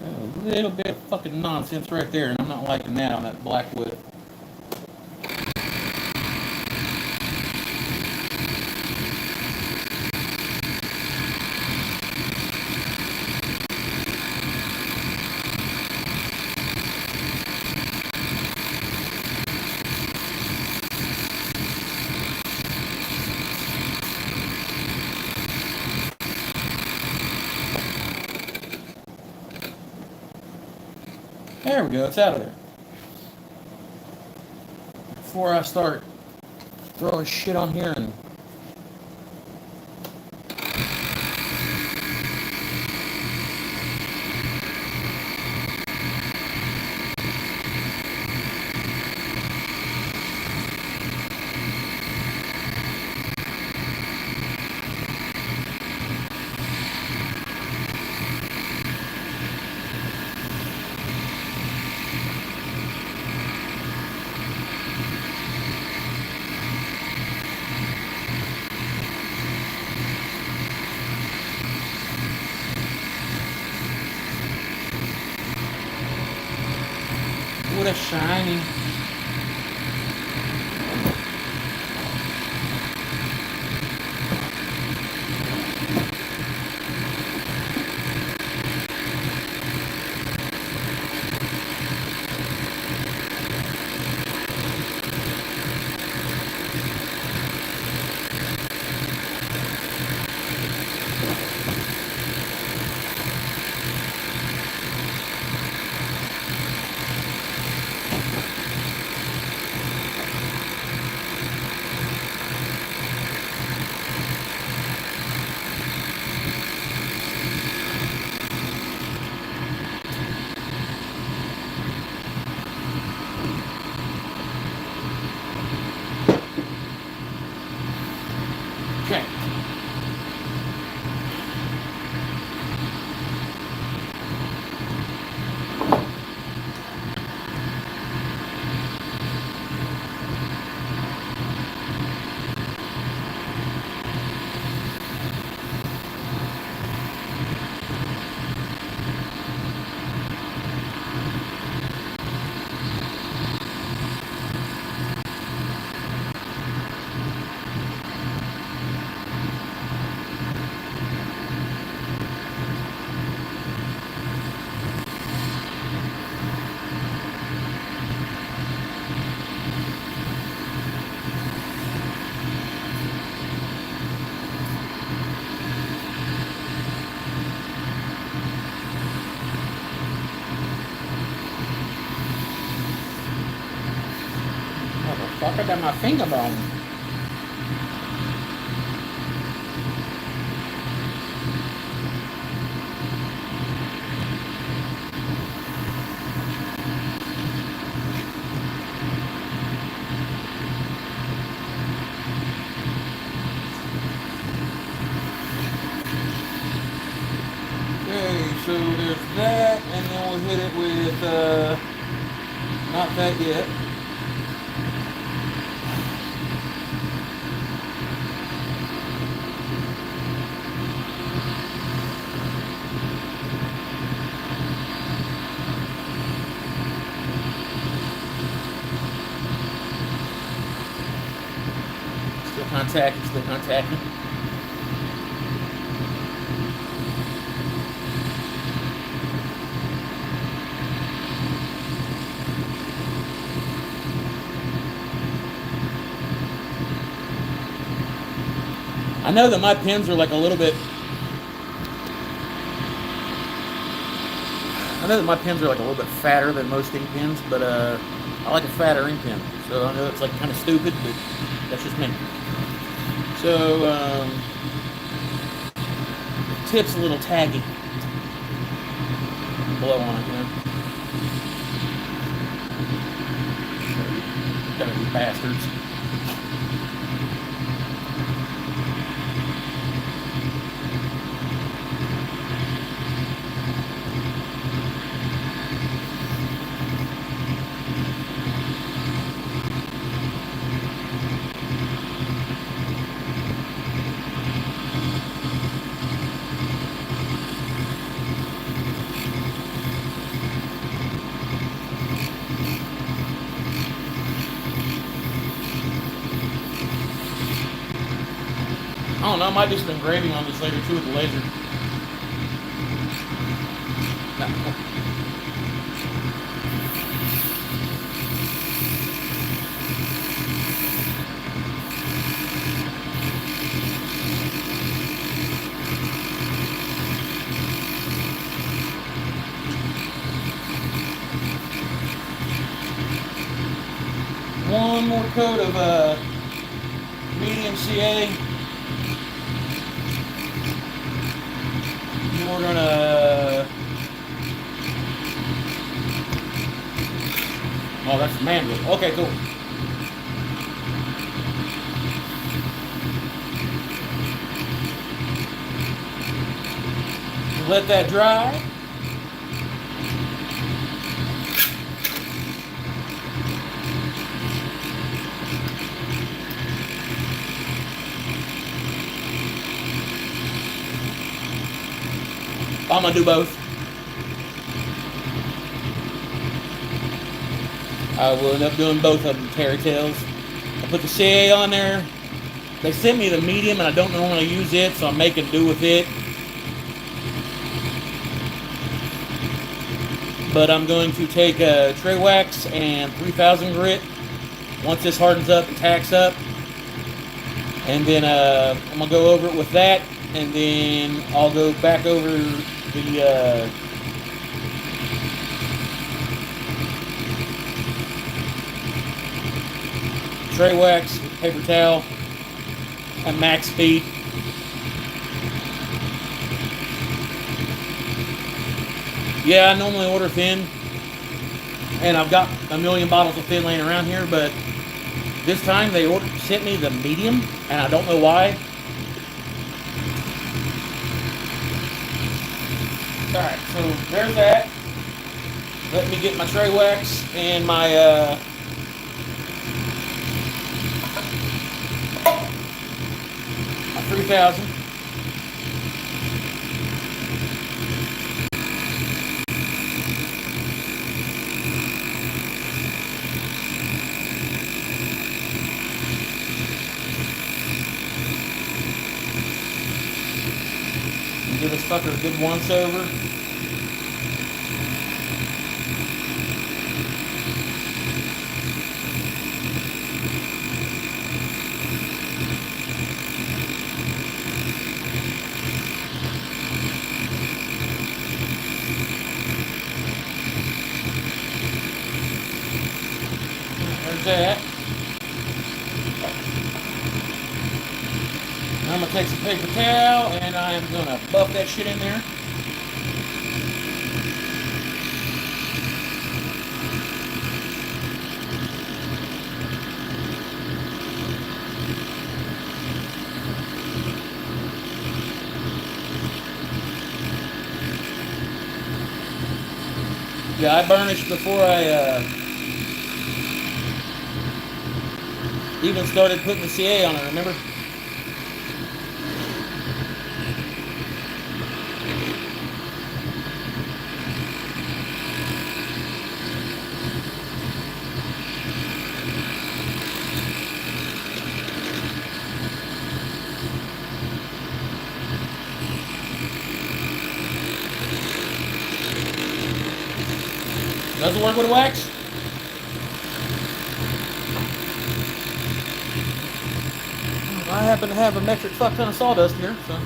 A little bit of fucking nonsense right there, and I'm not liking that on that black wood. There we go, it's out of there. Before I start throwing shit on here and what a shiny. Fuck, I got my finger bone. Okay, so there's that, and then we'll hit it with, not that yet. Still contacting, still contacting. I know that my pins are like a little bit. I know that my pins are like a little bit fatter than most ink pins, but I like a fatter ink pen. So I know it's like kind of stupid, but that's just me. So tip's a little taggy. Blow on it, you know. Dirty bastards. I don't know, I might do some engraving on this later too with the laser. No. One more coat of medium CA. And we're gonna. Oh, that's manual. Okay, cool. Let that dry. I'm gonna do both. I will end up doing both of them, Terry Tales. I put the CA on there. They sent me the medium and I don't normally use it, so I'm making do with it. But I'm going to take tray wax and 3000 grit once this hardens up and tacks up. And then I'm going to go over it with that. And then I'll go back over the tray wax, paper towel, at max speed. Yeah, I normally order thin, and I've got a million bottles of thin laying around here, but this time they sent me the medium, and I don't know why. Alright, so there's that. Let me get my tray wax and my 3000. Give this fucker a good once over. There's that. I'm gonna take some paper towel and I am gonna buff that shit in there. Yeah, I burnished before I even started putting the CA on it, remember? Doesn't work with wax? I happen to have a metric fuck ton of sawdust here, so.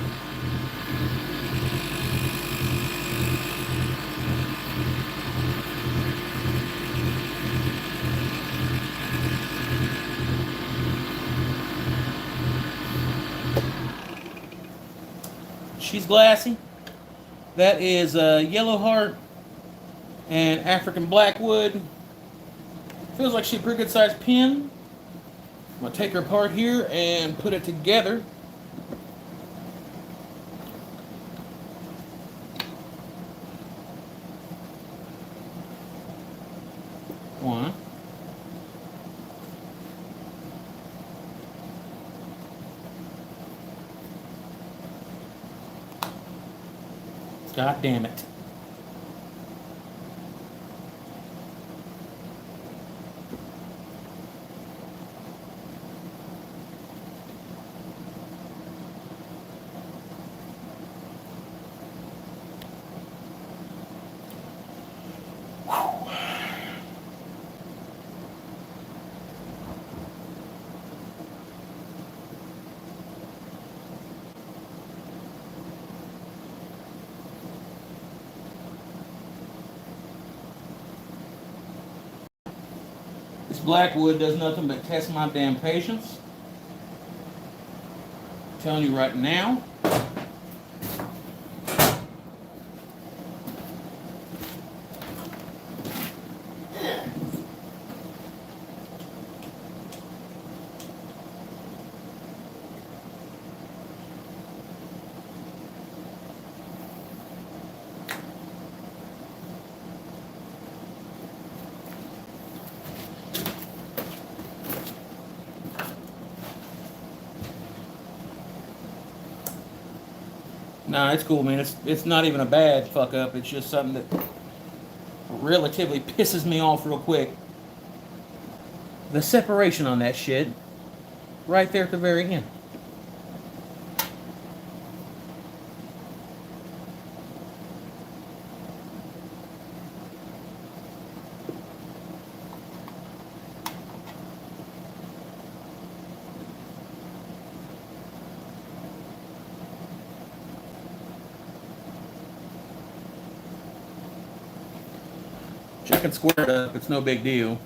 She's glassy. That is yellow heart and African blackwood. Feels like she's a pretty good sized pin. I'm gonna take her apart here and put it together. One. God damn it. This blackwood does nothing but test my damn patience. I'm telling you right now. Nah, it's cool, man. It's not even a bad fuck up. It's just something that relatively pisses me off real quick. The separation on that shit, right there at the very end. I can square it up. It's no big deal.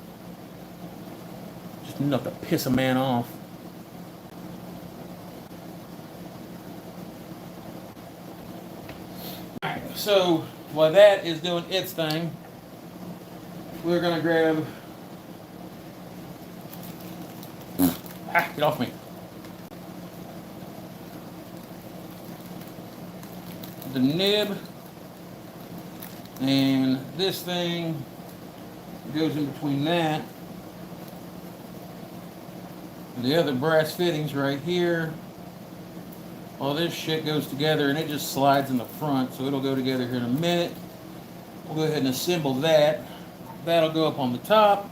Just enough to piss a man off. Alright, so while that is doing its thing, we're gonna grab. Get off me. The nib. And this thing goes in between that. The other brass fittings right here. All this shit goes together and it just slides in the front, so it'll go together here in a minute. We'll go ahead and assemble that. That'll go up on the top.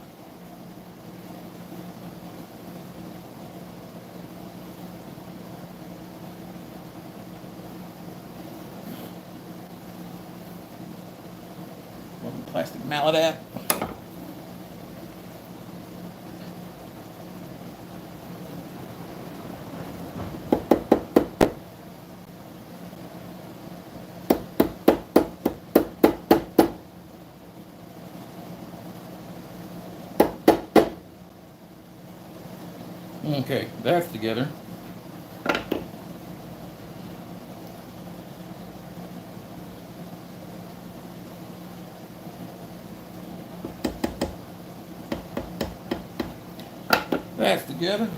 Plastic mallet at. Okay, that's together. That's together.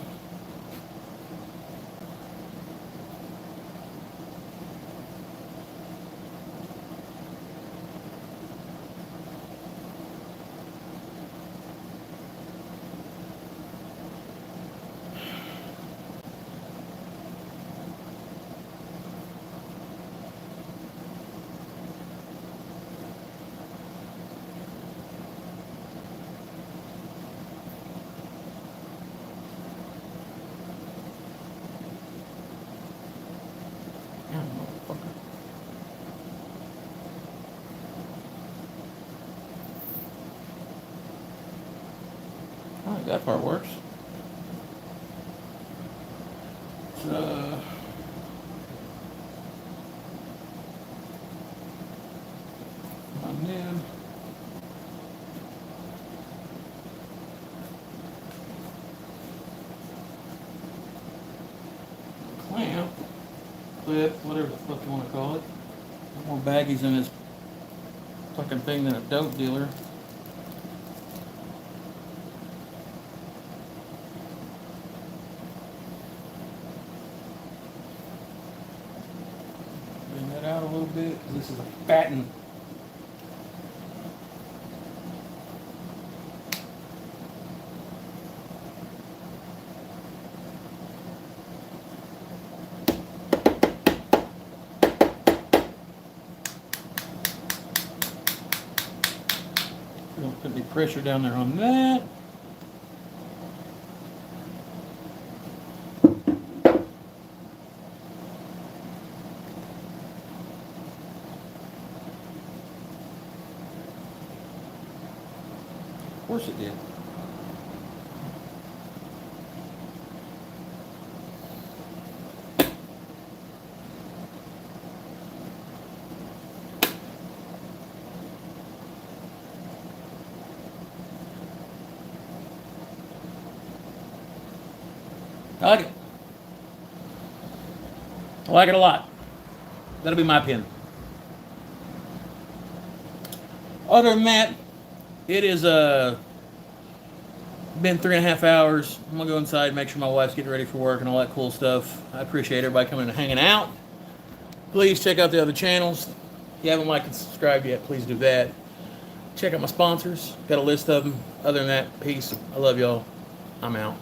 I think that part works. And then clamp, clip, whatever the fuck you want to call it. More baggies in this fucking thing than a dope dealer. Bring that out a little bit. This is a fatten. Don't put any pressure down there on that. Of course it did. I like it. I like it a lot. That'll be my pin. Other than that, it is been 3.5 hours. I'm gonna go inside, make sure my wife's getting ready for work and all that cool stuff. I appreciate everybody coming and hanging out. Please check out the other channels. If you haven't liked and subscribed yet, please do that. Check out my sponsors. Got a list of them. Other than that, peace. I love y'all. I'm out.